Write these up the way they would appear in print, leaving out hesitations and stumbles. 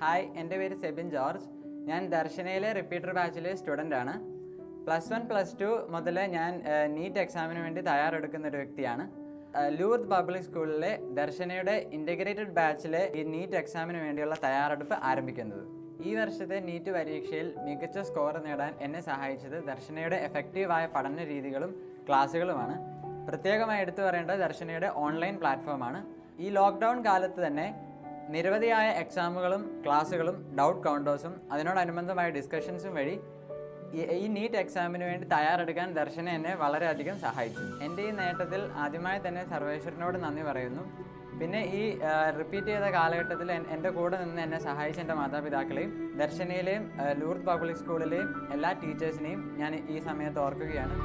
Hi, എൻ്റെ പേര് Sebin George. ഞാൻ ദർശനയിലെ റിപ്പീറ്റർ ബാച്ചിലെ സ്റ്റുഡൻ്റാണ്. +1 +2 മുതൽ ഞാൻ നീറ്റ് എക്സാമിന് വേണ്ടി തയ്യാറെടുക്കുന്ന ഒരു വ്യക്തിയാണ്. ലൂർദ് പബ്ലിക് സ്കൂളിലെ ദർശനയുടെ ഇൻ്റഗ്രേറ്റഡ് ബാച്ചിലെ ഈ നീറ്റ് എക്സാമിന് വേണ്ടിയുള്ള തയ്യാറെടുപ്പ് ആരംഭിക്കുന്നത്. ഈ വർഷത്തെ നീറ്റ് പരീക്ഷയിൽ മികച്ച സ്കോർ നേടാൻ എന്നെ സഹായിച്ചത് ദർശനയുടെ എഫക്റ്റീവായ പഠന രീതികളും ക്ലാസ്സുകളുമാണ്. പ്രത്യേകമായി എടുത്തു പറയേണ്ടത് ദർശനയുടെ ഓൺലൈൻ പ്ലാറ്റ്ഫോമാണ്. ഈ ലോക്ക്ഡൗൺ കാലത്ത് തന്നെ നിരവധിയായ എക്സാമുകളും ക്ലാസ്സുകളും ഡൗട്ട് കൗണ്ടേഴ്സും അതിനോടനുബന്ധമായ ഡിസ്കഷൻസും വഴി ഈ നീറ്റ് എക്സാമിന് വേണ്ടി തയ്യാറെടുക്കാൻ ദർശന എന്നെ വളരെയധികം സഹായിച്ചു. എൻ്റെ ഈ നേട്ടത്തിൽ ആദ്യമായി തന്നെ സർവേശ്വരനോട് നന്ദി പറയുന്നു. പിന്നെ ഈ റിപ്പീറ്റ് ചെയ്ത കാലഘട്ടത്തിൽ എൻ്റെ കൂടെ നിന്ന് എന്നെ സഹായിച്ച എൻ്റെ മാതാപിതാക്കളെയും ദർശനയിലെയും ലൂർദ് പബ്ലിക് സ്കൂളിലെയും എല്ലാ ടീച്ചേഴ്സിനെയും ഞാൻ ഈ സമയത്ത് ഓർക്കുകയാണ്.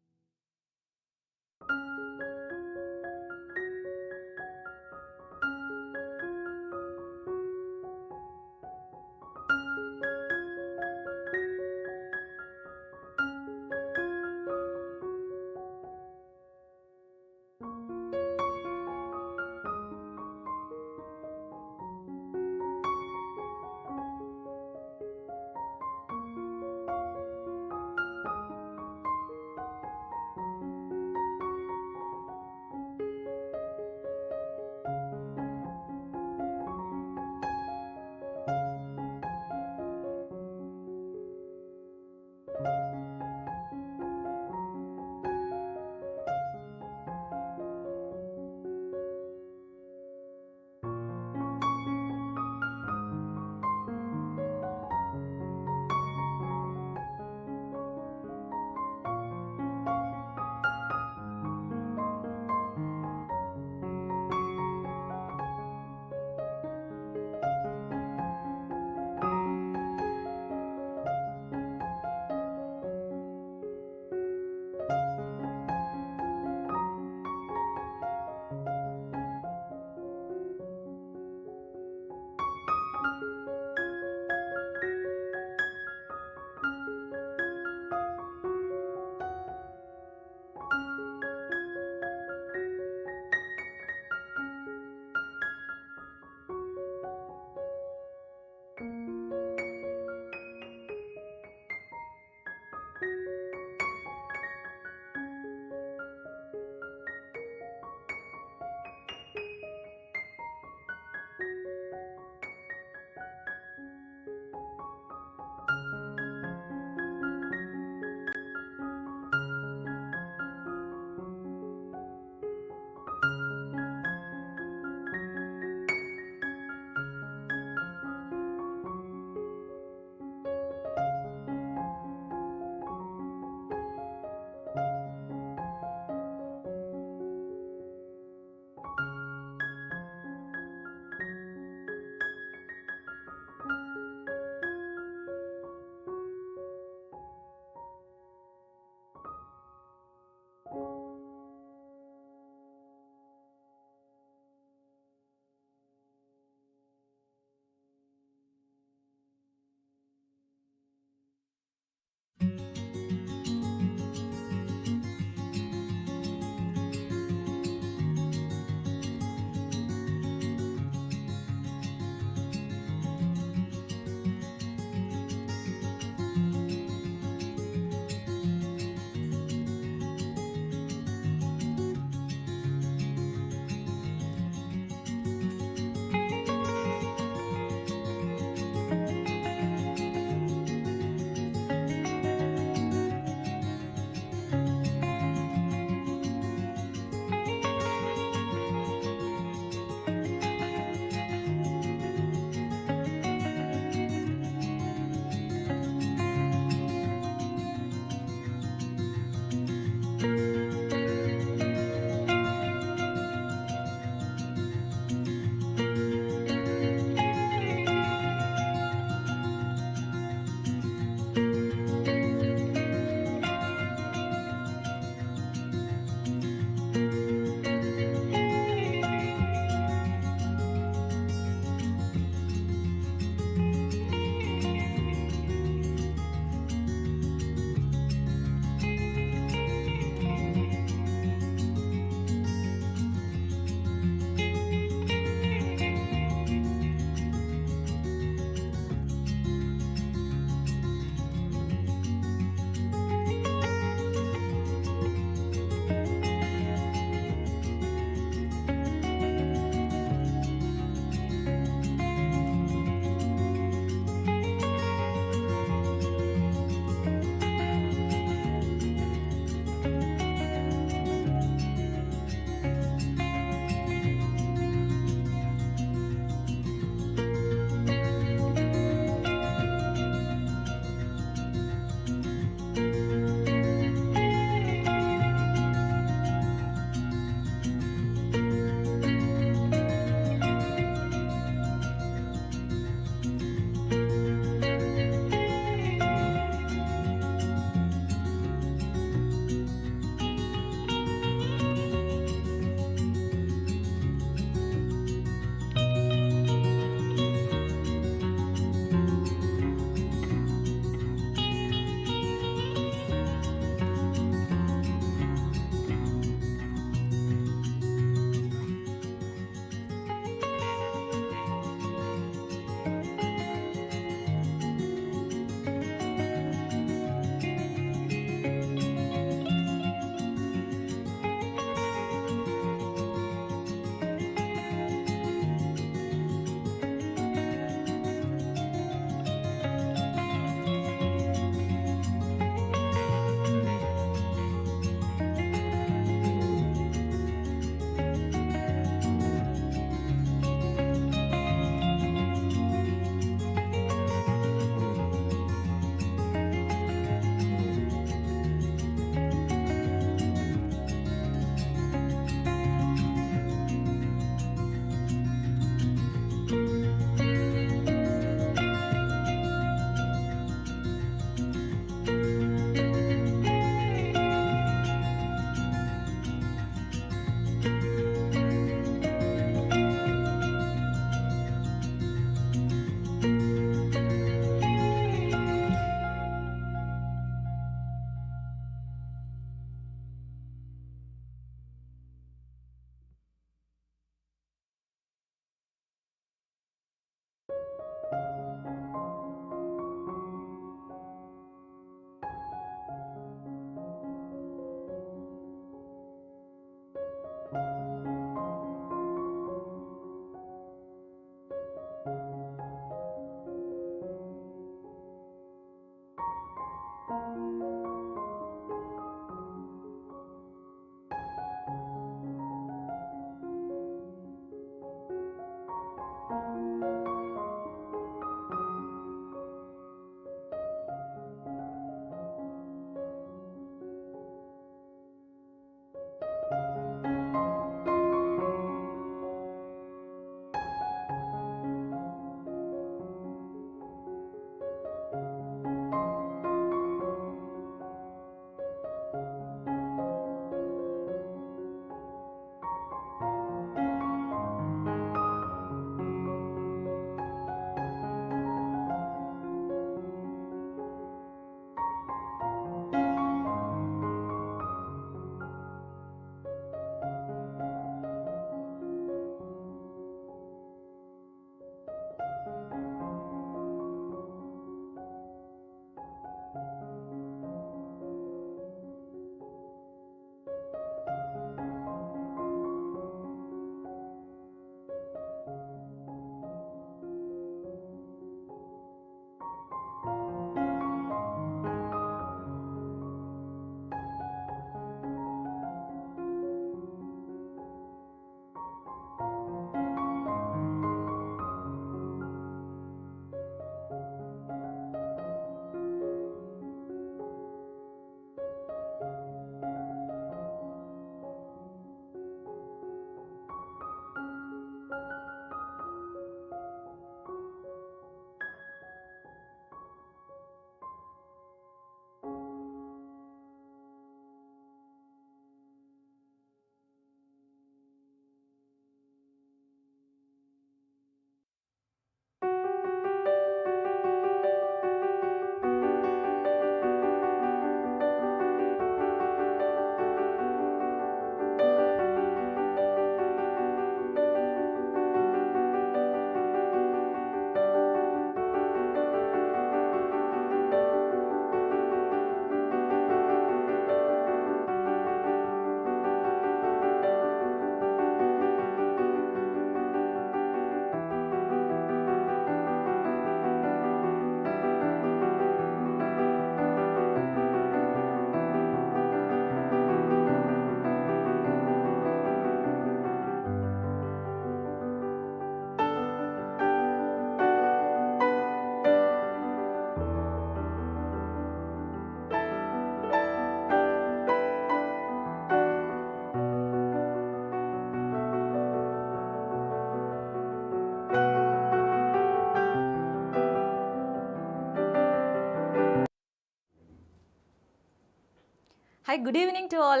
Hi, good evening to all.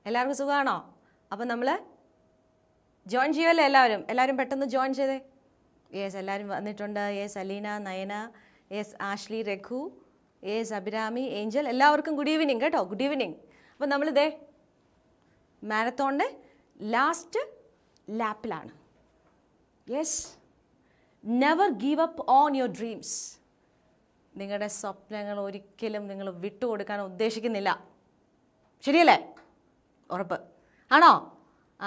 എല്ലാവർക്കും സുഖമാണോ? അപ്പം നമ്മൾ ജോയിൻ ചെയ്യുമല്ലോ എല്ലാവരും പെട്ടെന്ന് ജോയിൻ ചെയ്തേ. യെസ്, എല്ലാവരും വന്നിട്ടുണ്ട്. Yes, Aleena, Nayana, yes, Ashley, Raghu, yes, Abhirami, Angel, എല്ലാവർക്കും ഗുഡ് ഈവനിങ് കേട്ടോ. Good evening. അപ്പം നമ്മളിതേ മാരത്തോണിൻ്റെ ലാസ്റ്റ് ലാപ്പിലാണ്. Yes, never give up on your dreams. നിങ്ങളുടെ സ്വപ്നങ്ങൾ ഒരിക്കലും നിങ്ങൾ വിട്ടുകൊടുക്കാൻ ഉദ്ദേശിക്കുന്നില്ല. ശരിയല്ലേ? ഉറപ്പ് ആണോ?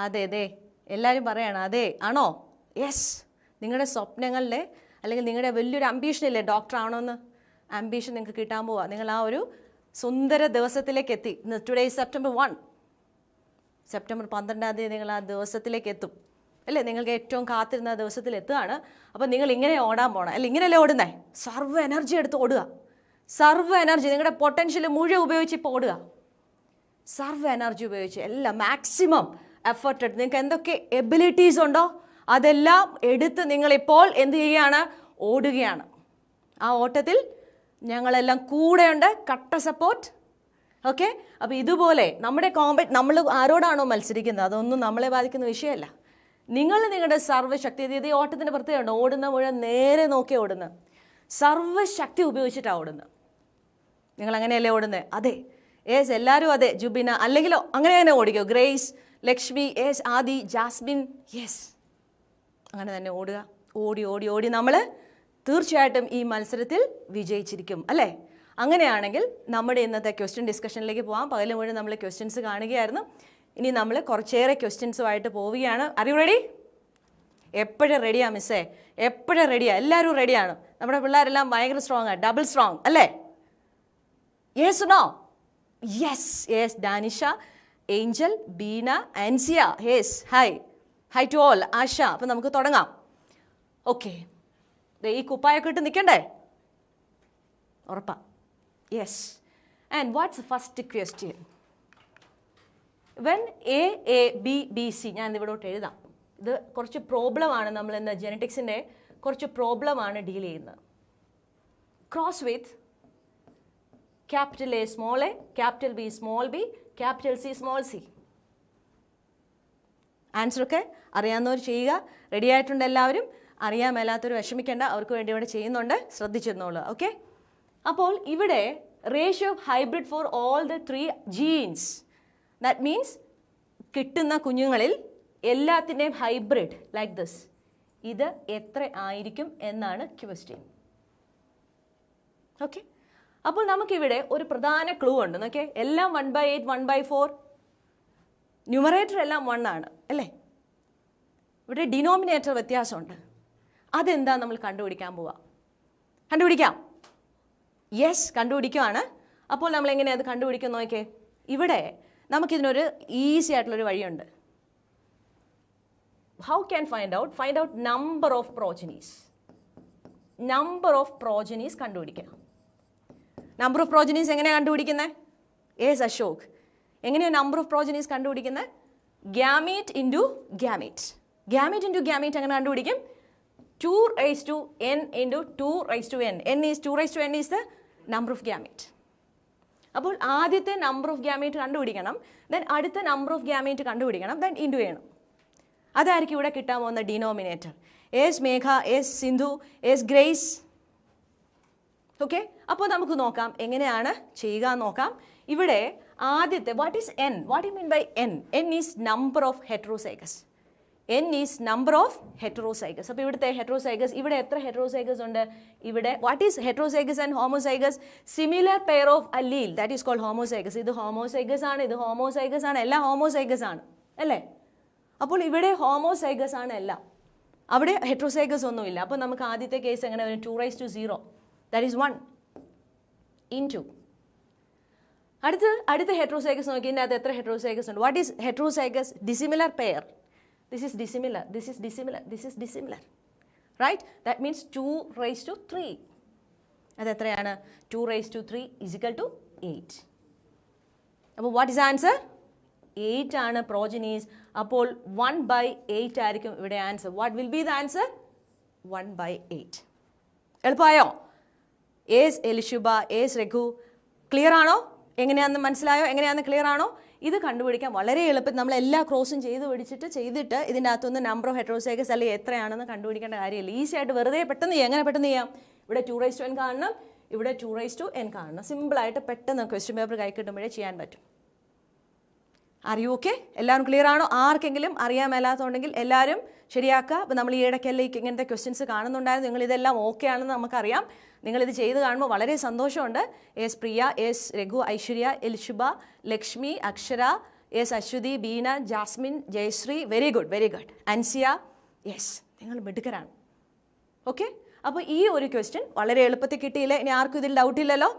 അതെ അതെ, എല്ലാവരും പറയണം അതെ ആണോ? യെസ്, നിങ്ങളുടെ സ്വപ്നങ്ങളിലെ അല്ലെങ്കിൽ നിങ്ങളുടെ വലിയൊരു അംബീഷനില്ലേ, ഡോക്ടർ ആണോന്ന് അംബീഷൻ നിങ്ങൾക്ക് കിട്ടാൻ പോവുക. നിങ്ങൾ ആ ഒരു സുന്ദര ദിവസത്തിലേക്ക് എത്തി. ടുഡേ സെപ്റ്റംബർ 1, സെപ്റ്റംബർ 12 നിങ്ങൾ ആ ദിവസത്തിലേക്ക് എത്തും അല്ലേ? നിങ്ങൾക്ക് ഏറ്റവും കാത്തിരുന്ന ദിവസത്തിൽ എത്തുകയാണ്. അപ്പോൾ നിങ്ങൾ ഇങ്ങനെ ഓടാൻ പോകണം അല്ലേ? ഇങ്ങനെയല്ലേ ഓടുന്നേ? സർവ്വ എനർജി എടുത്ത് ഓടുക. സർവ്വ എനർജി, നിങ്ങളുടെ പൊട്ടൻഷ്യൽ മുഴുവൻ ഉപയോഗിച്ച് ഇപ്പോൾ ഓടുക. സർവ്വ എനർജി ഉപയോഗിച്ച് എല്ലാം മാക്സിമം എഫർട്ട് എടുത്ത് നിങ്ങൾക്ക് എന്തൊക്കെ എബിലിറ്റീസ് ഉണ്ടോ അതെല്ലാം എടുത്ത് നിങ്ങളിപ്പോൾ എന്ത് ചെയ്യുകയാണ്? ഓടുകയാണ്. ആ ഓട്ടത്തിൽ ഞങ്ങളെല്ലാം കൂടെയുണ്ട്, കട്ട സപ്പോർട്ട്. ഓക്കെ, അപ്പോൾ ഇതുപോലെ നമ്മുടെ നമ്മൾ ആരോടാണോ മത്സരിക്കുന്നത് അതൊന്നും നമ്മളെ ബാധിക്കുന്ന വിഷയമല്ല. നിങ്ങൾ നിങ്ങളുടെ സർവ്വശക്തി, ഈ ഓട്ടത്തിൻ്റെ പ്രത്യേകമുണ്ട്, ഓടുന്ന മുഴുവൻ നേരെ നോക്കി ഓടുന്നത്, സർവ്വശക്തി ഉപയോഗിച്ചിട്ടാണ് ഓടുന്നത്. നിങ്ങൾ അങ്ങനെയല്ലേ ഓടുന്നത്? അതെ. യേസ്, എല്ലാവരും അതെ. ജുബിന അല്ലെങ്കിലോ അങ്ങനെ തന്നെ ഓടിക്കോ. ഗ്രേസ്, ലക്ഷ്മി, യേസ്, ആദി, ജാസ്മിൻ, യെസ്, അങ്ങനെ തന്നെ ഓടുക. ഓടി ഓടി ഓടി നമ്മൾ തീർച്ചയായിട്ടും ഈ മത്സരത്തിൽ വിജയിച്ചിരിക്കും അല്ലേ? അങ്ങനെയാണെങ്കിൽ നമ്മുടെ ഇന്നത്തെ ക്വസ്റ്റ്യൻ ഡിസ്കഷനിലേക്ക് പോകാം. പകൽ മുഴുവൻ നമ്മൾ ക്വസ്റ്റ്യൻസ് കാണുകയായിരുന്നു. ഇനി നമ്മൾ കുറച്ചേറെ ക്വസ്റ്റ്യൻസുമായിട്ട് പോവുകയാണ്. Are you ready? എപ്പോഴും റെഡിയാ മിസ്സേ, എപ്പോഴും റെഡിയാ. എല്ലാവരും റെഡിയാണ്. നമ്മുടെ പിള്ളേരെല്ലാം ഭയങ്കര സ്ട്രോങ് ആണ്, ഡബിൾ സ്ട്രോങ് അല്ലേ? Yes no? Yes yes. Danisha, Angel, Beena, Ansiya, yes, hi hi to all. Asha. അപ്പം നമുക്ക് തുടങ്ങാം. ഓക്കെ, ഈ കുപ്പായൊക്കെ ഇട്ട് നിൽക്കണ്ടേ? ഉറപ്പാ? Yes. And what's first question? When A A B B C, ഞാൻ ഇവിടോട്ട് എഴുതാം. ഇത് കുറച്ച് പ്രോബ്ലമാണ്, നമ്മൾ ഇന്ന് ജെനറ്റിക്സിൻ്റെ കുറച്ച് പ്രോബ്ലമാണ് ഡീൽ ചെയ്യുന്നത്. Cross with capital A small A, capital B small B, capital C small C. ആൻസറൊക്കെ അറിയാവുന്നവർ ചെയ്യുക. റെഡി ആയിട്ടുണ്ട് എല്ലാവരും? അറിയാൻ മേലാത്തവർ വിഷമിക്കേണ്ട, അവർക്ക് വേണ്ടി ഇവിടെ ചെയ്യുന്നുണ്ട്, ശ്രദ്ധിച്ചിരുന്നോളൂ. ഓക്കെ, അപ്പോൾ ഇവിടെ ratio of hybrid for all the 3 genes. That means കിട്ടുന്ന കുഞ്ഞുങ്ങളിൽ എല്ലാത്തിൻ്റെയും ഹൈബ്രിഡ് ലൈക്ക് ദിസ്, ഇത് എത്ര ആയിരിക്കും എന്നാണ് ക്വസ്റ്റ്യൻ. ഓക്കെ, അപ്പോൾ നമുക്കിവിടെ ഒരു പ്രധാന ക്ലൂ ഉണ്ട്. നോക്കെ, എല്ലാം 1/8, 1/4, ന്യൂമറേറ്റർ എല്ലാം 1 ആണ് അല്ലേ? ഇവിടെ ഡിനോമിനേറ്റർ വ്യത്യാസമുണ്ട്. അതെന്താ നമ്മൾ കണ്ടുപിടിക്കാൻ പോവാ? കണ്ടുപിടിക്കാം. യെസ്, കണ്ടുപിടിക്കുവാണ്. അപ്പോൾ നമ്മൾ എങ്ങനെയാണ് അത് കണ്ടുപിടിക്കാൻ നോക്കേ? ഇവിടെ നമുക്കിതിനൊരു ഈസി ആയിട്ടുള്ളൊരു വഴിയുണ്ട്. How can find out number of progenies. Number of progenies കണ്ടുപിടിക്കണം. നമ്പർ ഓഫ് പ്രോജനീസ് എങ്ങനെയാണ് കണ്ടുപിടിക്കുന്നത്? യെസ് അശോക്, എങ്ങനെയാണ് നമ്പർ ഓഫ് പ്രോജനീസ് കണ്ടുപിടിക്കുന്നത്? Gamete into gamete. Gamete into gamete എങ്ങനെ കണ്ടുപിടിക്കും? 2n into 2n. n is 2n is the number of gamete. അപ്പോൾ ആദ്യത്തെ number of gamete കണ്ടുപിടിക്കണം, ദെൻ അടുത്ത നമ്പർ ഓഫ് ഗ്യാമേറ്റ് കണ്ടുപിടിക്കണം, ദെൻ ഇൻറ്റു ചെയ്യണം. അതായിരിക്കും ഇവിടെ കിട്ടാൻ പോകുന്ന denominator. Yes Megha, yes Sindhu, yes Grace. Okay, അപ്പോൾ നമുക്ക് നോക്കാം എങ്ങനെയാണ് ചെയ്യുക നോക്കാം. ഇവിടെ ആദ്യത്തെ what is N? What you mean by N? N is number of heterozygous. n is number of heterozygous. അപ്പോൾ ഇവിടുത്തെ heterozygous, ഇവിടെ എത്ര heterozygous ഉണ്ട്? ഇവിടെ what is heterozygous and homozygous? Similar pair of allele, that is called homozygous. ഇത് homozygous ആണ്, ഇത് homozygous ആണ്, എല്ലാം homozygous ആണ് അല്ലേ? അപ്പോൾ ഇവിടെ homozygous ആണ് എല്ലാം, അവിടെ heterozygous ഒന്നുമില്ല. അപ്പോൾ നമുക്ക് ആദ്യത്തെ കേസ് എങ്ങനെ വരും? 2/0, that is 1 into. അടുത്ത heterozygous നോക്കി, ഇതിൻ്റെ അകത്ത് എത്ര heterozygous ഉണ്ട്? What is heterozygous? Dissimilar pair. This is dissimilar, this is dissimilar, this is dissimilar, right? That means 2/3. അത് എത്രയാണ്? 2/3 is equal to 8. അപ്പോൾ what is answer? 8 ആണ് progenies. അപ്പോൾ 1/8 ആയിരിക്കും ഇവിടെ answer. What will be the answer? 1/8. എളുപ്പമായോ? Yes Elishuba, yes Raghu, clear ആണോ? എങ്ങനെയാണെന്ന് മനസ്സിലായോ? എങ്ങനെയാണെന്ന് ക്ലിയർ ആണോ? ഇത് കണ്ടുപിടിക്കാൻ വളരെ എളുപ്പം നമ്മൾ എല്ലാ ക്രോസും ചെയ്തിട്ട് ഇതിൻ്റെ അകത്തുനിന്ന് നമ്പർ ഓഫ് ഹെറ്ററോസൈഗസ് അല്ലെങ്കിൽ എത്രയാണെന്ന് കണ്ടുപിടിക്കേണ്ട കാര്യമില്ല. ഈസി ആയിട്ട് വെറുതെ എങ്ങനെ പെട്ടെന്ന് ചെയ്യാം? ഇവിടെ 2n കാണണം, ഇവിടെ 2n കാണണം. സിമ്പിളായിട്ട് പെട്ടെന്ന് ക്വസ്റ്റ്യൻ പേപ്പർ കൈ കിട്ടുമ്പോഴേ ചെയ്യാൻ പറ്റും. അറിയൂ ഓക്കെ? എല്ലാവരും ക്ലിയർ ആണോ? ആർക്കെങ്കിലും അറിയാൻ മേലാത്തതുണ്ടെങ്കിൽ എല്ലാവരും ശരിയാക്കുക. അപ്പോൾ നമ്മൾ ഈ ഇടയ്ക്കല്ലേ ഇങ്ങനത്തെ ക്വസ്റ്റ്യൻസ് കാണുന്നുണ്ടായിരുന്നു. നിങ്ങളിതെല്ലാം ഓക്കെ ആണെന്ന് നമുക്കറിയാം. നിങ്ങളിത് ചെയ്ത് കാണുമ്പോൾ വളരെ സന്തോഷമുണ്ട്. Yes Priya, yes Raghu, Aishwarya, Elshuba, Lakshmi, Akshara, yes Aswathy, Beena, Jasmine, Jayasree, very good very good. Ansiya, yes, നിങ്ങൾ മിടുക്കരാണ്. ഓക്കെ, അപ്പോൾ ഈ ഒരു ക്വസ്റ്റ്യൻ വളരെ എളുപ്പത്തിൽ കിട്ടിയില്ലേ? ഇനി ആർക്കും ഇതിൽ ഡൗട്ടില്ലല്ലോ?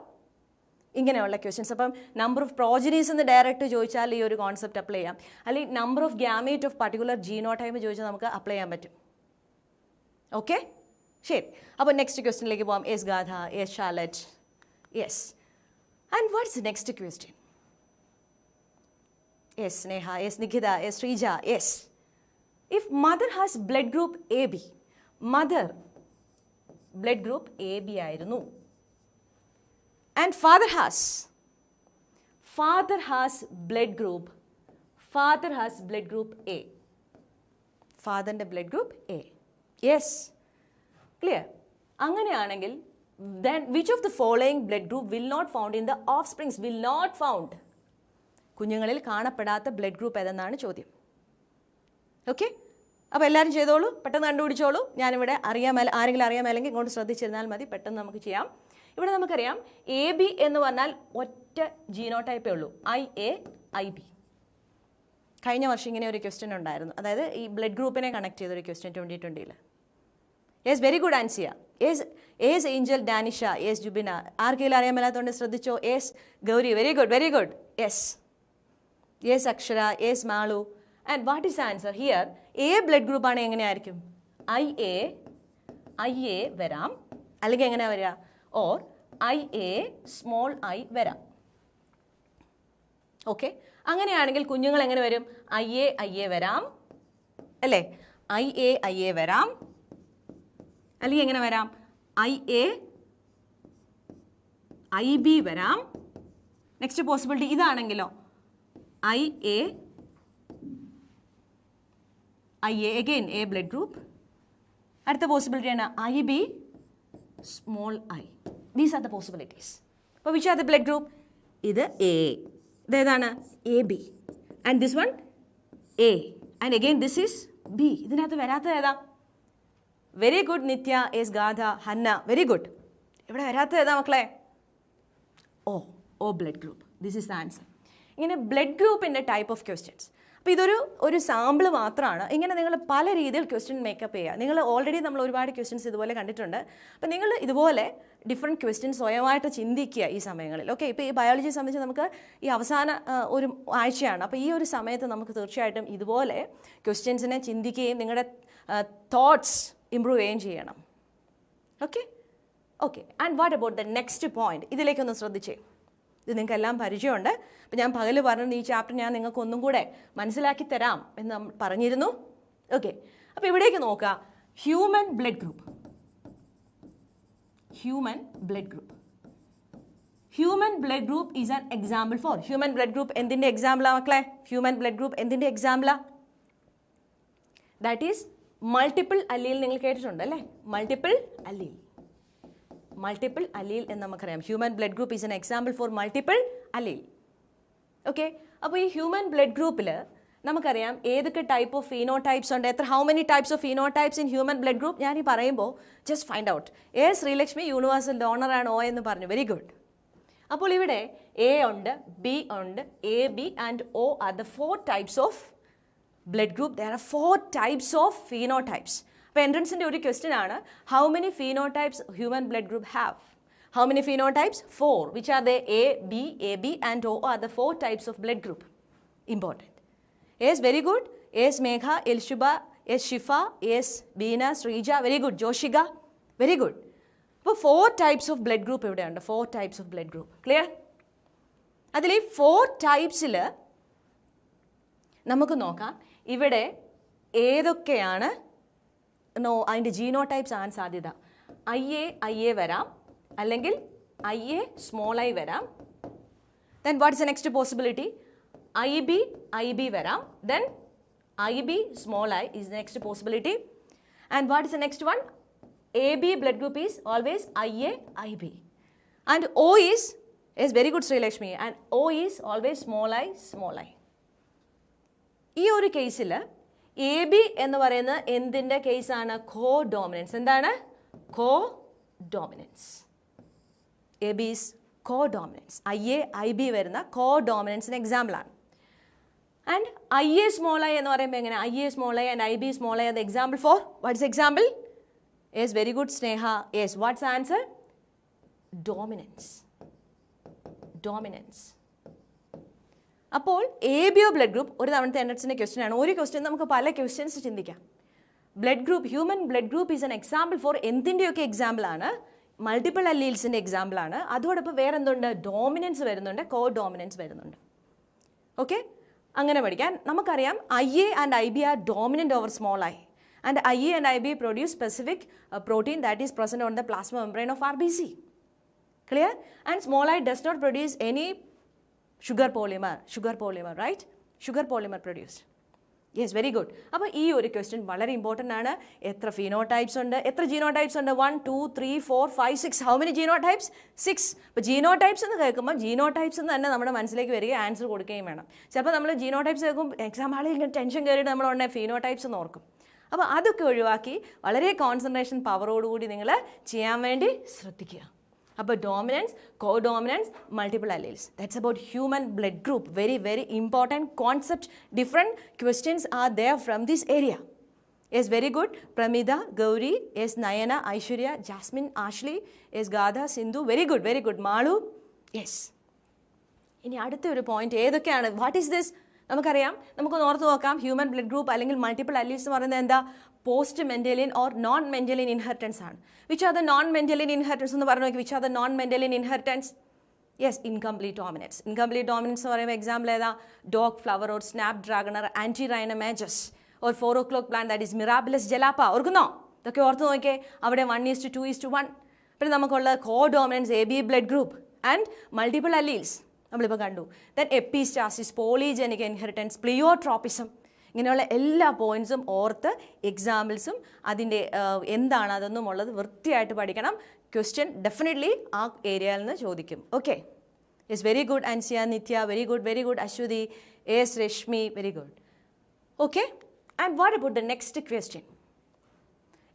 ഇങ്ങനെയുള്ള ക്വസ്റ്റ്യൻസ്. അപ്പം നമ്പർ ഓഫ് പ്രോജനീസ് എന്ന് ഡയറക്റ്റ് ചോദിച്ചാൽ ഈ ഒരു കോൺസെപ്റ്റ് അപ്ലൈ ചെയ്യാം. അല്ലെങ്കിൽ number of gamete of particular genotype ചോദിച്ചാൽ നമുക്ക് അപ്ലൈ ചെയ്യാൻ പറ്റും. ഓക്കെ, ശരി. അപ്പോൾ നെക്സ്റ്റ് ക്വസ്റ്റ്യനിലേക്ക് പോകാം. Yes Gatha, yes Shalet, yes. And what's next question? Yes Sneha, yes Nikhita, yes Shreeja, yes. If mother has blood group AB, mother blood group AB ആയിരുന്നു, and father has blood group A, ഫാദറിൻ്റെ blood group A. Yes, clear? അങ്ങനെയാണെങ്കിൽ then which of the following blood group will not found in the offsprings? will not found, കുഞ്ഞുങ്ങളിൽ കാണപ്പെടാത്ത blood group ഏതെന്നാണ് ചോദ്യം. Okay, അപ്പോൾ എല്ലാവരും ചെയ്തോളൂ, പെട്ടെന്ന് കണ്ടുപിടിച്ചോളൂ. ഞാനിവിടെ ആരെങ്കിലും അറിയാമല്ലെങ്കിൽ ഇങ്ങോട്ട് ശ്രദ്ധിച്ചിരുന്നാൽ മതി, പെട്ടെന്ന് നമുക്ക് ചെയ്യാം. ഇവിടെ നമുക്കറിയാം AB എന്ന് പറഞ്ഞാൽ ഒറ്റ ജീനോടൈപ്പേ ഉള്ളൂ, IA IB. കഴിഞ്ഞ വർഷം ഇങ്ങനെ ഒരു ക്വസ്റ്റ്യൻ ഉണ്ടായിരുന്നു, അതായത് ഈ ബ്ലഡ് ഗ്രൂപ്പിനെ കണക്ട് ചെയ്തൊരു question 2020. Yes, very good Ansiya. Yes Angel, Danisha, yes Jubina. ആർക്കെങ്കിലും അറിയാൻ മേലാത്തതുകൊണ്ട് ശ്രദ്ധിച്ചോ? Yes Gauri, very good very good. Yes Akshara, yes Malu. And what is answer here? A blood ഗ്രൂപ്പാണ് എങ്ങനെയായിരിക്കും? IA വരാം, അല്ലെങ്കിൽ എങ്ങനെയാണ് വരിക? ഓർ IA സ്മോൾ I വരാം. ഓക്കെ, അങ്ങനെയാണെങ്കിൽ കുഞ്ഞുങ്ങൾ എങ്ങനെ വരും? IA വരാം അല്ലേ? IA വരാം, അല്ലെങ്കിൽ എങ്ങനെ വരാം? IB വരാം. നെക്സ്റ്റ് പോസിബിലിറ്റി ഇതാണെങ്കിലോ? IA again A blood group. അടുത്ത പോസിബിലിറ്റിയാണ് IB small I. These are the possibilities. അപ്പോൾ which are the blood group? ഇത് A, ഇതേതാണ്? AB. And this one A. And again this is B. ഇതിനകത്ത് വരാത്തത് ഏതാ? Very good നിത്യ, S ഗാഥ, Hannah, very good. ഇവിടെ വരാത്തത് ഏതാ മക്കളെ? O blood group. This is the answer. ഇങ്ങനെ ബ്ലഡ് ഗ്രൂപ്പിൻ്റെ ടൈപ്പ് ഓഫ് ക്വസ്റ്റ്യൻസ്. അപ്പോൾ ഇതൊരു സാമ്പിൾ മാത്രമാണ്. ഇങ്ങനെ നിങ്ങൾ പല രീതിയിൽ ക്വസ്റ്റ്യൻ മേക്കപ്പ് ചെയ്യുക. നിങ്ങൾ ഓൾറെഡി നമ്മൾ ഒരുപാട് ക്വസ്റ്റ്യൻസ് ഇതുപോലെ കണ്ടിട്ടുണ്ട്. അപ്പോൾ നിങ്ങൾ ഇതുപോലെ ഡിഫറെൻറ്റ് ക്വസ്റ്റ്യൻസ് സ്വയമായിട്ട് ചിന്തിക്കുക ഈ സമയങ്ങളിൽ. ഓക്കെ, ഇപ്പോൾ ഈ ബയോളജിയെ സംബന്ധിച്ച് നമുക്ക് ഈ അവസാന ഒരു ആഴ്ചയാണ്. അപ്പോൾ ഈ ഒരു സമയത്ത് നമുക്ക് തീർച്ചയായിട്ടും ഇതുപോലെ ക്വസ്റ്റ്യൻസിനെ ചിന്തിക്കുകയും നിങ്ങളുടെ തോട്ട്സ് ഇമ്പ്രൂവ് ചെയ്യുകയും ചെയ്യണം. Okay. And what about the next point? ഇതിലേക്കൊന്ന് ശ്രദ്ധിച്ചേ. ഇത് നിങ്ങൾക്ക് എല്ലാം പരിചയമുണ്ട്. അപ്പോൾ ഞാൻ പകൽ പറഞ്ഞത് ഈ ചാപ്റ്റർ ഞാൻ നിങ്ങൾക്ക് ഒന്നും കൂടെ മനസ്സിലാക്കി തരാം എന്ന് നമ്മൾ പറഞ്ഞിരുന്നു. ഓക്കെ, അപ്പോൾ ഇവിടേക്ക് നോക്കുക. Human blood group. Human blood group is an example for. Human blood group എന്തിൻ്റെ എക്സാമ്പിളാണ് മക്കളെ? ഹ്യൂമൻ ബ്ലഡ് ഗ്രൂപ്പ് എന്തിൻ്റെ എക്സാമ്പിളാണ്? That is multiple allele. നിങ്ങൾ കേട്ടിട്ടുണ്ട് അല്ലേ? മൾട്ടിപ്പിൾ അല്ലീൽ എന്ന് നമുക്കറിയാം. Human blood group is an example four multiple allele. Okay, അപ്പോൾ ഈ ഹ്യൂമൻ ബ്ലഡ് ഗ്രൂപ്പിൽ നമുക്കറിയാം ഏതൊക്കെ ടൈപ്പ് ഓഫ് ഫീനോടൈപ്സ് ഉണ്ട്. How many types of phenotypes in human blood group? ഞാൻ ഈ പറയുമ്പോൾ just find out. Sreelakshmi universal ഡോണറാണ് O എന്ന് പറഞ്ഞു. Very good. അപ്പോൾ ഇവിടെ A ഉണ്ട്, B ഉണ്ട്, AB and O are the 4 types of blood group. There are 4 types of phenotypes. അപ്പോൾ എൻട്രൻസിൻ്റെ ഒരു ക്വസ്റ്റ്യൻ ആണ്, how many phenotypes human blood group have? How many phenotypes? 4. Which are they? A, B, AB and O are the 4 types of blood group. Important. Yes, very good. Yes, Megha, Elshuba, yes, Shifa, yes, Beena, Srija, very good. Joshiga, very good. അപ്പോൾ 4 types of blood group ഇവിടെയുണ്ട്. 4 types of blood group. Clear? അതിൽ 4 ടൈപ്സിൽ നമുക്ക് നോക്കാം ഇവിടെ ഏതൊക്കെയാണ് അതിൻ്റെ ജീനോടൈപ്സ് ആകാൻ സാധ്യത. IA വരാം, അല്ലെങ്കിൽ IA സ്മോൾ I വരാം. Then what is the next possibility? IB varam. Then IB small I is the next possibility. And what is the next one? AB blood group is always IA, IB. And O is very good, Sri Lakshmi. And O is always small I, small I. ഈ ഒരു കേസിൽ A B എന്ന് പറയുന്ന എന്തിൻ്റെ കേസാണ്? Co dominance. എന്താണ്? Co dominance. A B is co dominance. IB വരുന്ന കോ ഡോമിനൻസിന് എക്സാമ്പിളാണ്. ആൻഡ് IA സ്മോൾ ഐ എന്ന് പറയുമ്പോൾ എങ്ങനെ? IA small I and IB small I അത് example for what is example? Yes, very good, Sneha. Yes, what's the answer? Dominance. Dominance. അപ്പോൾ ABO blood group ഒരു തവണത്തെ എൻട്രൻസിൻ്റെ question ആണ്. ഒരു ക്വസ്റ്റ്യൻ നമുക്ക് പല ക്വസ്റ്റ്യൻസ് ചിന്തിക്കാം. Blood group, human blood group is an example for എന്തിൻ്റെയൊക്കെ എക്സാമ്പിളാണ്? മൾട്ടിപ്പിൾ അല്ലീൽസിൻ്റെ എക്സാമ്പിളാണ്. അതോടൊപ്പം വേറെ എന്തുണ്ട്? ഡോമിനൻസ് വരുന്നുണ്ട്, കോ ഡോമിനൻസ് വരുന്നുണ്ട്. ഓക്കെ, അങ്ങനെ പഠിക്കാൻ നമുക്കറിയാം IA and IB are dominant over small I. And IA and IB produce specific protein that is present on the plasma membrane of RBC. Clear? And small I does not produce any sugar polymer, right? Sugar polymer produced. Yes, very good. അപ്പോൾ ഈ ഒരു question വളരെ important ആണ്. എത്ര phenotypes ഉണ്ട്? എത്ര ജീനോടൈപ്സ് ഉണ്ട്? 1, 2, 3, 4, 5, 6. How many genotypes? 6. ഇപ്പോൾ ജീനോടൈപ്സ് എന്ന് കേൾക്കുമ്പോൾ ജീനോടൈപ്സ് എന്ന് തന്നെ നമ്മുടെ മനസ്സിലേക്ക് വരിക, ആൻസർ കൊടുക്കുകയും വേണം. ചിലപ്പോൾ നമ്മൾ ജീനോടൈപ്സ് കേൾക്കുമ്പോൾ എക്സാം ആളിൽ ഇങ്ങനെ ടെൻഷൻ കയറിയിട്ട് നമ്മൾ ഉടനെ ഫീനോടൈപ്സ് എന്ന് ഓർക്കും. അപ്പോൾ അതൊക്കെ ഒഴിവാക്കി വളരെ കോൺസെൻട്രേഷൻ പവറോടുകൂടി നിങ്ങൾ ചെയ്യാൻ വേണ്ടി ശ്രദ്ധിക്കുക. അപ്പോൾ dominance, co dominance, multiple alleles, that's about human blood group. Very very important concept. Different questions are there from this area. Yes, very good. Pramitha, Gauri, yes, Nayana, Aishwarya, Jasmine, Ashley, yes, Gatha, Sindhu, very good, very good. Malu, yes. ഇനി അടുത്ത ഒരു point ഏതൊക്കെയാണ്? What is this? നമുക്കറിയാം, നമുക്കൊന്ന് ഓർത്ത് നോക്കാം. Human blood group അല്ലെങ്കിൽ multiple alleles എന്ന് പറയുന്നത് എന്താ? Post Mendelian or non Mendelian inheritance ആണ്. Which are the non Mendelian inheritance എന്ന് പറഞ്ഞു നോക്കി. Which are the non Mendelian inheritance? Yes, incomplete dominance. Incomplete dominance എന്ന് പറയുമ്പോൾ എക്സാമ്പിൾ ഏതാ? Dog flower or snap dragon or antirrhinum majus or 4 o'clock plant that is Mirabilis jalapa. ഓർക്കുന്നോ? ഇതൊക്കെ ഓർത്ത് നോക്കിയേ. അവിടെ 1:2:1. പിന്നെ നമുക്കുള്ള co dominance AB blood group and multiple alleles നമ്മളിപ്പോൾ കണ്ടു. Then epistasis, polygenic inheritance, pleiotropism, ഇങ്ങനെയുള്ള എല്ലാ പോയിൻറ്റ്സും ഓർത്ത് എക്സാമ്പിൾസും അതിൻ്റെ എന്താണ് അതൊന്നും ഉള്ളത് വൃത്തിയായിട്ട് പഠിക്കണം. ക്വസ്റ്റ്യൻ ഡെഫിനറ്റ്ലി ആ ഏരിയയിൽ നിന്ന് ചോദിക്കും. Okay, yes, very good Ansiya, Nithya, very good, very good. Aswathy, yes, Reshmi, very good. Okay, and what about the next question?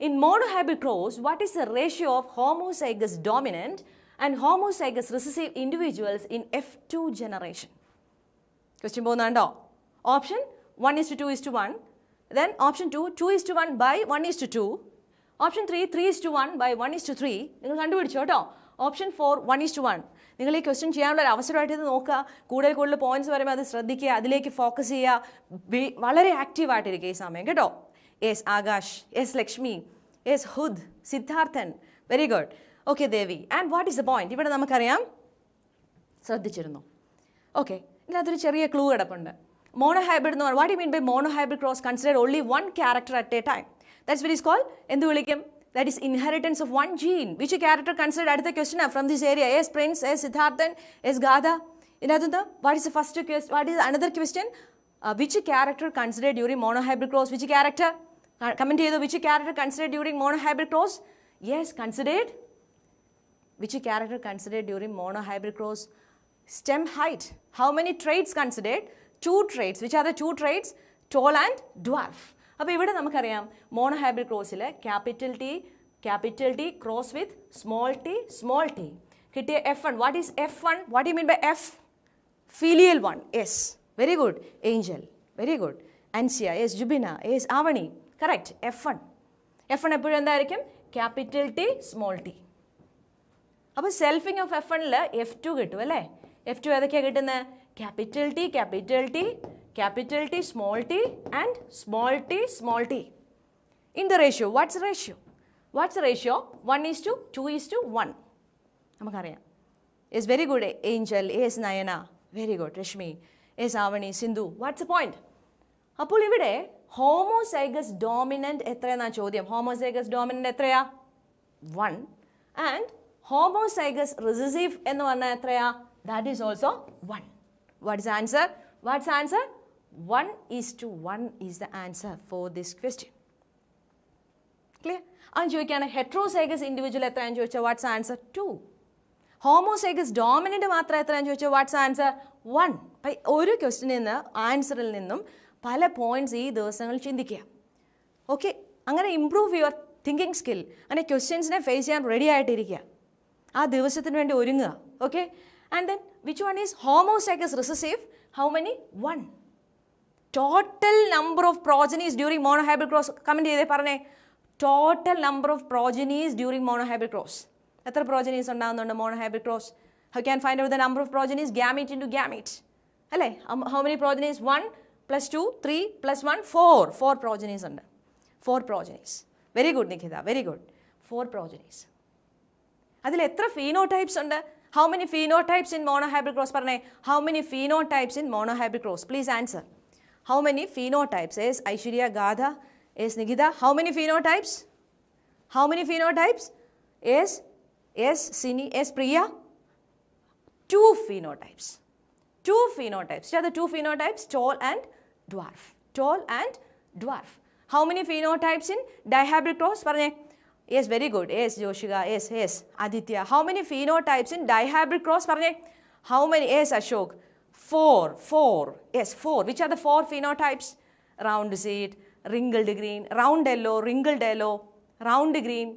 In monohybrid cross, what is the ratio of homozygous dominant and homozygous recessive individuals in F2 generation? Question പോകുന്നുണ്ടോ? Option 1:2:1. Then option 2, 2:1 by 1:2. Option 3, 3:1 by 1:3. നിങ്ങൾ കണ്ടുപിടിച്ചോ കേട്ടോ. Option 4, 1:1. നിങ്ങൾ ഈ question ചെയ്യാനുള്ള ഒരു അവസരമായിട്ട് ഇത് നോക്കുക. കൂടുതൽ പോയിന്റ്സ് വരുമ്പോൾ അത് ശ്രദ്ധിക്കുക, അതിലേക്ക് ഫോക്കസ് ചെയ്യുക. വളരെ ആക്റ്റീവായിട്ടിരിക്കുക ഈ സമയം കേട്ടോ. Yes, Akash, yes, Lakshmi, yes, Hud, Siddharthan, very good. Okay, Devi. And what is the point? ഇവിടെ നമുക്കറിയാം, ശ്രദ്ധിച്ചിരുന്നു. ഓക്കെ, ഇതിനകത്തൊരു ചെറിയ ക്ലൂ കിടപ്പുണ്ട്. മോണോഹൈബ്രിഡ് എന്ന് പറഞ്ഞാൽ what you mean by monohybrid cross? Consider only one character at a time. That's very is called എന്ത് വിളിക്കും? That is inheritance of one gene. Which character consider? അടുത്ത question from this area. Yes, Prince, yes, Siddharthan, yes, Gatha. ഇതിനകത്ത് what is the first question? What is another question? Which character consider during monohybrid cross? Which character? Comment ചെയ്തു. Which character consider during monohybrid cross? Yes, considered. Which character considered during monohybrid cross? Stem height. How many traits considered? 2 traits. Which are the 2 traits? Tall and dwarf. അപ്പോൾ ഇവിടെ നമുക്കറിയാം monohybrid ക്രോസിൽ capital T cross with small T കിട്ടിയ F1. What is F1? What you mean by F? Filial 1. Yes, very good. Angel, very good. Ansiya, yes. Jubina, yes. Avani, correct. F1 എപ്പോഴും എന്തായിരിക്കും? Capital T, small T. അപ്പോൾ selfing of F1ൽ F2 കിട്ടും അല്ലേ? F2 ഏതൊക്കെയാണ് കിട്ടുന്നത്? Capital T, small T and small T. In the ratio, what's ratio? 1:2:1. നമുക്കറിയാം. Yes, very good. Angel, yes. Nayana, very good. Reshmi, yes. Avani, Sindhu. What's a point? അപ്പോൾ ഇവിടെ homozygous dominant എത്രയെന്നാണ് ചോദ്യം. Homozygous dominant എത്രയാ? 1. And homozygous recessive എന്ന് പറഞ്ഞാൽ എത്രയാ? That is also 1. What is the answer? What's the answer? 1:1 is the answer for this question. Clear? And ചോദിക്കുകയാണ് heterozygous individual എത്രയാണെന്ന് ചോദിച്ചാൽ what's the answer? 2. Homozygous dominant മാത്രം എത്രയാണെന്ന് ചോദിച്ചാൽ what's the answer? 1. അപ്പം ഒരു ക്വസ്റ്റിനിൽ നിന്ന് ആൻസറിൽ നിന്നും പല പോയിന്റ്സ് ഈ ദിവസങ്ങൾ ചിന്തിക്കുക. ഓക്കെ, അങ്ങനെ ഇംപ്രൂവ് യുവർ തിങ്കിങ് സ്കിൽ. അങ്ങനെ ക്വസ്റ്റ്യൻസിനെ ഫേസ് ചെയ്യാൻ റെഡി ആയിട്ടിരിക്കുക, ആ ദിവസത്തിന് വേണ്ടി ഒരുങ്ങുക. Okay, and then which one is homozygous recessive? How many? 1. Total number of progenies during monohybrid cross comment ചെയ്തേ, പറഞ്ഞേ. Total number of progenies during monohybrid cross. എത്ര പ്രോജനീസ് ഉണ്ടാകുന്നുണ്ട് monohybrid cross? How can find out the number of progenies? Gamete into gamete അല്ലേ? How many progenies? 1 + 2 3 + 1 4. 4 progenies ഉണ്ട്. 4 progenies. Very good Nikhita, very good. 4 progenies. അതിൽ എത്ര phenotypes ഉണ്ട്? How many phenotypes in monohybrid cross? പറഞ്ഞേ, how many phenotypes in monohybrid cross? Please answer. How many phenotypes? Yes Aishwarya, Gatha, yes Nikhita. How many phenotypes? How many phenotypes? Yes Sini, yes Priya. 2 phenotypes. 2 phenotypes. Which are the 2 phenotypes? Tall and dwarf. Tall and dwarf. How many phenotypes in dihybrid cross? Parne. Yes, very good. Yes, Joshika. Yes. Aditya. How many phenotypes in dihybrid cross? Parne. How many? Yes, Ashok. 4. Yes, 4. Which are the 4 phenotypes? Round seed, wrinkled green, round yellow, wrinkled yellow, round green,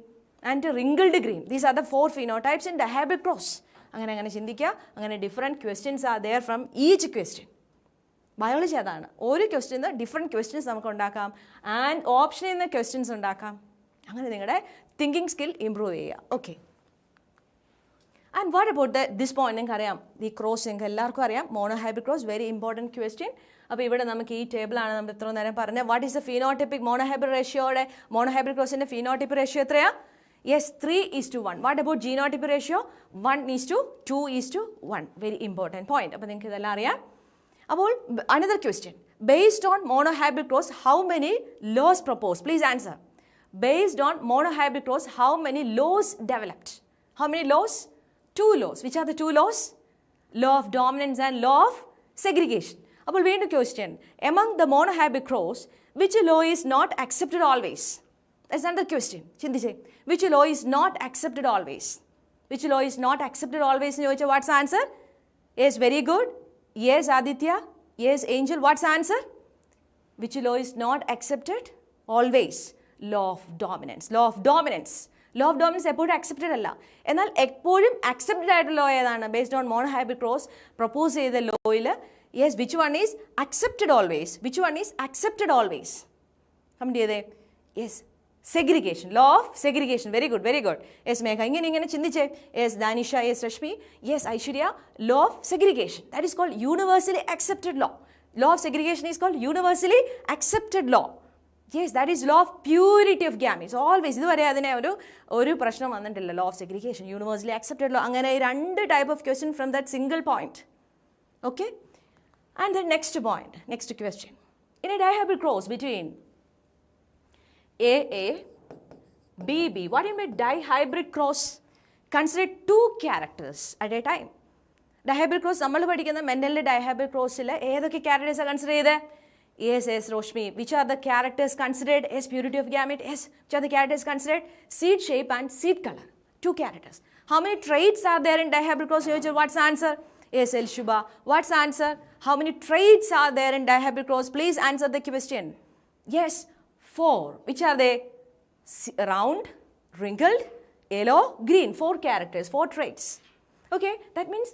and wrinkled green. These are the 4 phenotypes in dihybrid cross. അങ്ങനെ ചിന്തിക്കുക. അങ്ങനെ different questions are there from each question. Biology അതാണ്. ഒരു question നിന്ന് different questions നമുക്ക് ഉണ്ടാക്കാം, and ഓപ്ഷനിൽ നിന്ന് ക്വസ്റ്റ്യൻസ് ഉണ്ടാക്കാം. അങ്ങനെ നിങ്ങളുടെ തിങ്കിങ് സ്കിൽ ഇമ്പ്രൂവ് ചെയ്യുക. Okay, and what about this point? നിങ്ങൾക്ക് അറിയാം, ഈ ക്രോസ് നിങ്ങൾക്ക് എല്ലാവർക്കും അറിയാം. Monohybrid cross very important question. അപ്പോൾ ഇവിടെ നമുക്ക് ഈ ടേബിളാണ് നമ്മൾ ഇത്ര നേരം പറഞ്ഞത്. What is the phenotypic monohybrid റേഷ്യോയുടെ? മോണോഹൈബ്രിഡ് ക്രോസിൻ്റെ ഫീനോട്ടിപ്പിക് റേഷ്യോ എത്രയാണ്? Yes, 3:1. What about genotypic ratio? 1:2:1. Very important point. അപ്പോൾ നിങ്ങൾക്ക് ഇതെല്ലാം അറിയാം. അപ്പോൾ another question. Based on monohybrid cross, how many laws proposed? Please answer. Based on monohybrid cross, how many laws developed? How many laws? 2 laws. Which are the 2 laws? Law of dominance and law of segregation. അപ്പോൾ വീണ്ടും question. Among the monohybrid cross, which law is not accepted always? That's another question. ചിന്തിച്ചേ. Which law is not accepted always? Which law is not accepted always എന്ന് ചോദിച്ചാൽ what's the answer? Yes, very good. Yes, Aditya. Yes, Angel. What's the answer? Which law is not accepted always? Law of dominance. Law of dominance. Law of dominance എപ്പോഴും accepted അല്ല. എന്നാൽ എപ്പോഴും accepted ആയിട്ടുള്ള law ഏതാണ്? Based on monohybrid cross propose ചെയ്ത lawയിൽ, yes, which one is accepted always? Which one is accepted always? Comment ചെയ്തേ. Yes, segregation. Law of segregation. Very good, very good. Yes, Megha. ഇങ്ങനെ ചിന്തിച്ചേ. Yes, Danisha. Yes, Rashmi. Yes, Aishwarya. Law of segregation. That is called universally accepted law. Law of segregation is called universally accepted law. Yes, that is law of purity of gametes. Always. ഇതുവരെ അതിനെ ഒരു പ്രശ്നം വന്നിട്ടില്ല. Law of segregation, universally accepted law. അങ്ങനെ 2 type of question from that single point. Okay? And the next point, next question. In a dihybrid cross between AA, BB. What do you mean dihybrid cross? Consider 2 characters at a time. Dihybrid cross നമ്മൾ പഠിക്കുന്ന മെന്റലിലെ dihybrid crossൽ ഏതൊക്കെ characters consider ചെയ്തേ? Yes, Roshmi. Which are the characters considered? Yes, purity of gamete. Yes, which are the characters considered? Seed shape and seed color. 2 characters. How many traits are there in dihybrid cross? What's the answer? Yes, Elshuba. What's the answer? How many traits are there in dihybrid cross? Please answer the question. Yes, 4. Which are they? Round, wrinkled, yellow, green. 4 characters, 4 traits. Okay, that means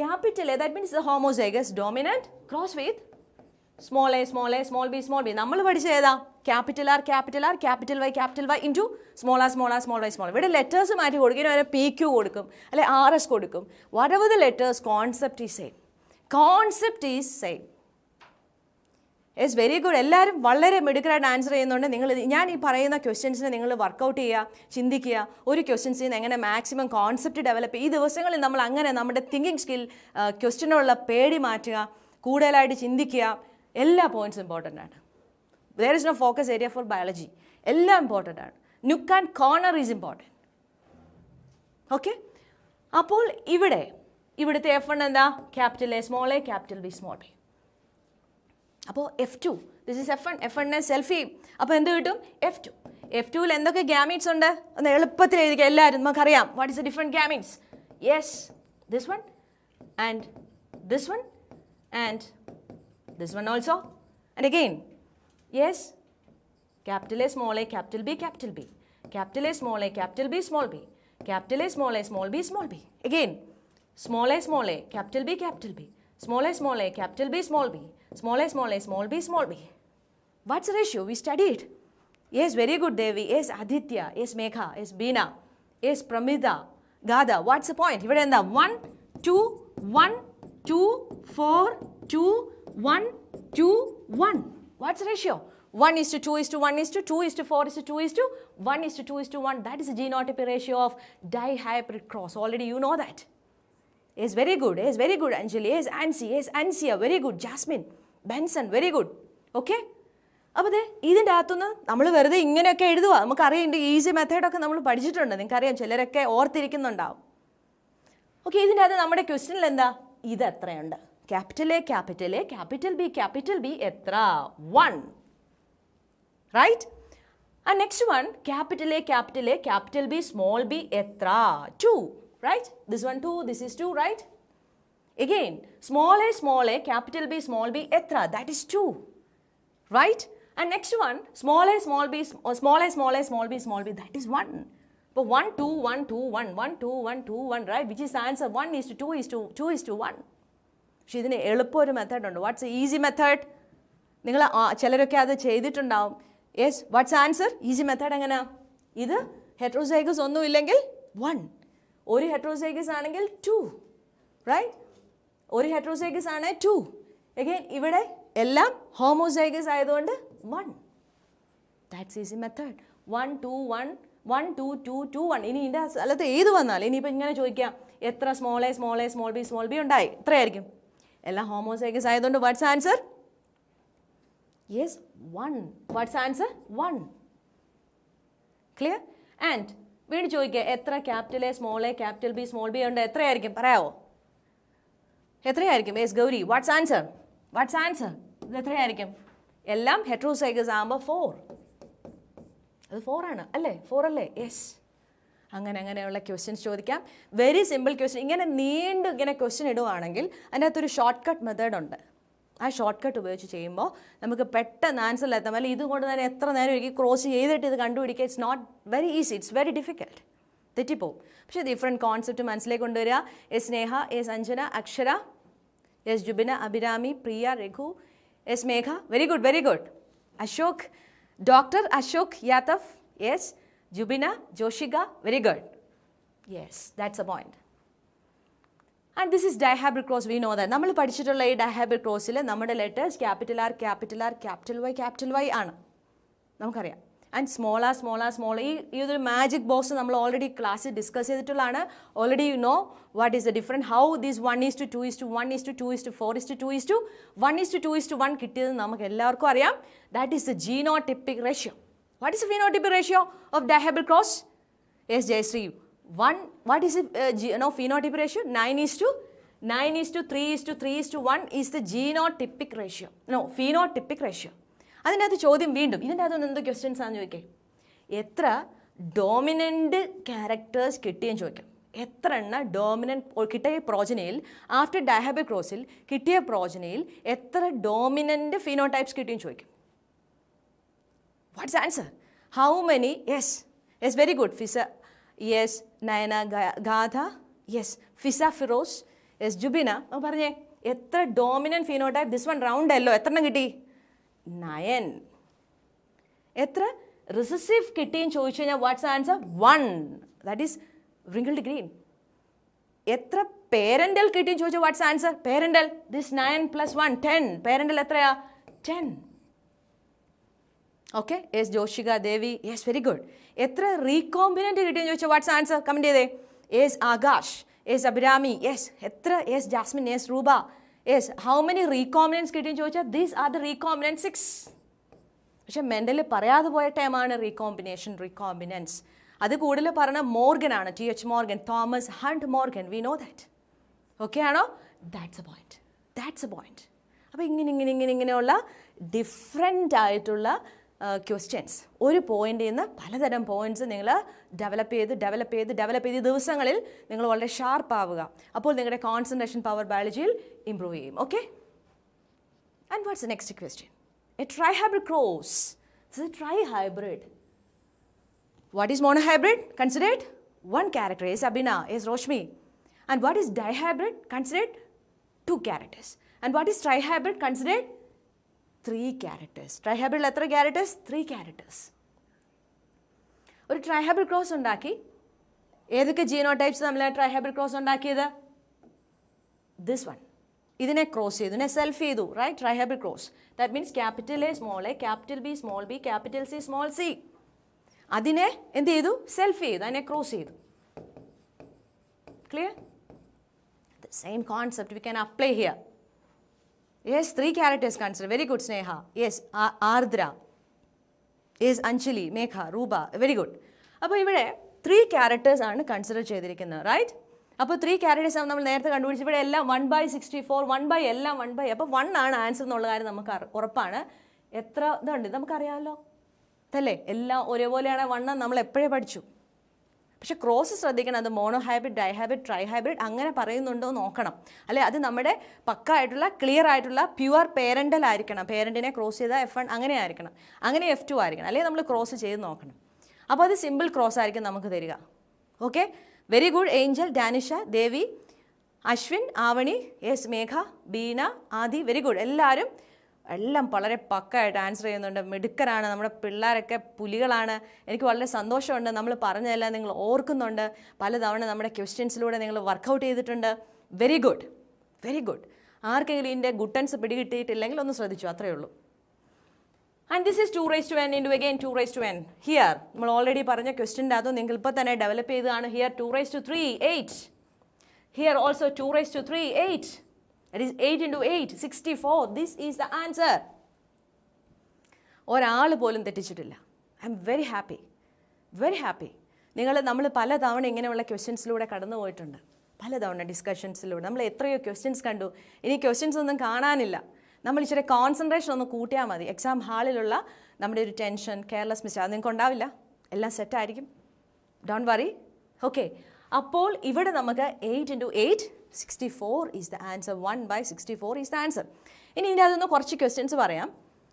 capital A, that means the homozygous dominant cross with small a, small a, small b, small b. നമ്മൾ പഠിച്ച ഏതാ? Capital R, capital R, capital Y into small R, small R, small Y, small. ഇവിടെ letters മാറ്റി കൊടുക്കും. ഇതിന് PQ കൊടുക്കും, അല്ലെ RS കൊടുക്കും. Whatever the letters, concept is same. Concept is same. Yes, very good. എല്ലാവരും വളരെ മിടുക്കരായിട്ട് ആൻസർ ചെയ്യുന്നുണ്ട്. ഞാൻ ഈ പറയുന്ന ക്വസ്റ്റ്യൻസിനെ നിങ്ങൾ വർക്കൗട്ട് ചെയ്യുക, ചിന്തിക്കുക. ഒരു ക്വസ്റ്റ്യൻസിൽ നിന്ന് എങ്ങനെ മാക്സിമം കോൺസെപ്റ്റ് ഡെവലപ്പ് ചെയ്യുക. ഈ ദിവസങ്ങളിൽ നമ്മൾ അങ്ങനെ നമ്മുടെ തിങ്കിങ് സ്കിൽ, ക്വസ്റ്റ്യനുള്ള പേടി മാറ്റുക, കൂടുതലായിട്ട് ചിന്തിക്കുക. എല്ലാ പോയിന്റ്സും ഇമ്പോർട്ടൻ്റ് ആണ്. There is no focus area for biology. എല്ലാം ഇമ്പോർട്ടൻ്റ് ആണ്. Nook and corner is important. Okay, അപ്പോൾ ഇവിടെ ഇവിടുത്തെ F1 എന്താ? Capital A small A capital B small B. അപ്പോൾ F2 this is F1. F1 self ചെയ്യും. അപ്പോൾ എന്ത് കിട്ടും? F2. F2ൽ എന്തൊക്കെ ഗ്യാമീറ്റ്സ് ഉണ്ട്? ഒന്ന് എളുപ്പത്തിൽ എഴുതിക്കുക എല്ലാവരും, നമുക്കറിയാം. What is the different gametes? Yes, this one and this one and this one also and again. Yes, capital A small a capital B capital B, capital A small a capital B small b, capital A small b small b. Again, small a capital B capital B, small a capital B small b, small a small b small b. What's the ratio? We studied. Yes, very good Devi. Yes, Aditya. Yes, Megha. Yes, Beena. Yes, Pramida. Gada. What's the point? ഇവിടെ എന്താ? 1 2 1 2 4 2 1 2 1. What's the ratio? 1 is to 2 is to 1 is to 2 is to 4 is to 2 is to 1 is to 2 is to 1. That is the genotypic ratio of dihybrid cross. Already you know that. Yes, very good. Yes, very good Anjali. Yes, Ansi. Yes, Ansia. Very good. Jasmine. Benson. Very good. Okay? അപ്പോൾ അതെ ഇതിൻ്റെ അകത്തുനിന്ന് നമ്മൾ വെറുതെ ഇങ്ങനെയൊക്കെ എഴുതുക. നമുക്കറിയാം ഇതിൻ്റെ ഈസി മെത്തേഡൊക്കെ നമ്മൾ പഠിച്ചിട്ടുണ്ട്. നിങ്ങൾക്കറിയാം, ചിലരൊക്കെ ഓർത്തിരിക്കുന്നുണ്ടാവും. ഓക്കെ, ഇതിൻ്റെ അകത്ത് നമ്മുടെ ക്വസ്റ്റ്യനിൽ എന്താ? ഇത് എത്രയുണ്ട്? ക്യാപിറ്റൽ എ ക്യാപിറ്റൽ ബി എത്ര? 1. Right? And next one, capital A, capital B, small b, etra, 2. Right? This one 2, this is 2, right? Again, small a, capital B, small b, etra, that is 2. Right? And next one, small a, small b, small b, small b, that is 1. But 1, 2, 1, 2, 1, 1, 2, 1, 2, 1, right? Which is the answer? 1 is to 2 is to 2 is to 1. പക്ഷേ ഇതിന് എളുപ്പമൊരു method ഉണ്ട്. What's a easy method? നിങ്ങൾ ചിലരൊക്കെ അത് ചെയ്തിട്ടുണ്ടാവും. Yes, what's answer? Easy method എങ്ങനെയാ? ഇത് ഹെട്രോസൈഗസ് ഒന്നും ഇല്ലെങ്കിൽ 1, ഒരു ഹെട്രോസൈഗസ് ആണെങ്കിൽ 2, റൈറ്റ്? ഒരു ഹെട്രോസൈഗസ് ആണ് 2. അഗെയിൻ ഇവിടെ എല്ലാം ഹോമോസൈഗസ് ആയതുകൊണ്ട് 1. That's easy method. 1 2 1 1 2 2 2 1. ഇനി ഇതിൻ്റെ സ്ഥലത്ത് ഏത് വന്നാലും ഇനിയിപ്പോൾ ഇങ്ങനെ ചോദിക്കാം, എത്ര സ്മോൾ എ സ്മോൾ ബി ഉണ്ടായി? എത്രയായിരിക്കും? എല്ലാം ഹോമോസൈഗസ് ആയതുകൊണ്ട് watts answer? Yes, 1. What's answer? 1. Clear? And വീണ്ടും ചോദിക്കുക, എത്ര capital A capital B small B ഉണ്ട്? എത്രയായിരിക്കും? പറയാമോ? എത്രയായിരിക്കും? Yes Gauri, what's answer? ഇത് എത്രയായിരിക്കും? എല്ലാം ഹെട്രോസൈഗസ് ആകുമ്പോൾ 4. അത് 4 ആണ് അല്ലേ? 4 അല്ലേ? യെസ്. അങ്ങനെയുള്ള ക്വസ്റ്റ്യൻസ് ചോദിക്കാം. Very simple question. ഇങ്ങനെ ഇങ്ങനെ ക്വസ്റ്റ്യൻ ഇടുവാണെങ്കിൽ അതിൻ്റെ അകത്തൊരു ഷോർട്ട് കട്ട് മെത്തേഡ് ഉണ്ട്. ആ ഷോർട്ട് കട്ട് ഉപയോഗിച്ച് ചെയ്യുമ്പോൾ നമുക്ക് പെട്ടെന്ന് ആൻസറിലെത്താം. അല്ലെങ്കിൽ ഇതുകൊണ്ട് തന്നെ എത്ര നേരം എനിക്ക് ക്രോസ് ചെയ്തിട്ട് ഇത് കണ്ടുപിടിക്കുക, it's not very easy, it's very difficult. തെറ്റിപ്പോവും. പക്ഷേ ഡിഫറെൻറ്റ് കോൺസെപ്റ്റ് മനസ്സിലേക്ക് കൊണ്ടുവരിക. S Sneha, yes Anjana, Akshara, yes Jubina, Abhirami, Priya, Raghu, yes Megha. Very good. Ashok, doctor Ashok Yadav. Yes, Jubina, Joshika. Very good. Yes, that's a point. And this is dihybrid cross. We know that. നമ്മൾ പഠിച്ചിട്ടുള്ള ഈ dihybrid ക്രോസിൽ നമ്മുടെ letters capital R, capital Y ആണ്, നമുക്കറിയാം. And small ഈ ഒരു magic box നമ്മൾ ഓൾറെഡി ക്ലാസ്സിൽ ഡിസ്കസ് ചെയ്തിട്ടുള്ളതാണ്. Already you know what is the different, how this 1 is to 2 is to 1 is to 2 is to 4 is to 2 is to 1 is to 2 is to 1 കിട്ടിയത് നമുക്ക് എല്ലാവർക്കും അറിയാം. That is the genotypic ratio. What is the phenotypic ratio of dihybrid cross? Yes Jayashree. 1, what is it? Phenotypic ratio? 9 is to 3 is to 3 is to 1 is the genotypic ratio. No, phenotypic ratio. അതിൻ്റെ അകത്ത് ചോദ്യം വീണ്ടും ഇതിൻ്റെ അകത്ത് എന്ത് questions ആണെന്ന് ചോദിക്കേ? എത്ര ഡോമിനൻ്റ് ക്യാരക്ടേഴ്സ് കിട്ടിയെന്ന് ചോദിക്കും. എത്ര എണ്ണ ഡോമിനൻ്റ് കിട്ടിയ പ്രോജനയിൽ, ആഫ്റ്റർ ഡൈഹാബ്രിഡ് ക്രോസിൽ കിട്ടിയ പ്രോജനയിൽ എത്ര ഡോമിനൻ്റ് ഫിനോടൈപ്സ് കിട്ടിയെന്ന് ചോദിക്കും. What's answer? How many? Yes very good. Fiza, yes. Nayana, Gatha, yes. Fiza, Feroz, yes. Jubina, പറഞ്ഞേ എത്ര dominant phenotype? This one round yellow എത്ര എണ്ണം കിട്ടി? 9. എത്ര റിസസീവ് കിട്ടിയെന്ന് ചോദിച്ചു കഴിഞ്ഞാൽ what's answer? 1. That is wrinkled green. എത്ര പേരൻ്റൽ കിട്ടിയെന്ന് ചോദിച്ചാൽ what's answer? Parental, this 9 + 1 10. Parental എത്രയാ? 10. Okay. Yes Joshika, Devi, yes very good. എത്ര റീകോമ്പിനൻ്റ് കിട്ടിയെന്ന് ചോദിച്ചാൽ വാട്ട്സ് ആൻസർ? കമൻറ്റ് ചെയ്തേ. Yes Akash, yes Abhirami, yes. എത്ര? Yes Jasmine, yes Ruba, yes. How many recombinants കിട്ടിയെന്ന് ചോദിച്ചാൽ ദീസ് ആർ ദ റീകോമ്പിനൻസ് 6. പക്ഷെ മെൻ്റൽ പറയാതെ പോയ ടൈമാണ് റീകോമ്പിനൻസ്. അത് കൂടുതൽ പറഞ്ഞ മോർഗൻ ആണ്, TH Morgan, Thomas Hunt Morgan. We know that. Okay ആണോ? That's a point. That's a point. അപ്പോൾ ഇങ്ങനെയുള്ള ഡിഫറെൻ്റ് ആയിട്ടുള്ള ക്വസ്റ്റ്യൻസ്, ഒരു പോയിന്റിൽ നിന്ന് പലതരം പോയിന്റ്സ് നിങ്ങൾ ഡെവലപ്പ് ചെയ്ത് ദിവസങ്ങളിൽ നിങ്ങൾ വളരെ ഷാർപ്പ് ആവുക. അപ്പോൾ നിങ്ങളുടെ കോൺസെൻട്രേഷൻ പവർ ബയോളജിയിൽ ഇംപ്രൂവ് ചെയ്യും. Okay? And what's the next question? A trihybrid cross. This is a trihybrid. What is monohybrid? Considered one character. Yes, Abhina. Yes, Roshmi. And what is dihybrid? Considered two characters. And what is trihybrid? Considered three characters. Trihybrid എത്ര characters? Three characters. ഒരു ട്രൈഹൈബ്രിഡ് cross ഉണ്ടാക്കി. ഏതൊക്കെ genotypes നമ്മൾ trihybrid cross ഉണ്ടാക്കിയത്? This one. ഇതിനെ cross ചെയ്തു, ഇതിനെ self ചെയ്തു, right? Trihybrid cross. That means capital A small A, capital B small B, capital C small C. അതിനെ എന്ത് ചെയ്തു? സെൽഫ് ചെയ്തു, അതിനെ ക്രോസ് ചെയ്തു. Clear? The same concept we can apply here. Yes, 3 characters consider. Very good, Sneha. Yes, Ardra. Yes, Anjali, Megha, Ruba. Very good. അപ്പോൾ ഇവിടെ 3 characters ആണ് consider ചെയ്തിരിക്കുന്നത്, റൈറ്റ്? അപ്പോൾ 3 characters ആണ് നമ്മൾ നേരത്തെ കണ്ടുപിടിച്ച്. ഇവിടെ എല്ലാം 1/64, 1 എല്ലാം 1 അപ്പോൾ 1 ആണ് ആൻസർ എന്നുള്ള കാര്യം നമുക്ക് ഉറപ്പാണ്. എത്ര ഇതുണ്ട് നമുക്കറിയാമല്ലോ, അതല്ലേ? എല്ലാം ഒരേപോലെയാണ് 1 നമ്മൾ എപ്പോഴേ പഠിച്ചു. പക്ഷേ ക്രോസ് ശ്രദ്ധിക്കണം, അത് മോണോഹൈബ്രിഡ്, ഡൈഹൈബ്രിഡ്, ട്രൈഹൈബ്രിഡ് അങ്ങനെ പറയുന്നുണ്ടോ നോക്കണം, അല്ലെ? അത് നമ്മുടെ പക്കായിട്ടുള്ള ക്ലിയർ ആയിട്ടുള്ള പ്യുവർ പേരൻ്റൽ ആയിരിക്കണം. പേരൻറ്റിനെ ക്രോസ് ചെയ്താൽ F1 അങ്ങനെ ആയിരിക്കണം, അങ്ങനെ F2 ആയിരിക്കണം, അല്ലെങ്കിൽ നമ്മൾ ക്രോസ് ചെയ്ത് നോക്കണം. അപ്പോൾ അത് സിമ്പിൾ ക്രോസ് ആയിരിക്കും നമുക്ക് തരിക. Okay? Very good. Angel, Danisha, Devi, Ashwin, Avani, yes, Megha, Beena, Adi. Very good. എല്ലാം വളരെ പക്കായിട്ട് ആൻസർ ചെയ്യുന്നുണ്ട്. മിടുക്കരാണ് നമ്മുടെ പിള്ളേരൊക്കെ, പുലികളാണ്. എനിക്ക് വളരെ സന്തോഷമുണ്ട്. നമ്മൾ പറഞ്ഞതെല്ലാം നിങ്ങൾ ഓർക്കുന്നുണ്ട്. പലതവണ നമ്മുടെ ക്വസ്റ്റ്യൻസിലൂടെ നിങ്ങൾ വർക്കൗട്ട് ചെയ്തിട്ടുണ്ട്. Very good, very good. ആർക്കെങ്കിലും ഇതിൻ്റെ ഗുട്ടൻസ് പിടികിട്ടിയിട്ടില്ലെങ്കിൽ ഒന്ന് ശ്രദ്ധിച്ചു, അത്രയേ ഉള്ളൂ. And this is 2n into again 2n. Here നമ്മൾ ഓൾറെഡി പറഞ്ഞ ക്വസ്റ്റ്യൻ്റെ അതും നിങ്ങൾ ഇപ്പോൾ തന്നെ ഡെവലപ്പ് ചെയ്തതാണ്. Here 2^3 8. Here also 2^3 8. That is 8 into 8, 64. This is the answer. ഒരാൾ പോലും തെറ്റിച്ചിട്ടില്ല. I'm very happy, very happy. നമ്മൾ പലതവണ ഇങ്ങനെയുള്ള ക്വസ്റ്റ്യൻസിലൂടെ കടന്നു പോയിട്ടുണ്ട്. പലതവണ ഡിസ്കഷൻസിലൂടെ നമ്മൾ എത്രയോ ക്വസ്റ്റ്യൻസ് കണ്ടു. ഇനി ക്വസ്റ്റ്യൻസ് ഒന്നും കാണാനില്ല. നമ്മൾ ഇച്ചിരി കോൺസെൻട്രേഷൻ ഒന്ന് കൂട്ടിയാൽ മതി. എക്സാം ഹാളിലുള്ള നമ്മുടെ ഒരു ടെൻഷൻ, കെയർലെസ് മിസ്റ്റേക്ക് അത് നിങ്ങൾക്ക് ഉണ്ടാവില്ല. എല്ലാം സെറ്റായിരിക്കും. Don't worry. ഓക്കെ? അപ്പോൾ ഇവിടെ നമുക്ക് 8 into 8, 64 is the answer. 1/64 is the answer. ഇനി ഇതിൻ്റെ അതൊന്ന് കുറച്ച് ക്വസ്റ്റ്യൻസ് പറയാം.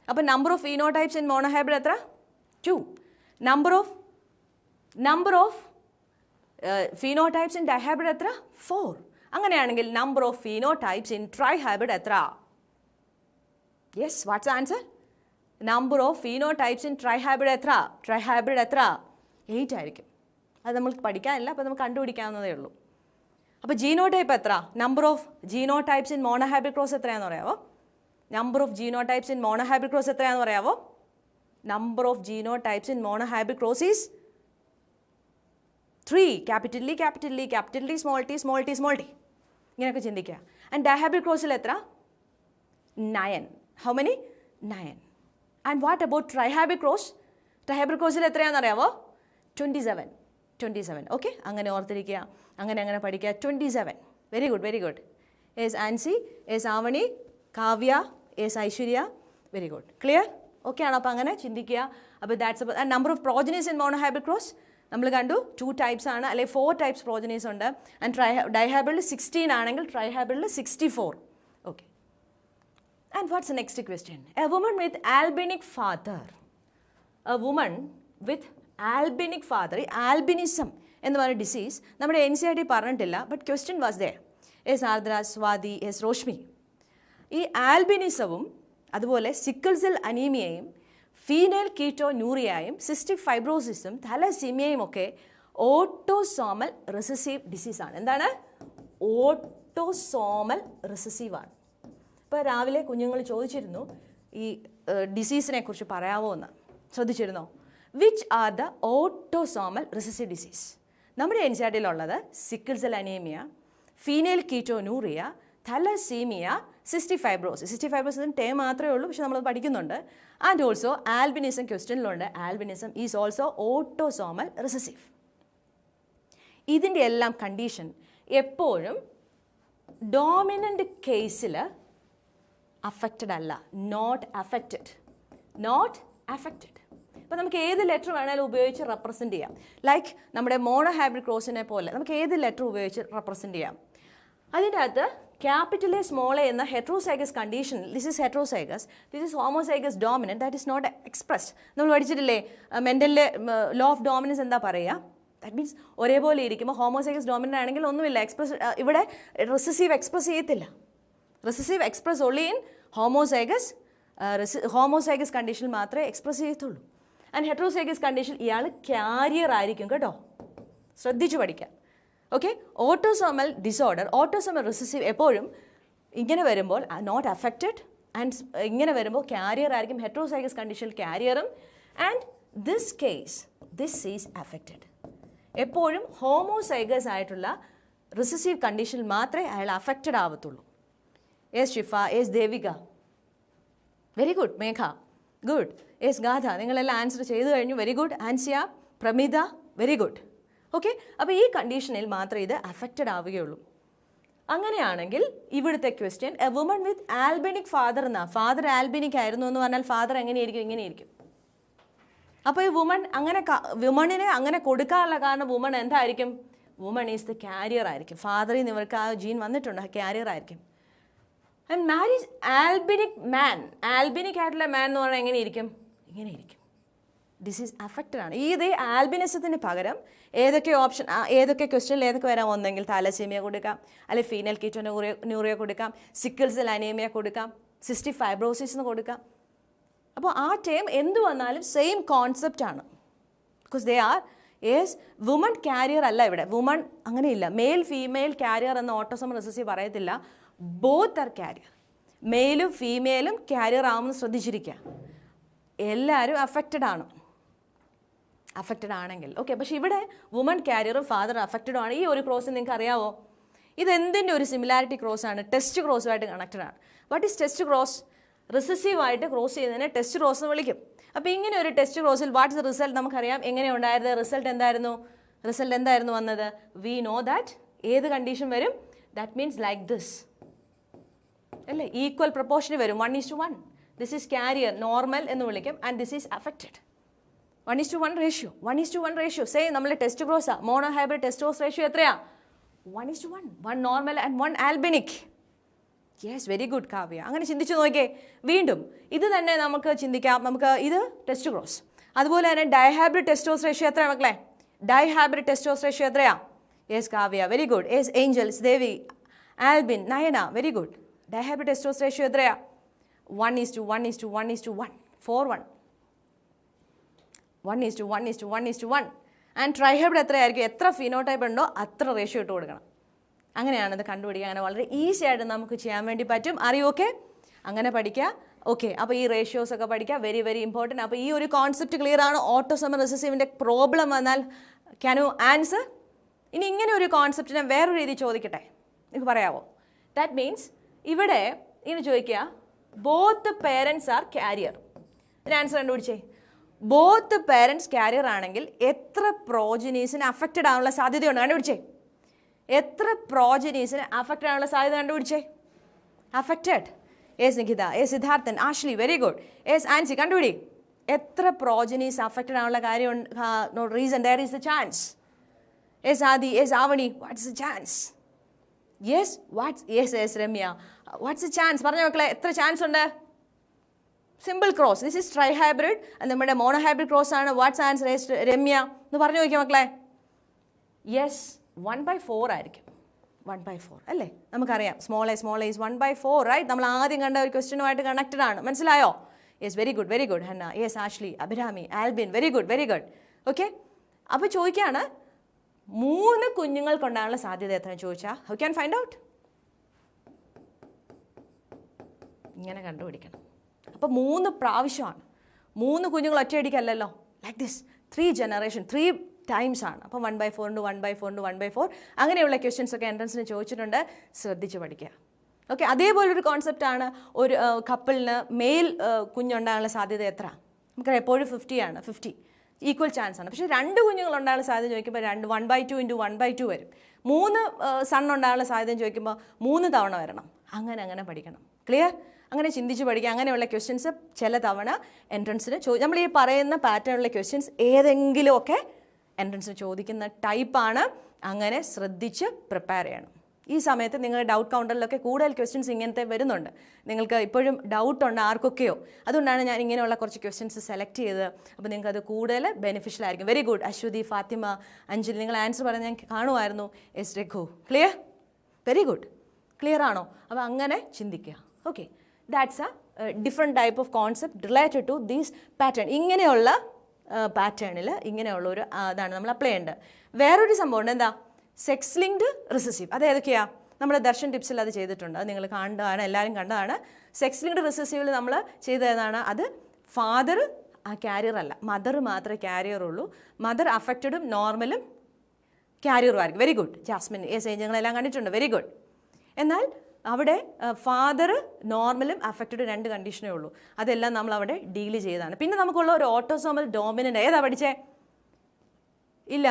അപ്പോൾ number of phenotypes in monohybrid എത്ര? 2. Number of phenotypes in dihybrid എത്ര? 4. അങ്ങനെയാണെങ്കിൽ number of phenotypes in trihybrid എത്ര? Yes, what's the answer? Number of phenotypes in trihybrid എത്ര? 8 ആയിരിക്കും. അത് നമ്മൾക്ക് പഠിക്കാനില്ല, അപ്പോൾ നമുക്ക് കണ്ടുപിടിക്കാവുന്നതേ ഉള്ളൂ. അപ്പോൾ ജീനോടൈപ്പ് എത്ര? Number of genotypes in monohybrid cross എത്രയാണെന്ന് പറയാമോ? Number of genotypes in monohybrid cross എത്രയാണെന്ന് പറയാമോ? Number of genotypes in monohybrid cross is 3. Capital E, capital E, capital T, small T, small T, small T. ഇങ്ങനെയൊക്കെ ചിന്തിക്കുക. And dihybrid ക്രോസിൽ എത്ര? 9. How many? 9. And what about trihybrid cross? Trihybrid ക്രോസിൽ എത്രയാണെന്ന് അറിയാമോ? 27. Okay? അങ്ങനെ ഓർത്തിരിക്കുക, അങ്ങനെ പഠിക്കുക. 27. Very good, very good. S Ancy, yes Avani, Kavya, yes Aishwarya. Very good. Clear? Okay ആണോ? അപ്പോൾ അങ്ങനെ ചിന്തിക്കുക. അപ്പോൾ that's number of progenies in monohybrid cross നമ്മൾ കണ്ടു. 2 types ആണ്, അല്ലെങ്കിൽ 4 types പ്രോജനീസ് ഉണ്ട്. ആൻഡ് ഡൈഹൈബ്രിഡിൽ 16 ആണെങ്കിൽ ട്രൈഹൈബ്രിഡിൽ 64. Okay. And what's the next question? A woman with albinic father. A woman with albinic father. ഈ ആൽബിനിസം എന്ന് പറയുന്ന ഡിസീസ് നമ്മുടെ NCERT പറഞ്ഞിട്ടില്ല, but question was there. Yes Ardra, Swathi, S Roshmi. ഈ ആൽബിനിസവും അതുപോലെ സിക്കിൾ സെൽ അനീമിയയും ഫീനൈൽ കീറ്റോന്യൂറിയയും സിസ്റ്റിക് ഫൈബ്രോസിസും തലസീമിയയും ഒക്കെ ഓട്ടോസോമൽ റിസസീവ് ഡിസീസാണ്. എന്താണ്? ഓട്ടോസോമൽ റിസസീവാണ്. ഇപ്പോൾ രാവിലെ കുഞ്ഞുങ്ങൾ ചോദിച്ചിരുന്നു ഈ ഡിസീസിനെ കുറിച്ച് പറയാമോ എന്ന്. ശ്രദ്ധിച്ചിരുന്നോ? Which are the autosomal recessive disease? നമ്മുടെ NCERTയിലുള്ളത് sickle cell anaemia, phenylketonuria, thalassaemia, cystic fibrosis. Cystic ഫൈബ്രോസിന് ടേം മാത്രമേ ഉള്ളൂ, പക്ഷെ നമ്മൾ പഠിക്കുന്നുണ്ട്. ആൻഡ് ഓൾസോ ആൽബിനിസം ക്വസ്റ്റ്യനിലുണ്ട്. Albinism is also autosomal recessive. ഇതിൻ്റെ എല്ലാം കണ്ടീഷൻ എപ്പോഴും ഡോമിനൻ്റ് കേസിൽ അഫക്റ്റഡ് അല്ല, നോട്ട് അഫക്റ്റഡ്. അപ്പോൾ നമുക്ക് ഏത് ലെറ്റർ വേണമെങ്കിലും ഉപയോഗിച്ച് റെപ്രസെൻറ്റ് ചെയ്യാം. ലൈക്ക് നമ്മുടെ മോണോ ഹൈബ്രിഡ് ക്രോസിനെ പോലെ നമുക്ക് ഏത് ലെറ്റർ ഉപയോഗിച്ച് റെപ്രസെൻറ്റ് ചെയ്യാം. അതിൻ്റെ അകത്ത് ക്യാപിറ്റൽ എ സ്മോൾ എ എന്ന heterozygous condition, this is heterozygous, this is homozygous dominant, that is not expressed. നമ്മൾ പഠിച്ചിട്ടില്ലേ മെൻ്റലിലെ ലോ ഓഫ് ഡോമിനൻസ് എന്താ പറയുക? ദാറ്റ് മീൻസ് ഒരേപോലെ ഇരിക്കുമ്പോൾ ഹോമോസൈഗസ് ഡോമിനൻ്റ് ആണെങ്കിൽ ഒന്നുമില്ല, എക്സ്പ്രസ് ഇവിടെ റിസസീവ് എക്സ്പ്രസ് ചെയ്യത്തില്ല. Recessive express only in homozygous കണ്ടീഷനിൽ മാത്രമേ എക്സ്പ്രസ് ചെയ്യത്തുള്ളൂ. ആൻഡ് ഹെട്രോസൈഗസ് കണ്ടീഷൻ ഇയാൾ ക്യാരിയർ ആയിരിക്കും കേട്ടോ, ശ്രദ്ധിച്ചു പഠിക്കാം. Okay, autosomal disorder, autosomal recessive എപ്പോഴും ഇങ്ങനെ വരുമ്പോൾ നോട്ട് അഫക്റ്റഡ്, ആൻഡ് ഇങ്ങനെ വരുമ്പോൾ ക്യാരിയർ ആയിരിക്കും. ഹെട്രോസൈഗസ് കണ്ടീഷനിൽ ക്യാരിയറും, and this case this is affected. എപ്പോഴും ഹോമോസൈഗസ് ആയിട്ടുള്ള റിസസീവ് കണ്ടീഷനിൽ മാത്രമേ അയാൾ അഫക്റ്റഡ് ആവത്തുള്ളൂ. Yes Shifa, yes Devika, very good. Megha, good. Yes Gatha, നിങ്ങളെല്ലാം ആൻസർ ചെയ്തു കഴിഞ്ഞു, very good. Ansiya, Pramitha, very good. Okay, അപ്പോൾ ഈ കണ്ടീഷനിൽ മാത്രമേ ഇത് അഫക്റ്റഡ് ആവുകയുള്ളൂ. അങ്ങനെയാണെങ്കിൽ ഇവിടുത്തെ question, a woman with albinic father എന്നാ, ഫാദർ ആൽബനിക് ആയിരുന്നു എന്ന് പറഞ്ഞാൽ ഫാദർ എങ്ങനെയായിരിക്കും? ഇങ്ങനെയായിരിക്കും. അപ്പോൾ ഈ വുമണിനെ അങ്ങനെ കൊടുക്കാനുള്ള കാരണം വുമൺ എന്തായിരിക്കും? വുമൺ ഈസ് ദ ക്യാരിയർ ആയിരിക്കും. ഫാദറിൽ നിന്ന് ഇവർക്ക് ആ ജീൻ വന്നിട്ടുണ്ട്, ക്യാരിയർ ആയിരിക്കും. ആൻഡ് മാരേജ് ആൽബിനിക് മാൻ, ആൽബിനിക് ആയിട്ടുള്ള മാൻ എന്ന് പറഞ്ഞാൽ എങ്ങനെയിരിക്കും? ഇങ്ങനെയിരിക്കും. ഡിസീസ് അഫക്റ്റഡ് ആണ്. ഇത് ആൽബിനിസത്തിന് പകരം ഏതൊക്കെ ഓപ്ഷൻ, ഏതൊക്കെ ക്വസ്റ്റ്യനിൽ ഏതൊക്കെ വരാം? ഒന്നെങ്കിൽ താലസീമിയ കൊടുക്കാം, അല്ലെങ്കിൽ ഫീനൽ കീറ്റോന്യൂറിയ കൊടുക്കാം, സിക്കിൾ സെൽ അനീമിയ കൊടുക്കാം, സിസ്റ്റിക് ഫൈബ്രോസിസ് എന്ന് കൊടുക്കാം. അപ്പോൾ ആ ടേം എന്ത് വന്നാലും സെയിം കോൺസെപ്റ്റ് ആണ്. Because they are yes woman carrier അല്ല ഇവിടെ. വുമൺ അങ്ങനെയില്ല, മെയിൽ ഫീമെയിൽ ക്യാരിയർ എന്ന ഓട്ടോസോമൽ റിസസീവ് പറയത്തില്ല. Both are carrier. മെയിലും ഫീമെയിലും ക്യാരിയർ ആവുമെന്ന് ശ്രദ്ധിച്ചിരിക്കുക. എല്ലാവരും അഫക്റ്റഡ് ആണെങ്കിൽ ഓക്കെ. പക്ഷേ ഇവിടെ വുമൺ ക്യാരിയറും ഫാദർ അഫക്റ്റഡും ആണ്. ഈ ഒരു ക്രോസ് നിങ്ങൾക്ക് അറിയാവോ? ഇതെന്തിൻ്റെ ഒരു സിമിലാരിറ്റി ക്രോസ് ആണ്? ടെസ്റ്റ് ക്രോസുമായിട്ട് കണക്റ്റഡ് ആണ്. What is test cross? റിസസീവായിട്ട് ക്രോസ് ചെയ്യുന്നതിനെ ടെസ്റ്റ് ക്രോസ് എന്ന് വിളിക്കും. അപ്പോൾ ഇങ്ങനെ ഒരു ടെസ്റ്റ് ക്രോസിൽ വാട്ട് ഇസ് റിസൾട്ട് നമുക്കറിയാം. എങ്ങനെ ഉണ്ടായത്? റിസൾട്ട് എന്തായിരുന്നു വന്നത്? വി നോ ദാറ്റ് ഏത് കണ്ടീഷൻ വരും? ദാറ്റ് മീൻസ് ലൈക്ക് ദിസ് അല്ലേ, ഈക്വൽ പ്രപ്പോർഷന് വരും. 1:1. ദിസ് ഈസ് ക്യാരിയർ, നോർമൽ എന്ന് വിളിക്കും. And this is affected. 1:1 ratio. 1:1 ratio say നമ്മൾ ടെസ്റ്റ് ക്രോസാ. Mono hybrid test cross ratio എത്രയാ? 1:1. 1 normal and 1 albinic. Yes, very good Kavya. അങ്ങനെ ചിന്തിച്ചു നോക്കിയേ. വീണ്ടും ഇത് തന്നെ നമുക്ക് ചിന്തിക്കാം. നമുക്ക് ഇത് ടെസ്റ്റ് ക്രോസ്, അതുപോലെ തന്നെ ഡൈഹാബ്രിഡ് ടെസ്റ്റോസ് റേഷ്യോ എത്രയാ മക്കളെ? ഡൈഹാബ്രിഡ് ടെസ്റ്റോസ് റേഷ്യോ എത്രയാ? Yes Kavya, very good. Yes Angels, Devi, Albin, Nayana, very good. Dihybrid test cross ratio എത്രയാ? 1:1:1:1:1 4:1. 1:1:1:1. ആൻഡ് ട്രൈഹൈബ്രിഡ് എത്രയായിരിക്കും? എത്ര ഫിനോടൈപ്പ് ഉണ്ടോ അത്ര റേഷ്യോ ഇട്ട് കൊടുക്കണം. അങ്ങനെയാണ് ഇത് കണ്ടുപിടിക്കുക. അങ്ങനെ വളരെ ഈസി ആയിട്ട് നമുക്ക് ചെയ്യാൻ വേണ്ടി പറ്റും. അറിയുമൊക്കെ അങ്ങനെ പഠിക്കുക. ഓക്കെ, അപ്പോൾ ഈ റേഷ്യോസ് ഒക്കെ പഠിക്കുക, വെരി വെരി ഇമ്പോർട്ടൻറ്റ്. അപ്പോൾ ഈ ഒരു കോൺസെപ്റ്റ് ക്ലിയർ ആണ്. ഓട്ടോസോമൽ റിസസീവിൻ്റെ പ്രോബ്ലം വന്നാൽ ക്യാൻ യു ആൻസർ? ഇനി ഇങ്ങനെ ഒരു കോൺസെപ്റ്റിനെ വേറൊരു രീതി ചോദിക്കട്ടെ, നിങ്ങൾക്ക് പറയാമോ? ദാറ്റ് മീൻസ് ഇവിടെ ഇങ്ങനെ ചോദിക്കുക, ബോത്ത് പേരൻസ് ആർ ക്യാരിയർ. ഒരു ആൻസർ കണ്ടുപിടിച്ചേ. ബോത്ത് പേരൻസ് ക്യാരിയർ ആണെങ്കിൽ എത്ര പ്രോജനീസിന് അഫക്റ്റഡ് ആവാനുള്ള സാധ്യതയുണ്ട്? കണ്ടുപിടിച്ചേ. എത്ര പ്രോജനീസിന് അഫക്റ്റഡ് ആവാനുള്ള സാധ്യത കണ്ടുപിടിച്ചേ? Affected. Yes Nikhita, yes Siddharthan, Ashley, very good. Yes Ancy, കണ്ടുപിടി. എത്ര പ്രോജനീസ് അഫക്റ്റഡ് ആവാനുള്ള കാര്യം? Reason, there is a chance. Yes Adi, yes Avani, what's a chance? Yes yes Ramya, what's a chance? പറഞ്ഞ മക്കളെ, എത്ര ചാൻസ് ഉണ്ട്? Simple cross, this is trihybrid, നമ്മുടെ monohybrid cross ആണ്. What's answer? രമ്യ എന്ന് പറഞ്ഞു നോക്കിയാൽ മക്കളെ. യെസ് 1/4 ആയിരിക്കും. 1/4 അല്ലേ? നമുക്കറിയാം സ്മോൾ എ ഈസ് 1/4 റൈറ്റ്. നമ്മൾ ആദ്യം കണ്ട ഒരു ക്വസ്റ്റ്യനുമായിട്ട് കണക്റ്റഡ് ആണ്. മനസ്സിലായോ? Yes, very good Hanna. Yes Ashley, Abhirami, Albin, very good. Okay, അപ്പോൾ ചോദിക്കുകയാണ് 3 കുഞ്ഞുങ്ങൾക്കുണ്ടാകാനുള്ള സാധ്യത എത്രയെന്ന് ചോദിച്ചാൽ ഹൗ ക്യാൻ ഫൈൻഡ് ഔട്ട്? ഇങ്ങനെ കണ്ടുപിടിക്കണം. അപ്പോൾ 3 പ്രാവശ്യമാണ്. 3 കുഞ്ഞുങ്ങൾ ഒറ്റയടിക്കല്ലല്ലോ, ലൈക്ക് ദിസ് 3 ജനറേഷൻ 3 ടൈംസ് ആണ്. അപ്പോൾ 1/4 അങ്ങനെയുള്ള ക്വസ്റ്റ്യൻസ് ഒക്കെ എൻട്രൻസിന് ചോദിച്ചിട്ടുണ്ട്. ശ്രദ്ധിച്ച് പഠിക്കുക. ഓക്കെ, അതേപോലൊരു കോൺസെപ്റ്റാണ് ഒരു കപ്പിളിന് മെയിൽ കുഞ്ഞുണ്ടാകാനുള്ള സാധ്യത എത്ര? നമുക്കറിയാം എപ്പോഴും 50 ആണ്. 50 ഈക്വൽ ചാൻസ് ആണ്. പക്ഷേ 2 കുഞ്ഞുങ്ങൾ ഉണ്ടാകാനുള്ള സാധ്യത ചോദിക്കുമ്പോൾ 1/2 × 1/2 വരും. 3 സൺ ഉണ്ടാകാനുള്ള സാധ്യത ചോദിക്കുമ്പോൾ 3 തവണ വരണം. അങ്ങനെ പഠിക്കണം. ക്ലിയർ? അങ്ങനെ ചിന്തിച്ച് പഠിക്കുക. അങ്ങനെയുള്ള ക്വസ്റ്റ്യൻസ് ചില തവണ എൻട്രൻസിന് നമ്മൾ ഈ പറയുന്ന പാറ്റേണിലുള്ള ക്വസ്റ്റ്യൻസ് ഏതെങ്കിലുമൊക്കെ എൻട്രൻസിന് ചോദിക്കുന്ന ടൈപ്പാണ്. അങ്ങനെ ശ്രദ്ധിച്ച് പ്രിപ്പയർ ചെയ്യണം. ഈ സമയത്ത് നിങ്ങളുടെ ഡൗട്ട് കൗണ്ടറിലൊക്കെ കൂടുതൽ ക്വസ്റ്റ്യൻസ് ഇങ്ങനത്തെ വരുന്നുണ്ട്. നിങ്ങൾക്ക് ഇപ്പോഴും ഡൗട്ടുണ്ട് ആർക്കൊക്കെയോ. അതുകൊണ്ടാണ് ഞാൻ ഇങ്ങനെയുള്ള കുറച്ച് ക്വസ്റ്റ്യൻസ് സെലക്ട് ചെയ്തത്. അപ്പോൾ നിങ്ങൾക്ക് അത് കൂടുതൽ ബെനിഫിഷ്യൽ ആയിരിക്കും. Very good. അശ്വതി, ഫാത്തിമ, അഞ്ജലി, നിങ്ങൾ ആൻസർ പറഞ്ഞ് ഞാൻ കാണുമായിരുന്നു. Yes Raghu. Clear? Very good. Clear ആണോ? അപ്പോൾ അങ്ങനെ ചിന്തിക്കുക. Okay, that's a different type of concept related to these pattern. ഇങ്ങനെയുള്ള പാറ്റേണിൽ ഇങ്ങനെയുള്ള ഒരു ഇതാണ് നമ്മൾ അപ്ലൈ ചെയ്യേണ്ടത്. വേറൊരു സംഭവമുണ്ട്. എന്താ? Sex linked recessive. അത് ഏതൊക്കെയാണ്? നമ്മൾ ദർശൻ ടിപ്സിൽ അത് ചെയ്തിട്ടുണ്ട്. അത് നിങ്ങൾ കണ്ടതാണ്, എല്ലാവരും കണ്ടതാണ്. സെക്സ് ലിങ്ക്ഡ് റിസസീവിൽ നമ്മൾ ചെയ്തതാണ്. അത് ഫാദർ ക്യാരിയർ അല്ല, മദർ മാത്രമേ ക്യാരിയർ ഉള്ളൂ. മദർ അഫക്റ്റഡും നോർമലും ക്യാരിയറും ആയിരിക്കും. Very good Jasmine. യെസ്, ഞങ്ങളെല്ലാം കണ്ടിട്ടുണ്ട്. Very good. എന്നാൽ അവിടെ ഫാദർ നോർമലും അഫക്റ്റഡ് 2 കണ്ടീഷനേ ഉള്ളൂ. അതെല്ലാം നമ്മൾ അവിടെ ഡീൽ ചെയ്തതാണ്. പിന്നെ നമുക്കുള്ള ഒരു ഓട്ടോസോമൽ ഡോമിനൻ്റ്. ഏതാ പഠിച്ചേ? ഇല്ല,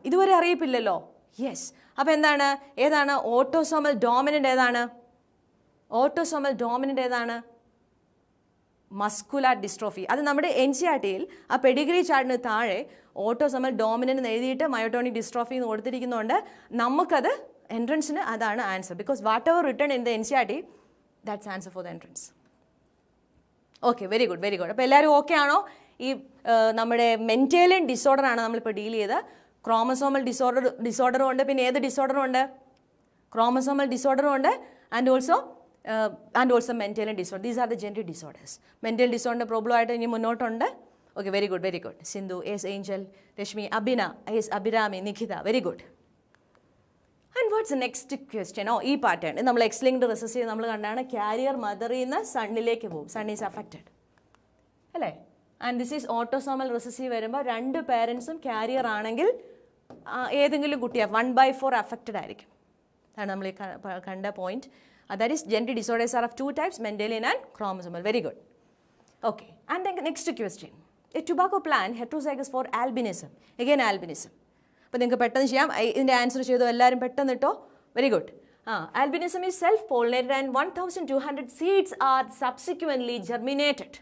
ഇതുവരെ അറിയിപ്പില്ലല്ലോ. യെസ്. അപ്പോൾ എന്താണ്? ഏതാണ് ഓട്ടോസോമൽ ഡോമിനൻ്റ്? ഏതാണ് ഓട്ടോസോമൽ ഡോമിനൻ്റ്? ഏതാണ്? Muscular dystrophy. അത് നമ്മുടെ NCERT-യിൽ ആ പെഡിഗ്രി ചാർട്ടിന് താഴെ ഓട്ടോസോമൽ ഡോമിനൻ്റ് എന്ന് എഴുതിയിട്ട് മയോട്ടോണിക് ഡിസ്ട്രോഫി എന്ന് കൊടുത്തിരിക്കുന്നതുകൊണ്ട് നമുക്കത് എൻട്രൻസിന് അതാണ് answer. Because what ever return in the NCERT, that's answer for the entrance. Okay, very good, very good. അപ്പോൾ എല്ലാവരും ഓക്കെ ആണോ? ഈ നമ്മുടെ മെൻറ്റേലിയൻ ഡിസോർഡറാണ് നമ്മളിപ്പോൾ ഡീൽ ചെയ്ത്. ക്രോമസോമൽ ഡിസോർഡറും ഉണ്ട്. പിന്നെ ഏത് ഡിസോർഡറും ഉണ്ട്? ക്രോമസോമൽ ഡിസോർഡറും ഉണ്ട്. And also Mendelian disorder. These are the gender disorders. Mental ഡിസോർഡറിൻ്റെ പ്രോബ്ലം ആയിട്ട് ഇനി മുന്നോട്ടുണ്ട്. Okay, very good, very good. Sindhu, yes Angel, Rashmi, Abina, yes Abhirami, Nikhita, very good. And what's next question? ഈ പാറ്റേൺ നമ്മൾ എക്സ് ലിങ്ക്ഡ് റിസസീവ് നമ്മൾ കണ്ടാണ്. ക്യാരിയർ മദറിൽ നിന്ന് സണ്ണിലേക്ക് പോകും. സൺ ഈസ് അഫക്റ്റഡ് അല്ലേ? And this is autosomal recessive വരുമ്പോൾ 2 പേരൻസും ക്യാരിയർ ആണെങ്കിൽ ഏതെങ്കിലും കുട്ടിയാണ് 1/4 അഫക്റ്റഡ് ആയിരിക്കും. അതാണ് നമ്മൾ ഈ കണ്ട point. That is gender disorders are of 2 types, Mendelian and chromosomal. Very good. Okay, and next question. A tobacco plant heterozygous for albinism. Again albinism. അപ്പോൾ നിങ്ങൾക്ക് പെട്ടെന്ന് ചെയ്യാം. ഇതിൻ്റെ ആൻസർ ചെയ്തു എല്ലാവരും പെട്ടെന്ന് ഇട്ടോ. Very good. Albinism is self pollinated and 1200 seeds are subsequently germinated.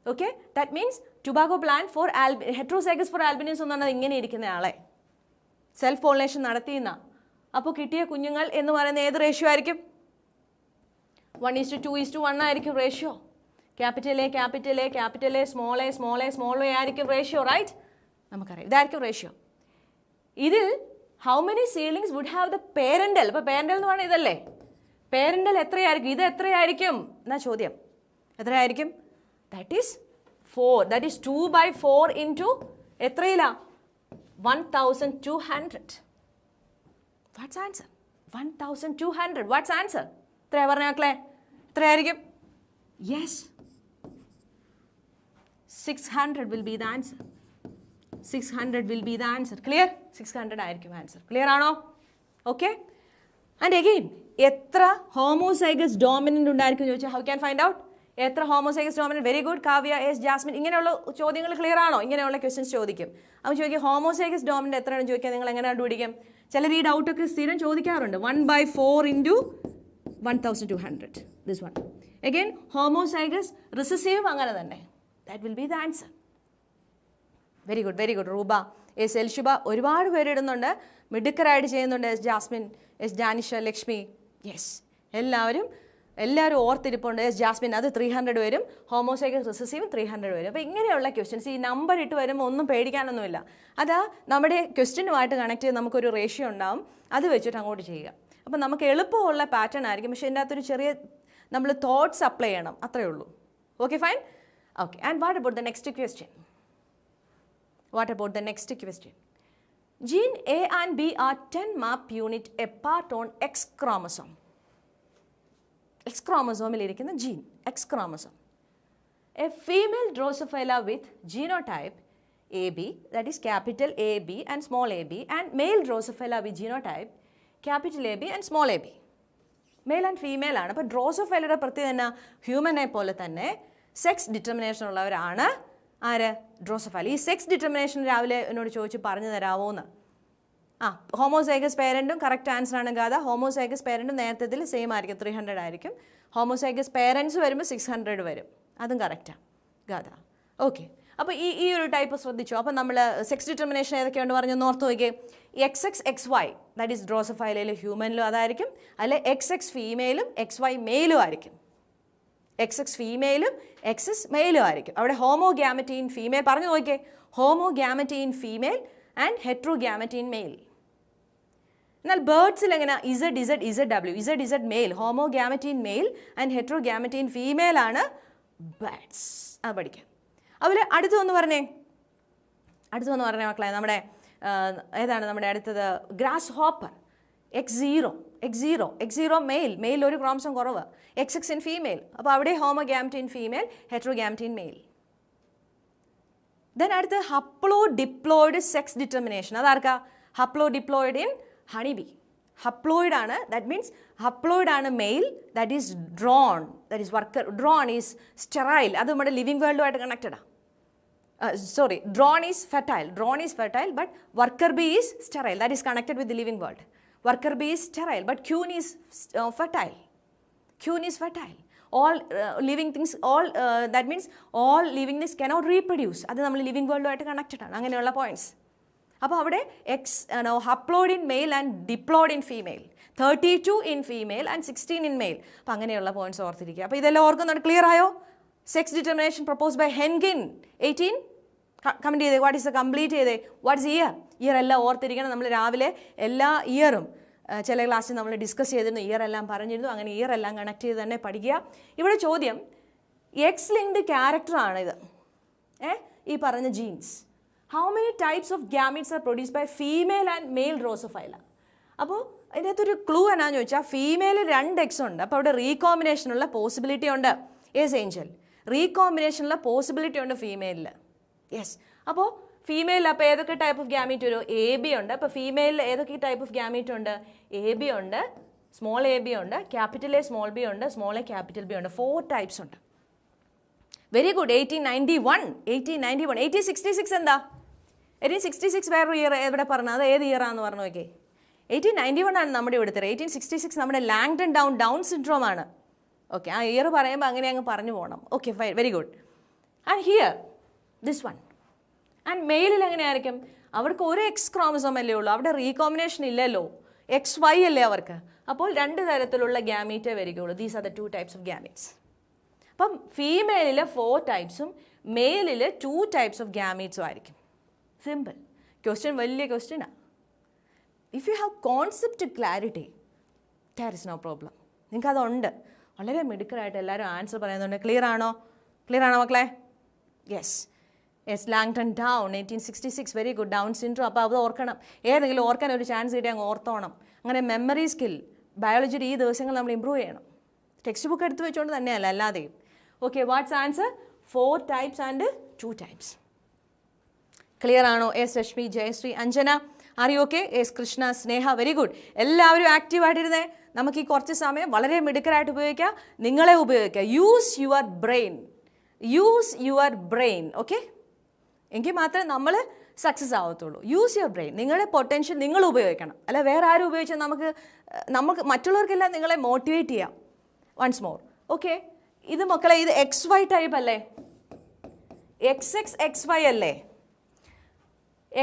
Okay, that means tobacco plant for heterozygous for albinism എന്ന് പറഞ്ഞാൽ ഇങ്ങനെ ഇരിക്കുന്ന ആളെ സെൽഫ് പോളിനേഷൻ നടത്തിയെന്ന. അപ്പോൾ കിട്ടിയ കുഞ്ഞുങ്ങൾ എന്ന് പറയുന്ന ഏത് റേഷ്യോ ആയിരിക്കും? 1:2:1 ആയിരിക്കും ratio. Capital A, small A ആയിരിക്കും റേഷ്യോ. റൈറ്റ്? നമുക്കറിയാം ഇതായിരിക്കും റേഷ്യോ. ഇതിൽ how many seedlings would have the parental? ഇപ്പോൾ പേരൻ്റൽ എന്ന് പറഞ്ഞാൽ ഇതല്ലേ? പേരൻ്റൽ എത്രയായിരിക്കും? ഇത് എത്രയായിരിക്കും എന്നാ ചോദ്യം. എത്രയായിരിക്കും? That is 4. That is 2/4 into എത്രയില്ല? 1200. What's answer? 1200. What's answer? എത്രയാ പറഞ്ഞ മക്കളെ? എത്രയായിരിക്കും? Yes, 600 will be the answer. 600 will be the answer. Clear? 600 ആയിരിക്കും ആൻസർ. ക്ലിയർ ആണോ? ഓക്കെ. ആൻഡ് അഗെയിൻ എത്ര ഹോമോസൈഗസ് ഡോമിനൻ്റ് ഉണ്ടായിരിക്കും ചോദിച്ചാൽ ഹൗ ക്യാൻ ഫൈൻഡ് ഔട്ട്? എത്ര homozygous dominant? Very good. Kavya, yes Jasmine. ഇങ്ങനെയുള്ള ചോദ്യങ്ങൾ ക്ലിയർ ആണോ? ഇങ്ങനെയുള്ള ക്വസ്റ്റ്യൻസ് ചോദിക്കും. അപ്പോൾ ചോദിക്കും ഹോമോസൈഗസ് ഡോമിനൻ്റ് എത്രയാണെന്ന് ചോദിക്കാൻ നിങ്ങൾ എങ്ങനെ കണ്ടുപിടിക്കും? ചിലർ ഈ ഡൗട്ടൊക്കെ സ്ഥിരം ചോദിക്കാറുണ്ട്. 1/4 into 1200. This one. Again homozygous recessive അങ്ങനെ തന്നെ. That will be the answer. Very good, very good. Ruba, yes Elshuba, ഒരുപാട് പേര് ഇടുന്നുണ്ട്. മിടുക്കരായിട്ട് ചെയ്യുന്നുണ്ട്. Yes Jasmine, yes Janisha, Lakshmi. Yes, എല്ലാവരും ഓർത്തിരിപ്പുണ്ട്. എസ് ജാസ്മിൻ അത് 300 വരും. ഹോമോസൈഗസ് റിസസീവ് 300 വരും. അപ്പോൾ ഇങ്ങനെയുള്ള ക്വസ്റ്റ്യൻസ് ഈ നമ്പർ ഇട്ട് വരുമ്പോൾ ഒന്നും പേടിക്കാനൊന്നുമില്ല. അത് നമ്മുടെ ക്വസ്റ്റ്യനുമായിട്ട് കണക്ട് ചെയ്ത് നമുക്കൊരു റേഷ്യോ ഉണ്ടാവും. അത് വെച്ചിട്ട് അങ്ങോട്ട് ചെയ്യുക. അപ്പോൾ നമുക്ക് എളുപ്പമുള്ള പാറ്റേൺ ആയിരിക്കും. പക്ഷേ ഇതിൻ്റെ അകത്തൊരു ചെറിയ നമ്മൾ തോട്ട്സ് അപ്ലൈ ചെയ്യണം. അത്രയേ ഉള്ളൂ. Okay, fine. Okay, and what about the next question? Gene A and B are 10 map unit apart on X chromosome. X chromosome ഇരിക്കുന്ന gene, X chromosome. A female Drosophila with genotype AB, that is capital AB and small ab, and male Drosophila with genotype capital AB and small ab. Male and female ആണ്. അപ്പോൾ ഡ്രോസോഫൈലയുടെ പ്രത്യേകത തന്നെ ഹ്യൂമനെ പോലെ തന്നെ sex determination ഉള്ളവരാണ്. ആര്? ഡ്രോസോഫൈല. ഈ sex determination രാവിലെ എന്നോട് ചോദിച്ച് പറഞ്ഞു തരാമോ എന്ന്. ഹോമോസൈഗസ് പേരൻറ്റും കറക്റ്റ് ആൻസർ ആണ് ഗാഥ. ഹോമോസൈഗസ് പേരൻറ്റും നേരത്തെ സെയിം ആയിരിക്കും, 300 ആയിരിക്കും. ഹോമോസൈഗസ് പേരൻസ് വരുമ്പോൾ 600 വരും. അതും കറക്റ്റാണ് ഗാഥ. ഓക്കെ, അപ്പോൾ ഈ ഒരു ടൈപ്പ് ശ്രദ്ധിച്ചു. അപ്പോൾ നമ്മൾ സെക്സ് ഡിറ്റർമിനേഷൻ ഏതൊക്കെയുണ്ട് പറഞ്ഞൊന്ന് ഓർത്ത് നോക്കിയേ. XXXY ദാറ്റ് ഈസ് ഡ്രോസോഫൈലയിലും ഹ്യൂമനിലും അതായിരിക്കും. അല്ലെ XX ഫീമെയിലും XY മെയിലും ആയിരിക്കും. XX ഫീമെയിലും XX മെയിലും ആയിരിക്കും. അവിടെ ഹോമോഗ്യാമറ്റീൻ ഫീമെയിൽ പറഞ്ഞു നോക്കിയേ. Homogametic female and heterogametic male. എന്നാൽ ബേർഡ്സിൽ എങ്ങനെ? ZW. ZZ male, homogametic male and heterogametic female ആണ് ബേർഡ്സ്. അത് പഠിക്കാം. അതുപോലെ അടുത്തൊന്ന് പറഞ്ഞേ മക്കളെ. നമ്മുടെ ഏതാണ് നമ്മുടെ അടുത്തത്? Grasshopper. X0 മെയിൽ ഒരു ക്രോമസോം കുറവ്. XX in female. അപ്പോൾ അവിടെ homogametic female, heterogametic male. Then അടുത്ത് ഹപ്ലോ ഡിപ്ലോയിഡ് സെക്സ് ഡിറ്റർമിനേഷൻ. അതാർക്കാ? Haplodiploid in honeybee. Haploid ആണ്, ദാറ്റ് മീൻസ് ഹപ്ലോയിഡ് ആണ് male, that is drone, that is worker. Drone is sterile. അത് നമ്മുടെ living വേൾഡുമായിട്ട് കണക്റ്റഡാണ്. Drone is fertile, but worker bee is sterile. That is connected with the living world. Worker bee is sterile, but queen is fertile. All living things, that means all living things cannot reproduce. അത് നമ്മൾ living വേൾഡുമായിട്ട് connected ആണ്. അങ്ങനെയുള്ള points. അപ്പോൾ അവിടെ haploid in male and diploid in female, 32 in female and 16 in male. അപ്പോൾ അങ്ങനെയുള്ള points ഓർത്തിരിക്കുക. അപ്പോൾ ഇതെല്ലാം ഓർക്കുന്നുണ്ട്. ക്ലിയർ ആയോ? Sex determination propose by Henking 18 comment ചെയ്തേ. വാട്ട് ഈസ് ദ കംപ്ലീറ്റ് ചെയ്തേ. വാട്ട്സ് ഇയർ എല്ലാം ഓർത്തിരിക്കണം. നമ്മൾ രാവിലെ എല്ലാ ഇയറും ചില ക്ലാസ്സിൽ നമ്മൾ ഡിസ്കസ് ചെയ്തിരുന്നു, ഇയർ എല്ലാം പറഞ്ഞിരുന്നു. അങ്ങനെ ഇയർ എല്ലാം കണക്ട് ചെയ്ത് തന്നെ പഠിക്കുക. ഇവിടെ ചോദ്യം എക്സ് ലിങ്ക്ഡ് ക്യാരക്ടറാണിത്. ഈ പറഞ്ഞ genes. How many types of gametes are produce by female and male drosophila. അപ്പോൾ അതിനകത്തൊരു ക്ലൂ എന്നാന്ന് ചോദിച്ചാൽ ഫീമെയിൽ 2 X ഉണ്ട്. അപ്പോൾ അവിടെ റീകോമ്പിനേഷനുള്ള പോസിബിലിറ്റി ഉണ്ട്. യേസ് ഏഞ്ചൽ, റീകോമ്പിനേഷനുള്ള പോസിബിലിറ്റി ഉണ്ട് ഫീമെയിലിൽ. യെസ്. അപ്പോൾ ഫീമെയിൽ അപ്പോൾ ഏതൊക്കെ ടൈപ്പ് ഓഫ് ഗ്യാമീറ്റ് വരും? AB ഉണ്ട്. അപ്പോൾ ഫീമെയിലിൽ ഏതൊക്കെ ടൈപ്പ് ഓഫ് ഗ്യാമീറ്റ് ഉണ്ട്? AB ഉണ്ട്, സ്മോൾ AB ഉണ്ട്, ക്യാപിറ്റൽ A സ്മോൾ B ഉണ്ട്, സ്മോൾ A ക്യാപിറ്റൽ B ഉണ്ട്. 4 ടൈപ്സ് ഉണ്ട്. Very good. 1891. 1866 എന്താ? 1866 വേറൊരു ഇയർ എവിടെ പറഞ്ഞത്? അത് ഏത് ഇയർ ആണെന്ന് പറഞ്ഞു നോക്കിയേ. 1891 ആണ് നമ്മുടെ ഇവിടുത്തെ. 1866 നമ്മുടെ ലാങ്ടൺ ഡൗൺ സിൻഡ്രോം ആണ്. ഓക്കെ, ആ ഇയർ പറയുമ്പോൾ അങ്ങനെ അങ്ങ് പറഞ്ഞു പോകണം. Okay fine, very good. And here this one. And മെയിലിൽ എങ്ങനെയായിരിക്കും? അവർക്ക് ഒരു X ക്രോമസോം അല്ലേ ഉള്ളൂ, അവിടെ റീകോമ്പിനേഷൻ ഇല്ലല്ലോ. XY അല്ലേ അവർക്ക്. അപ്പോൾ 2 തരത്തിലുള്ള ഗ്യാമീറ്റേ വരികയുള്ളൂ. These are the 2 types of gametes. അപ്പം ഫീമെയിലിൽ 4 ടൈപ്സും മെയിലിൽ 2 ടൈപ്സ് ഓഫ് ഗ്യാമീറ്റ്സും ആയിരിക്കും. സിമ്പിൾ ക്വസ്റ്റ്യൻ, വലിയ ക്വസ്റ്റ്യനാണ്. If you have concept clarity, there is no problem. നിങ്ങൾക്ക് അതുണ്ട്. വളരെ മിടുക്കരായിട്ട് എല്ലാവരും ആൻസർ പറയുന്നുണ്ട്. ക്ലിയർ ആണോ മക്കളെ? Yes. Langton Down 1866. Very good. Down syndrome. അപ്പോൾ അത് ഓർക്കണം. ഏതെങ്കിലും ഓർക്കാൻ ഒരു ചാൻസ് കിട്ടി അങ്ങ് ഓർത്തോണം. അങ്ങനെ മെമ്മറി സ്കിൽ ബയോളജിയുടെ ഈ ദിവസങ്ങൾ നമ്മൾ ഇമ്പ്രൂവ് ചെയ്യണം. ടെക്സ്റ്റ് ബുക്ക് എടുത്ത് വെച്ചുകൊണ്ട് തന്നെയല്ല, അല്ലാതെയും. Okay, what's answer? 4 types and 2 types. Clear ആണോ? Yes Reshmi, Jayashree, Anjana, are you okay? Yes Krishna, Sneha, very good. എല്ലാവരും ആക്റ്റീവായിട്ടിരുന്നേ. നമുക്ക് ഈ കുറച്ച് സമയം വളരെ മിടുക്കരായിട്ട് ഉപയോഗിക്കാം. നിങ്ങളെ ഉപയോഗിക്കുക. Use your brain. ഓക്കെ, എങ്കിൽ മാത്രമേ നമ്മൾ സക്സസ് ആവത്തുള്ളൂ. Use your brain. നിങ്ങളുടെ പൊട്ടൻഷ്യൽ നിങ്ങൾ ഉപയോഗിക്കണം. അല്ല വേറെ ആരും ഉപയോഗിച്ചാൽ നമുക്ക് മറ്റുള്ളവർക്കെല്ലാം നിങ്ങളെ മോട്ടിവേറ്റ് ചെയ്യാം. Once more. ഓക്കെ, ഇത് മക്കളെ ഇത് XY ടൈപ്പ് അല്ലേ? XXXY അല്ലേ?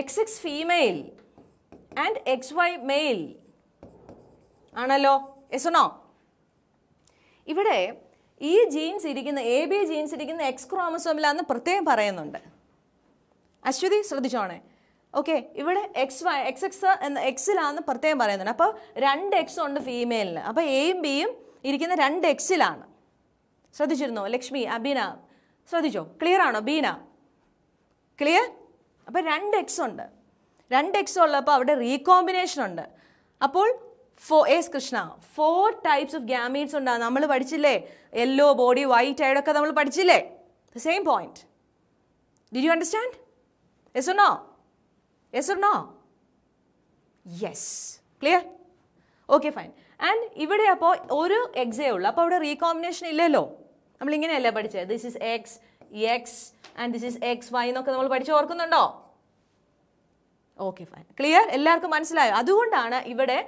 XX female and XY male ആണല്ലോ. Yes or no? ഇവിടെ ഈ ജീൻസ് ഇരിക്കുന്ന AB ജീൻസ് ഇരിക്കുന്ന X ക്രോമസോമിലാന്ന് പ്രത്യേകം പറയുന്നുണ്ട്. അശ്വതി ശ്രദ്ധിച്ചോണേ. ഓക്കെ, ഇവിടെ XX എന്ന Xലാന്ന് പ്രത്യേകം പറയുന്നുണ്ട്. അപ്പോൾ 2 X ഉണ്ട് ഫീമെയിലിന്. അപ്പോൾ Aയും Bയും ഇരിക്കുന്ന 2 Xലാണ്. ശ്രദ്ധിച്ചിരുന്നോ? ലക്ഷ്മി, അബീന ശ്രദ്ധിച്ചോ? ക്ലിയർ ആണോ? ബീന ക്ലിയർ? അപ്പോൾ 2 X ഉണ്ട്. 2 X ഉള്ളപ്പോൾ അവിടെ റീകോമ്പിനേഷൻ ഉണ്ട്. അപ്പോൾ yes Krishna 4 types of gametes ഉണ്ടാകും. നമ്മൾ പഠിച്ചില്ലേ? യെല്ലോ ബോഡി, വൈറ്റ് ഐഡൊക്കെ നമ്മൾ പഠിച്ചില്ലേ? The same point. Did you understand? Yes or no? Yes or no? Yes. Clear? Okay fine. And ഇവിടെ അപ്പോൾ ഒരു എക്സേ ഉള്ളൂ. അപ്പോൾ അവിടെ റീകോമ്പിനേഷൻ ഇല്ലല്ലോ. നമ്മളിങ്ങനെയല്ലേ പഠിച്ചത്? This is X, X and this is X Y എന്നൊക്കെ നമ്മൾ പഠിച്ച് ഓർക്കുന്നുണ്ടോ? ഓക്കെ ഫൈൻ, ക്ലിയർ, എല്ലാവർക്കും മനസ്സിലായോ? അതുകൊണ്ടാണ് ഇവിടെ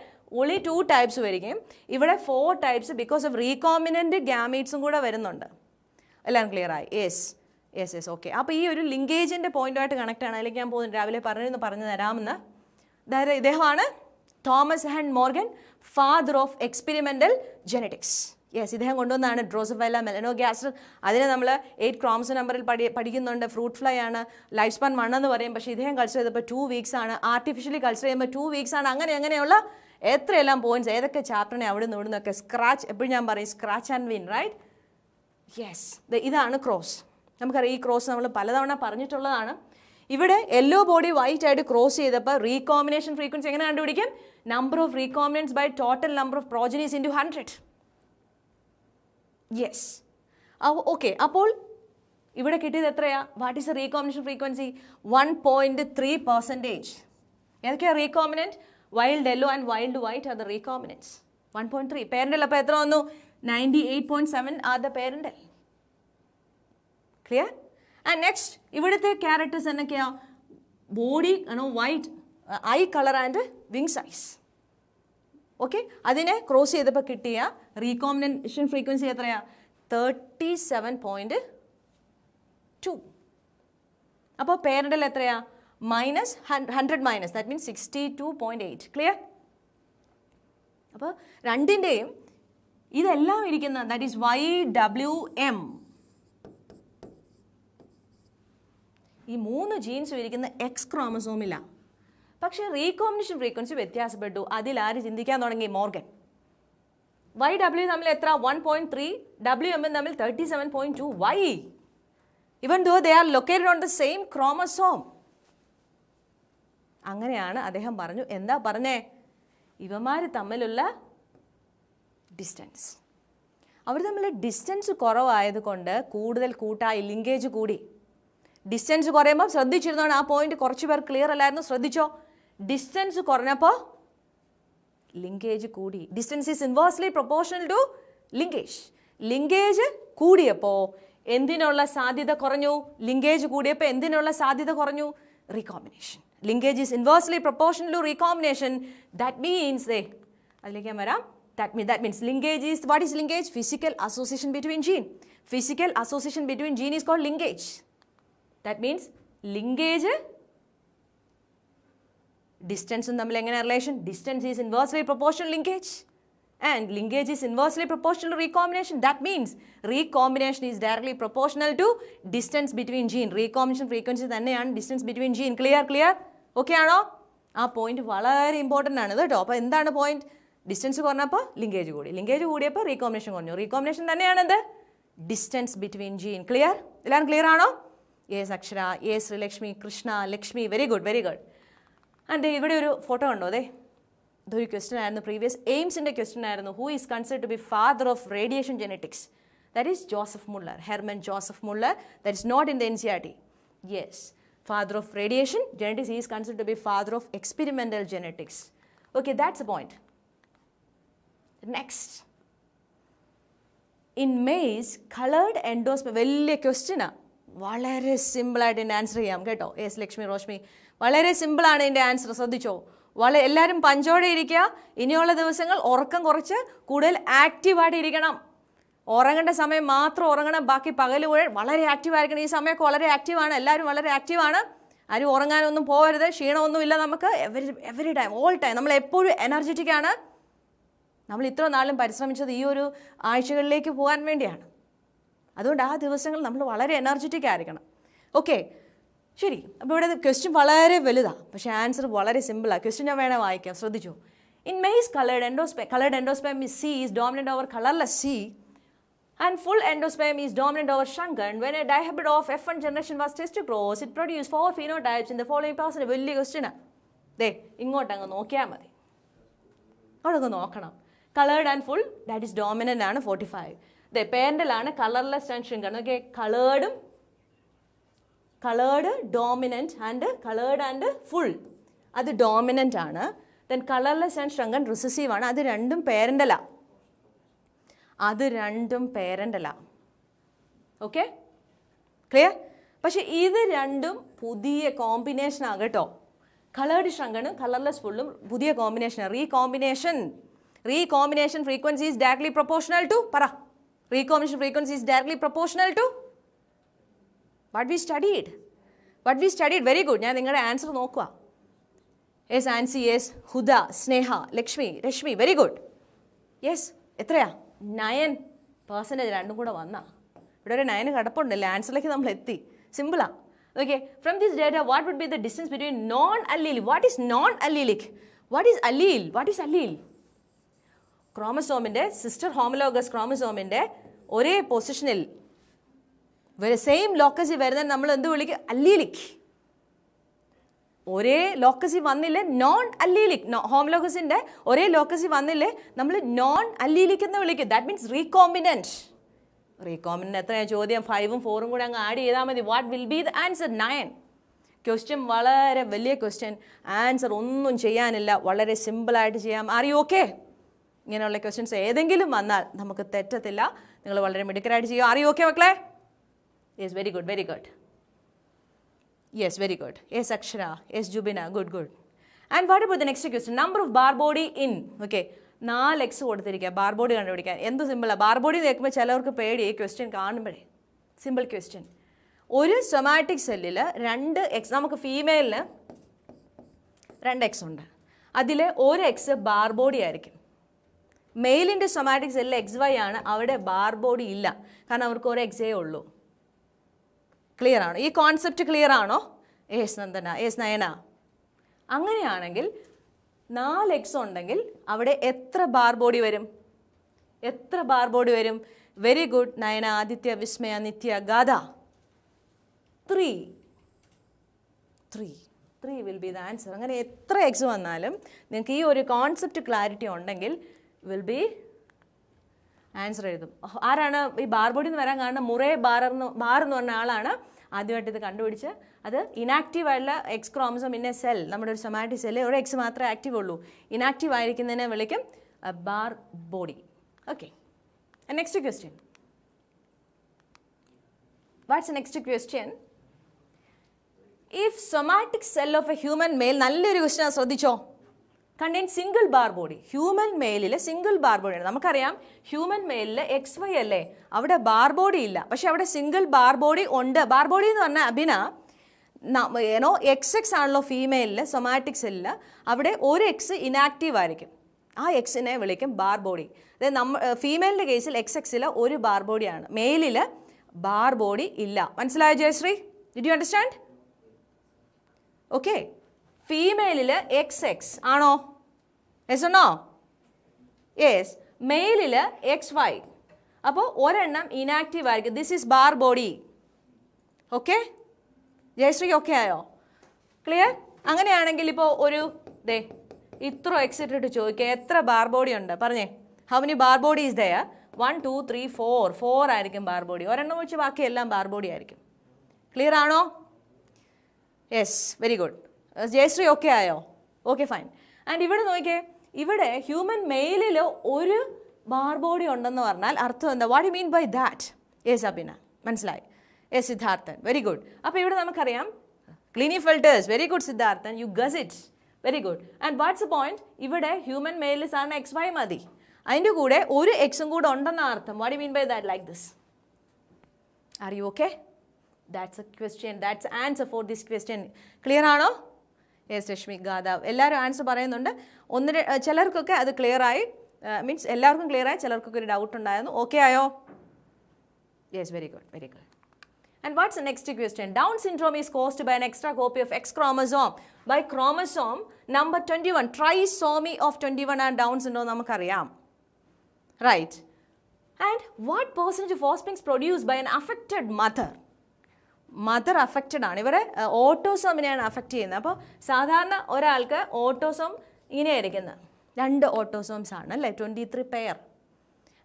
only 2 ടൈപ്സ് വരികയും ഇവിടെ 4 ടൈപ്സ് ബിക്കോസ് ഓഫ് റീകോമിനൻ്റ് ഗാമീറ്റ്സും കൂടെ വരുന്നുണ്ട്. എല്ലാം ക്ലിയർ ആയി? Yes yes yes okay. അപ്പോൾ ഈ ഒരു ലിങ്കേജിൻ്റെ പോയിന്റുമായിട്ട് കണക്ട് ആണ്. അതിലേക്ക് ഞാൻ പോകുന്നു, രാവിലെ പറഞ്ഞു തരാമെന്ന്. അതായത് ഇദ്ദേഹമാണ് Thomas hen Morgan, father of experimental genetics. Yes, ഇദ്ദേഹം കൊണ്ടുവന്നാണ് ഡ്രോസോഫൈല മെലനോഗാസ്റ്റർ. അതിനെ നമ്മൾ 8 ക്രോമസോം നമ്പറിൽ പഠിക്കുന്നുണ്ട്. ഫ്രൂട്ട് ഫ്ലൈ ആണ്, ലൈഫ് സ്പാൻ 1 എന്ന് പറയും. പക്ഷേ ഇദ്ദേഹം കൾച്ചർ ചെയ്തപ്പോൾ 2 വീക്സ് ആണ്, ആർട്ടിഫിഷ്യലി കൾച്ചർ ചെയ്യുമ്പോൾ 2 വീക്സ് ആണ്. അങ്ങനെയുള്ള എത്രയെല്ലാം പോയിന്റ്സ്, ഏതൊക്കെ ചാപ്റ്ററിനെ അവിടെ നിന്ന് ഇവിടുന്നൊക്കെ സ്ക്രാച്ച്, എപ്പോഴും ഞാൻ പറയും scratch and win, right? Yes, ഇതാണ് ക്രോസ്. നമുക്കറിയാം ഈ ക്രോസ് നമ്മൾ പലതവണ പറഞ്ഞിട്ടുള്ളതാണ്. ഇവിടെ യെല്ലോ ബോഡി വൈറ്റ് ആയിട്ട് ക്രോസ് ചെയ്തപ്പോൾ റീകോമ്പിനേഷൻ ഫ്രീക്വൻസി എങ്ങനെ കണ്ടുപിടിക്കും? Number of recombinants by total number of progenies into 100. Yes, okay. അപ്പോൾ ഇവിടെ കിട്ടിയത് എത്രയാ? What is the recombination frequency? 1.3%. ഏതൊക്കെയാണ് recombinant? Wild yellow and wild white are the recombinants. 1.3. Parental അപ്പോൾ എത്ര വന്നു? 98.7 are the parental. Clear? And next ഇവിടുത്തെ characters എന്നൊക്കെയാ? Body white, eye colour and wing size. Okay, അതിനെ ക്രോസ് ചെയ്തപ്പോൾ കിട്ടിയ recombination frequency എത്രയാ? 37.2. അപ്പോൾ പേരൻ്റൽ എത്രയാ? -100 മൈനസ്, ദാറ്റ് മീൻസ് 62.8. ക്ലിയർ? അപ്പോൾ രണ്ടിൻ്റെയും ഇതെല്ലാം ഇരിക്കുന്ന ദാറ്റ് ഈസ് YWM. ഈ 3 ജീൻസും ഇരിക്കുന്ന എക്സ് ക്രോമസോമില്ല. പക്ഷേ റീകോമ്പിനേഷൻ ഫ്രീക്വൻസി വ്യത്യാസപ്പെട്ടു. അതിലാര് ചിന്തിക്കാൻ തുടങ്ങി? മോർഗൻ. YW തമ്മിൽ എത്ര? 1.3, WM തമ്മിൽ 37.2. Why? Even though they are located on the same chromosome. അങ്ങനെയാണ് അദ്ദേഹം പറഞ്ഞു. എന്താ പറഞ്ഞേ? ഇവന്മാർ തമ്മിലുള്ള ഡിസ്റ്റൻസ്, അവർ തമ്മിലുള്ള ഡിസ്റ്റൻസ് കുറവായതുകൊണ്ട് കൂടുതൽ കൂട്ടായി, ലിങ്കേജ് കൂടി. ഡിസ്റ്റൻസ് കുറയുമ്പോൾ ശ്രദ്ധിച്ചിരുന്നോണം, ആ പോയിന്റ് കുറച്ച് പേർ ക്ലിയർ അല്ലായിരുന്നു, ശ്രദ്ധിച്ചോ? ഡിസ്റ്റൻസ് കുറഞ്ഞപ്പോൾ ലിങ്കേജ് കൂടി. Distance is inversely proportional to linkage. Linkage കൂടിയപ്പോൾ എന്തിനുള്ള സാധ്യത കുറഞ്ഞു? ലിങ്കേജ് കൂടിയപ്പോൾ എന്തിനുള്ള സാധ്യത കുറഞ്ഞു? Recombination. Linkage is inversely proportional to recombination. That means അതിലേക്ക് ഞാൻ വരാം. That means linkage is, what is linkage? Physical association between gene. Physical association between gene is called linkage. That means linkage, distance തമ്മിൽ എങ്ങനെ relation? Distance is inversely proportional linkage and linkage is inversely proportional to recombination. That means recombination is directly proportional to distance between gene. Recombination frequency തന്നെയാണ് distance between gene. Clear? Okay ആണോ? ആ point വളരെ important ആണ് കേട്ടോ. അപ്പോൾ എന്താണ് point? Distance കുറഞ്ഞപ്പോൾ linkage കൂടി, ലിങ്കേജ് കൂടിയപ്പോൾ റീകോമ്പിനേഷൻ കുറഞ്ഞു. റീകോമ്പിനേഷൻ തന്നെയാണെന്ത്? Distance between gene. ക്ലിയർ? എല്ലാം ക്ലിയർ ആണോ? Yes Akshara, yes Sreelakshmi, Krishna, Lakshmi, very good. And ഇവിടെ ഒരു ഫോട്ടോ ഉണ്ടോ? അതെ, ഇതൊരു ക്വസ്റ്റ്യൻ ആയിരുന്നു, പ്രീവിയസ് എയിംസിൻ്റെ ക്വസ്റ്റ്യൻ ആയിരുന്നു. Who is considered to be father of radiation genetics? That is Joseph Muller, Hermann Joseph Muller. That is not in the NCERT. Yes, father of radiation genetics. He is considered to be father of experimental genetics. Okay, that's a point. Next, in maize coloured endosperm. വലിയ ക്വസ്റ്റ്യനാണ്, വളരെ സിമ്പിളായിട്ട് ഇതിൻ്റെ answer ചെയ്യാം കേട്ടോ. Yes Lakshmi, Roshmi, വളരെ സിമ്പിളാണ് ഇതിൻ്റെ ആൻസർ, ശ്രദ്ധിച്ചോ. എല്ലാവരും പഞ്ചോടെ ഇരിക്കുക. ഇനിയുള്ള ദിവസങ്ങൾ ഉറക്കം കുറച്ച് കൂടുതൽ ആക്റ്റീവായിട്ട് ഇരിക്കണം. ഉറങ്ങേണ്ട സമയം മാത്രം ഉറങ്ങണം, ബാക്കി പകൽ വളരെ ആക്റ്റീവായിരിക്കണം. ഈ സമയമൊക്കെ വളരെ ആക്റ്റീവാണ്, എല്ലാവരും വളരെ ആക്റ്റീവാണ്. ആരും ഉറങ്ങാനൊന്നും പോകരുത്, ക്ഷീണമൊന്നുമില്ല നമുക്ക്. എവറി ടൈം, ഓൾ ടൈം നമ്മൾ എപ്പോഴും എനർജറ്റിക് ആണ്. നമ്മൾ ഇത്ര നാളും പരിശ്രമിച്ചത് ഈ ഒരു ആഴ്ചകളിലേക്ക് പോകാൻ വേണ്ടിയാണ്. അതുകൊണ്ട് ആ ദിവസങ്ങൾ നമ്മൾ വളരെ എനർജറ്റിക് ആയിരിക്കണം. ഓക്കെ, ശരി. അപ്പോൾ ഇവിടെ ക്വസ്റ്റ്യൻ വളരെ വലുതാണ്, പക്ഷേ ആൻസർ വളരെ സിമ്പിളാണ്. ക്വസ്റ്റ്യൻ ഞാൻ വേണേൽ വായിക്കാം, ശ്രദ്ധിച്ചു. In maize coloured endosperm C is dominant over colorless C and full endosperm is dominant over shrunken. When a dihybrid of F1 generation was tested grows, it produced 4 phenotypes in the following person. വലിയ ക്വസ്റ്റ്യനാണ്. ദേ ഇങ്ങോട്ടങ്ങ് നോക്കിയാൽ മതി, അവിടെ നോക്കണം. Coloured and full, that is dominant ആണ് 45. They പേരൻ്റലാണ് colourless and shrunken. Okay, coloured dominant and full, അത് dominant ആണ്. Then colourless and shrunken recessive ആണ്. അത് രണ്ടും പേരൻ്റലാണ്. Okay, clear? പക്ഷേ ഇത് രണ്ടും പുതിയ കോമ്പിനേഷനാണ് കേട്ടോ. കളേർഡ് ഷ്രങ്കണും കളർലെസ് ഫുള്ളും പുതിയ കോമ്പിനേഷനാണ്. Recombination frequency is directly proportional to recombination frequency is directly proportional to what we studied. Very good. ഞാൻ നിങ്ങളുടെ ആൻസർ നോക്കുക. Yes Ancy, yes Huda, Sneha, Lakshmi, Reshmi, very good. Yes എത്രയാ? 9% രണ്ടും കൂടെ വന്നാ. ഇവിടെ ഒരു 9 കിടപ്പുണ്ടല്ലേ, ആൻസറിലേക്ക് നമ്മൾ എത്തി. സിമ്പിളാ. Okay, from this data what would be the distance between non allelic? What is non allelic? What is allele? ക്രോമസോമിൻ്റെ സിസ്റ്റർ ഹോമലോഗസ് ക്രോമസോമിൻ്റെ ഒരേ പൊസിഷനിൽ സെയിം ലോക്കസി വരുന്ന നമ്മൾ എന്ത് വിളിക്കും? അല്ലീലിക്. ഒരേ ലോക്കസി വന്നില്ലേ നോൺ അല്ലീലിക്. ഹോമലോഗസിൻ്റെ ഒരേ ലോക്കസി വന്നില്ലേ നമ്മൾ നോൺ അല്ലീലിക് എന്ന് വിളിക്കും. That means recombinant. എത്രയാണ് ചോദ്യം? 5ഉം 4ഉം കൂടെ അങ്ങ് ആഡ് ചെയ്താൽ മതി. What will be the answer? 9. Question വളരെ വലിയ ക്വസ്റ്റ്യൻ, ആൻസർ ഒന്നും ചെയ്യാനില്ല, വളരെ സിമ്പിളായിട്ട് ചെയ്യാം. Are you okay? ഇങ്ങനെയുള്ള ക്വസ്റ്റ്യൻസ് ഏതെങ്കിലും വന്നാൽ നമുക്ക് തെറ്റത്തില്ല. നിങ്ങൾ വളരെ മിടുക്കരായിട്ട് ചെയ്യും. ആർ യു ഓക്കെ മക്കളെ? Yes, very good, very good. Yes, very good. Yes Akshara, yes Jubina, good good. And what about the next question? Number of bar body in. Okay, 4x കൊടുത്തിരിക്കുക ബാർ ബോഡി കണ്ടുപിടിക്കാൻ. എന്ത് സിമ്പിളാണ്. ബാർ ബോഡി കേൾക്കുമ്പോൾ ചിലവർക്ക് പേടി ഈ question കാണുമ്പോഴേ. Simple question. ഒരു സൊമാറ്റിക് സെല്ലിൽ 2x, നമുക്ക് ഫീമെയിലിന് 2x ഉണ്ട്. അതിൽ 1x ബാർ ബോഡി ആയിരിക്കും. മെയിലിൻ്റെ സൊമാറ്റിക് സെല്ലിൽ XY ആണ്, അവിടെ ബാർ ബോഡി ഇല്ല, കാരണം അവർക്ക് 1x ഉള്ളൂ. ക്ലിയർ ആണോ? ഈ കോൺസെപ്റ്റ് ക്ലിയർ ആണോ? Yes Nandana, yes Nayana. അങ്ങനെയാണെങ്കിൽ 4x ഉണ്ടെങ്കിൽ അവിടെ എത്ര ബാർ ബോഡി വരും? Very good Nayana, Aditya, Vismaya, Nithya, Gatha. 3 will be the answer. അങ്ങനെ എത്ര എക്സ് വന്നാലും നിങ്ങൾക്ക് ഈ ഒരു കോൺസെപ്റ്റ് ക്ലാരിറ്റി ഉണ്ടെങ്കിൽ വിൽ ബി ആൻസർ എഴുതും. ആരാണ് ഈ ബാർ ബോഡി എന്ന് വരാൻ കാരണം? മുറേ ബാർ എന്ന് പറഞ്ഞ ആളാണ് ആദ്യമായിട്ട് ഇത് കണ്ടുപിടിച്ച്. അത് ഇനാക്റ്റീവ് ആയിട്ടുള്ള X chromosome in A cell, നമ്മുടെ ഒരു സൊമാറ്റിക് സെല്ലിൽ ഒരു എക്സ് മാത്രമേ ആക്റ്റീവ് ഉള്ളൂ. ഇനാക്റ്റീവ് ആയിരിക്കുന്നതിനെ വിളിക്കും bar body. Okay, next question. What's next question? If somatic cell of a human male, നല്ലൊരു ക്വസ്റ്റ്യൻ ശ്രദ്ധിച്ചോ, contain single bar body. Human മെയിലിൽ സിംഗിൾ ബാർ ബോഡിയാണ്. നമുക്കറിയാം ഹ്യൂമൻ മെയിലിൽ XY അല്ലേ, അവിടെ ബാർ ബോഡി ഇല്ല, പക്ഷെ അവിടെ സിംഗിൾ ബാർ ബോഡി ഉണ്ട്. ബാർ ബോഡി എന്ന് പറഞ്ഞാൽ അഭിന XX ആണല്ലോ ഫീമെയിലിൽ സൊമാറ്റിക് സെല്ലിൽ, അവിടെ ഒരു എക്സ് ഇനാക്റ്റീവ് ആയിരിക്കും. ആ എക്സിനെ വിളിക്കും ബാർ ബോഡി. അതായത് ഫീമെയിലിൻ്റെ കേസിൽ XX ഒരു ബാർ ബോഡിയാണ്, മെയിലിൽ ബാർ ബോഡി ഇല്ല. മനസ്സിലായോ Jayashree? Did you understand? Okay, ഫീമെയിലിൽ XX ആണോ? യെസ് ആണോ? യെസ്. മെയിലിൽ XY. അപ്പോൾ ഒരെണ്ണം ഇനാക്റ്റീവ് ആയിരിക്കും. This is bar body. Okay, Jayashree okay ആയോ? ക്ലിയർ? അങ്ങനെയാണെങ്കിൽ ഇപ്പോൾ ഒരു ഇത്ര എക്സ് ഇട്ടിട്ട് ചോദിക്കുക എത്ര ബാർ ബോഡി ഉണ്ട് പറഞ്ഞേ. How many bar body is there? 1 2 3 4 ആയിരിക്കും ബാർ ബോഡി. ഒരെണ്ണം വെച്ച് ബാക്കി എല്ലാം ബാർ ബോഡി ആയിരിക്കും. ക്ലിയർ ആണോ? Yes, very good. Jayashree okay ആയോ? Okay, fine. ആൻഡ് ഇവിടെ നോക്കിയേ, ഇവിടെ ഹ്യൂമൻ മെയിലിൽ ഒരു ബാർ ബോഡി ഉണ്ടെന്ന് പറഞ്ഞാൽ അർത്ഥം എന്താ? What you mean by that? Yes Abhina, മനസ്സിലായി. Yes Siddharthan, very good. അപ്പോൾ ഇവിടെ നമുക്കറിയാം Klinefelter's. Very good Siddharthan, you guess it. Very good. And what's a point? ഇവിടെ ഹ്യൂമൻ മെയിലിൽ സാറിന് XY മതി, അതിൻ്റെ കൂടെ ഒരു എക്സും കൂടെ ഉണ്ടെന്ന അർത്ഥം. What you mean by that? Like this. Are you okay? That's a question, that's answer for this question. Clear ആണോ? യെസ് രശ്മി, ഗാദാവ്, എല്ലാവരും ആൻസർ പറയുന്നുണ്ട്. ചിലർക്കൊക്കെ അത് ക്ലിയർ ആയി, മീൻസ് എല്ലാവർക്കും ക്ലിയർ ആയി, ചിലർക്കൊക്കെ ഒരു ഡൗട്ട് ഉണ്ടായിരുന്നു. ഓക്കെ ആയോ? Yes, very good, very good. And what's the next question? Down syndrome is caused by an extra copy of X chromosome by chromosome number 21. Trisomy of 21 and Down syndrome നമുക്കറിയാം. Right. And what percentage of offsprings produced by an affected mother? Mother affected ആണ്. ഇവരെ ഓട്ടോസോമിനെയാണ് affect ചെയ്യുന്നത്. അപ്പോൾ സാധാരണ ഒരാൾക്ക് autosome ഇങ്ങനെയായിരിക്കുന്നത്, 2 autosomes ആണ് അല്ലേ, 23 pair.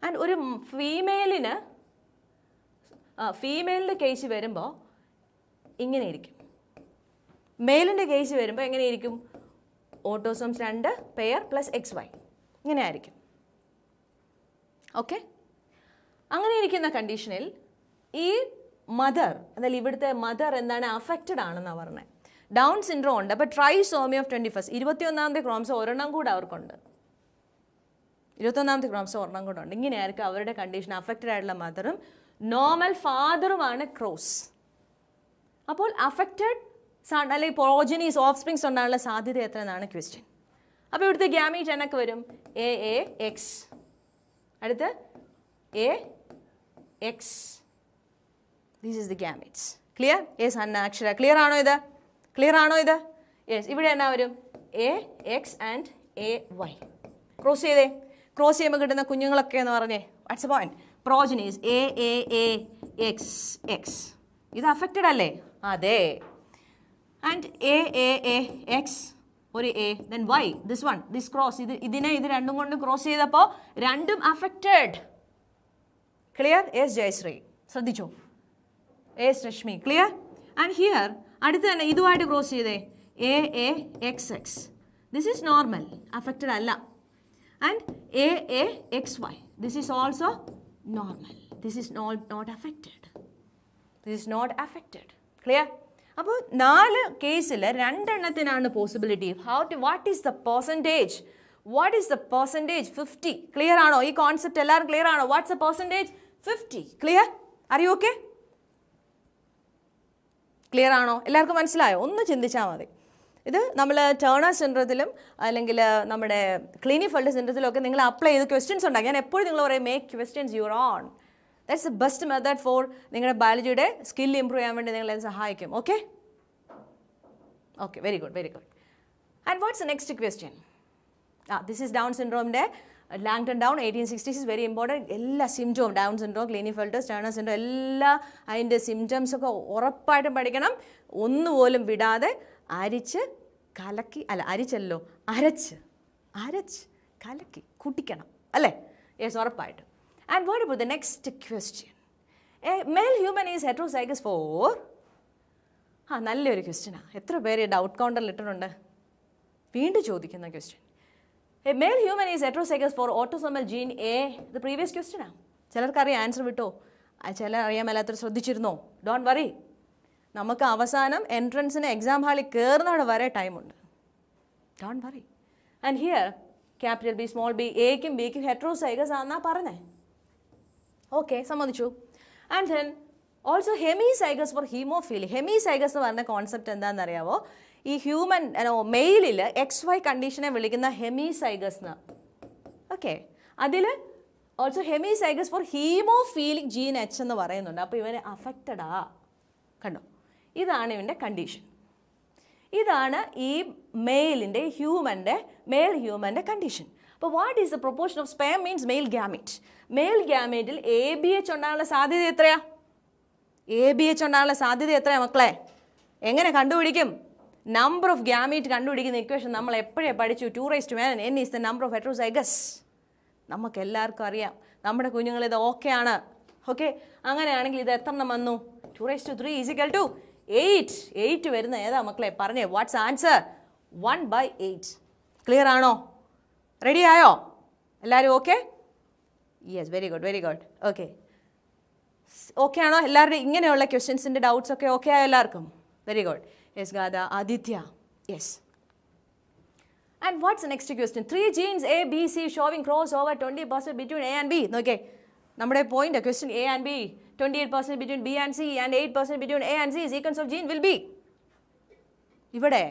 And ഒരു ഫീമെയിലിൻ്റെ കേസ് വരുമ്പോൾ ഇങ്ങനെയിരിക്കും, മെയിലിൻ്റെ കേസ് വരുമ്പോൾ എങ്ങനെയിരിക്കും? ഓട്ടോസോംസ് 2 പെയർ പ്ലസ് XY ഇങ്ങനെ ആയിരിക്കും. ഓക്കെ, അങ്ങനെ ഇരിക്കുന്ന കണ്ടീഷനിൽ ഈ മദർ, എന്നാൽ ഇവിടുത്തെ മദർ എന്താണ്, അഫക്റ്റഡ് ആണെന്നാണ് പറഞ്ഞത്. ഡൗൺ സിൻഡ്രോം ഉണ്ട്. അപ്പോൾ ട്രൈസോമി ഓഫ് 21, 21ാമത്തെ ക്രോമസോം ഒരെണ്ണം കൂടെ അവർക്കുണ്ട്. 21ാമത്തെ ക്രോമസോം ഒരെണ്ണം കൂടെ ഉണ്ട്. ഇങ്ങനെയായിരിക്കും അവരുടെ കണ്ടീഷൻ. അഫക്റ്റഡ് ആയിട്ടുള്ള മദറും നോർമൽ ഫാദറുമാണ് ക്രോസ്. അപ്പോൾ അഫക്റ്റഡ് അല്ലെങ്കിൽ പ്രോജനീസ് ഓഫ് സ്പ്രിങ്സ് ഉണ്ടാകാനുള്ള സാധ്യത എത്ര എന്നാണ് ക്വസ്റ്റ്യൻ. അപ്പോൾ ഇവിടുത്തെ ഗ്യാമീറ്റ് എന്നൊക്കെ വരും AAX, അടുത്ത് AX. This is the gametes. Clear? Yes Anna Akshara, clear ആണോ ഇത്? ക്ലിയർ ആണോ ഇത്? യെസ്. ഇവിടെ എന്നാ വരും AX ആൻഡ് AY. ക്രോസ് ചെയ്തേ. ക്രോസ് ചെയ്യുമ്പോൾ കിട്ടുന്ന കുഞ്ഞുങ്ങളൊക്കെ എന്ന് പറഞ്ഞേ. Watts a point? Progenies AAAXX. ഇത് അഫക്റ്റഡ് അല്ലേ? അതെ. ആൻഡ് AAAX ഒരു A, then Y, this one, this cross, ഇതിനെ ഇത് രണ്ടും കൊണ്ട് ക്രോസ് ചെയ്തപ്പോൾ രണ്ടും അഫക്റ്റഡ്. ക്ലിയർ? യെസ് ജയശ്രീ, ശ്രദ്ധിച്ചോ. Yes Reshmi, clear? And here അടുത്ത് തന്നെ ഇതുമായിട്ട് ക്രോസ് ചെയ്തേ AAXX. This is normal, affected അല്ല. And AAXY, this is also normal. This is not affected. This is not affected. Clear? അപ്പോൾ 4 കേസിൽ 2 എണ്ണത്തിനാണ് possibility. What is the percentage? What is the percentage? 50. Clear ആണോ? ഈ concept എല്ലാവരും clear ആണോ? What's the percentage? 50. Clear? Are you okay? Clear ആണോ? എല്ലാവർക്കും മനസ്സിലായോ? ഒന്ന് ചിന്തിച്ചാൽ മതി. ഇത് നമ്മൾ ടേണർ സിൻഡ്രത്തിലും അല്ലെങ്കിൽ നമ്മുടെ ക്ലിനിഫെൽഡ് സിൻഡ്രത്തിലും ഒക്കെ നിങ്ങൾ അപ്ലൈ ചെയ്ത് ക്വസ്റ്റ്യൻസ് ഉണ്ടാക്കി. ഞാൻ എപ്പോഴും നിങ്ങൾ പറയും make questions your own. That's the best method for നിങ്ങളുടെ ബയോളജിയുടെ സ്കിൽ ഇമ്പ്രൂവ് ചെയ്യാൻ വേണ്ടി നിങ്ങളെ സഹായിക്കും. Okay okay, very good, very good. And what's the next question? This is down സിൻഡ്രോമിൻ്റെ ലാങ്ടൺ ഡൗൺ 1866 വെരി ഇമ്പോർട്ടൻറ്റ്. എല്ലാ സിംറ്റവും Down syndrome, Klinefelter, Turner syndrome എല്ലാ അതിൻ്റെ സിംറ്റംസൊക്കെ ഉറപ്പായിട്ടും പഠിക്കണം. ഒന്നുപോലും വിടാതെ അരിച്ച് കലക്കി, അല്ല അരിച്ചല്ലോ, അരച്ച് കലക്കി കുടിക്കണം അല്ലേ? യെസ്, ഉറപ്പായിട്ടും. And what about the next question? A male human is heterozygous for? നല്ലൊരു ക്വസ്റ്റ്യനാണ്. എത്ര പേര് ഡൗട്ട് കൗണ്ടറിൽ ഇട്ടിട്ടുണ്ട്? വീണ്ടും ചോദിക്കുന്ന question. A male human is heterozygous for autosomal gene A. ഇത് പ്രീവിയസ് ക്വസ്റ്റ്യനാണ്. ചിലർക്കറിയാം, ആൻസർ വിട്ടോ. ചിലർ അറിയാൻ മേലാത്തവർ ശ്രദ്ധിച്ചിരുന്നോ? Don't worry. നമുക്ക് അവസാനം എൻട്രൻസിന് എക്സാം ഹാളിൽ കയറുന്നവിടെ വരെ ടൈമുണ്ട്. Don't worry. And here capital B, small B, എക്കും ബിക്കും ഹെറ്ററോസൈഗസ് ആണെന്നാണ് പറഞ്ഞത്. ഓക്കെ, സമ്മതിച്ചു. And then also hemizygous for haemophilia. Hemizygous എന്ന് പറഞ്ഞ കോൺസെപ്റ്റ് എന്താണെന്ന് അറിയാവോ? ഈ ഹ്യൂമൻ മെയിലിൽ XY കണ്ടീഷനെ വിളിക്കുന്ന ഹെമിസൈഗസ് എന്ന്. ഓക്കെ, അതിൽ also hemizygous four ഹീമോഫീലിക് gene H എന്ന് പറയുന്നുണ്ട്. അപ്പോൾ ഇവന് അഫക്റ്റഡാ. കണ്ടോ, ഇതാണ് ഇവൻ്റെ കണ്ടീഷൻ. ഇതാണ് ഈ മെയിലിൻ്റെ മെയിൽ ഹ്യൂമൻ്റെ കണ്ടീഷൻ. അപ്പോൾ what is the proportion of sperm means male gamete. Male ഗ്യാമേറ്റിൽ ABH ഉണ്ടാകാനുള്ള സാധ്യത എത്രയാ? ABH ഉണ്ടാകാനുള്ള സാധ്യത എത്രയാ മക്കളെ? എങ്ങനെ കണ്ടുപിടിക്കും? നമ്പർ ഓഫ് ഗ്യാമേറ്റ് കണ്ടുപിടിക്കുന്ന ഇക്വേഷൻ നമ്മൾ എപ്പോഴേ പഠിച്ചു. 2n n is the number of heterozygous. നമുക്ക് എല്ലാവർക്കും അറിയാം. നമ്മുടെ കുഞ്ഞുങ്ങൾ ഇത് ഓക്കെ ആണ്. ഓക്കെ, അങ്ങനെയാണെങ്കിൽ ഇത് എത്ര എണ്ണം വന്നു? 2^3 = 8. 8 വരുന്ന ഏതാ മക്കളെ? പറഞ്ഞേ, വാട്ട്സ് ആൻസർ? 1/8. ക്ലിയർ ആണോ? റെഡി ആയോ എല്ലാവരും? Okay, yes, very good, very good. Okay, okay ആണോ എല്ലാവരുടെയും? ഇങ്ങനെയുള്ള ക്വസ്റ്റ്യൻസിൻ്റെ ഡൗട്ട്സ് ഒക്കെ ഓക്കെ ആയോ എല്ലാവർക്കും? Very good. Yes Gatha, Aditya, yes. And what's next question? 3 genes A, B, C showing cross over 20% between A and B. നോക്കേ, നമ്മുടെ point question A and B, 28% between B and C and 8% between A and C. Sequence of gene will be. ഇവിടെ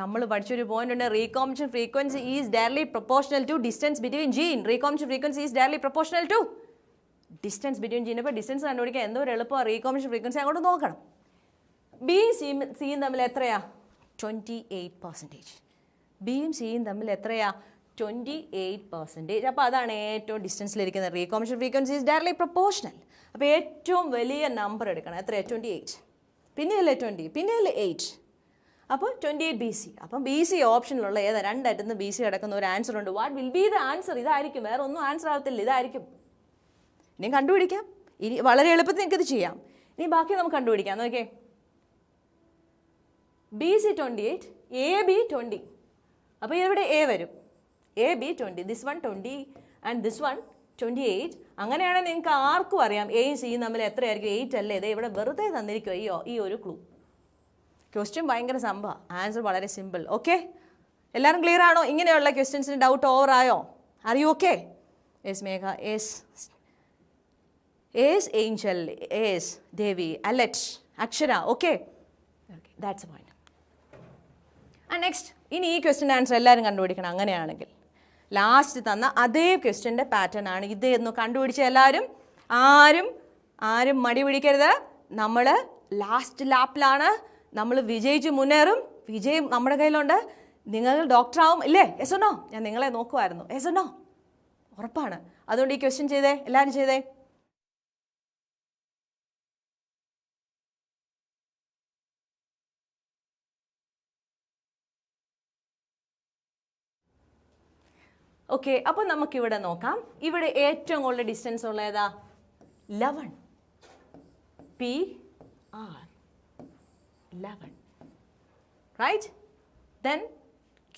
നമ്മൾ പഠിച്ചൊരു point ഉണ്ട്. Recombination frequency is directly proportional to distance between gene. Recombination frequency is directly proportional to distance between gene. അപ്പോൾ distance കണ്ടുപിടിക്കാൻ എന്തോ ഒരു എളുപ്പമാണ്. റീകോംബിനേഷൻ frequency അങ്ങോട്ട് നോക്കണം. ബിയും സിയും തമ്മിൽ എത്രയാ? 28%. ബിയും സിയും തമ്മിൽ എത്രയാ? 28%. അപ്പോൾ അതാണ് ഏറ്റവും ഡിസ്റ്റൻസിലിരിക്കുന്നത്. റീകോംബിനേഷൻ ഫ്രീക്വൻസി ഈസ് ഡയറക്ട്ലി പ്രൊപ്പോർഷണൽ. അപ്പോൾ ഏറ്റവും വലിയ നമ്പർ എടുക്കണം. എത്രയാണ്? 28. പിന്നെയല്ലേ 20, പിന്നെയല്ലേ 8. അപ്പോൾ 28 BC. അപ്പം BC ഓപ്ഷനിലുള്ള ഏതാ? രണ്ടായിട്ടൊന്ന് BC കിടക്കുന്ന ഒരു ആൻസർ ഉണ്ട്. What will be the answer? ഇതായിരിക്കും, വേറെ ഒന്നും ആൻസർ ആകത്തില്ല, ഇതായിരിക്കും. ഇനി കണ്ടുപിടിക്കാം. ഇനി വളരെ എളുപ്പത്തിൽ നിങ്ങൾക്കിത് ചെയ്യാം. ഇനി ബാക്കി നമുക്ക് കണ്ടുപിടിക്കാം. നോക്കിയേ, BC 28, AB 20. അപ്പോൾ ഇവിടെ A വരും. AB 20, this one 20 and this one 28. അങ്ങനെയാണെങ്കിൽ നിങ്ങൾക്ക് ആർക്കും അറിയാം എയും സിയും തമ്മിൽ എത്രയായിരിക്കും. 8 അല്ലേ? ഇതേ ഇവിടെ വെറുതെ തന്നിരിക്കുമോ ഈ ഒരു ക്ലൂ. ക്വസ്റ്റ്യൻ ഭയങ്കര സംഭവം, ആൻസർ വളരെ സിമ്പിൾ. ഓക്കെ, എല്ലാവരും ക്ലിയർ ആണോ? ഇങ്ങനെയുള്ള ക്വസ്റ്റ്യൻസിന് ഡൗട്ട് ഓവർ ആയോ? Are you okay? Yes Megha, yes Angel, yes Devi, അലറ്റ്, Akshara. Okay, that's a point. Next, ഇനി ഈ ക്വസ്റ്റ്യൻ്റെ ആൻസർ എല്ലാവരും കണ്ടുപിടിക്കണം. അങ്ങനെയാണെങ്കിൽ ലാസ്റ്റ് തന്ന അതേ ക്വസ്റ്റ്യൻ്റെ പാറ്റേൺ ആണ് ഇത് എന്ന് കണ്ടുപിടിച്ച എല്ലാവരും ആരും മടി പിടിക്കരുത്. നമ്മൾ ലാസ്റ്റ് ലാപ്പിലാണ്, നമ്മൾ വിജയിച്ച് മുന്നേറും. വിജയം നമ്മുടെ കയ്യിലുണ്ട്. നിങ്ങൾ ഡോക്ടറാവും ഇല്ലേ? Yes or no? ഞാൻ നിങ്ങളെ നോക്കുമായിരുന്നു. Yes or no? ഉറപ്പാണ്. അതുകൊണ്ട് ഈ ക്വസ്റ്റ്യൻ ചെയ്തേ, എല്ലാവരും ചെയ്തേ. ഓക്കെ, അപ്പോൾ നമുക്കിവിടെ നോക്കാം. ഇവിടെ ഏറ്റവും കൂടുതൽ ഡിസ്റ്റൻസ് ഉള്ള ഏതാ? 11. PR 11, right. Then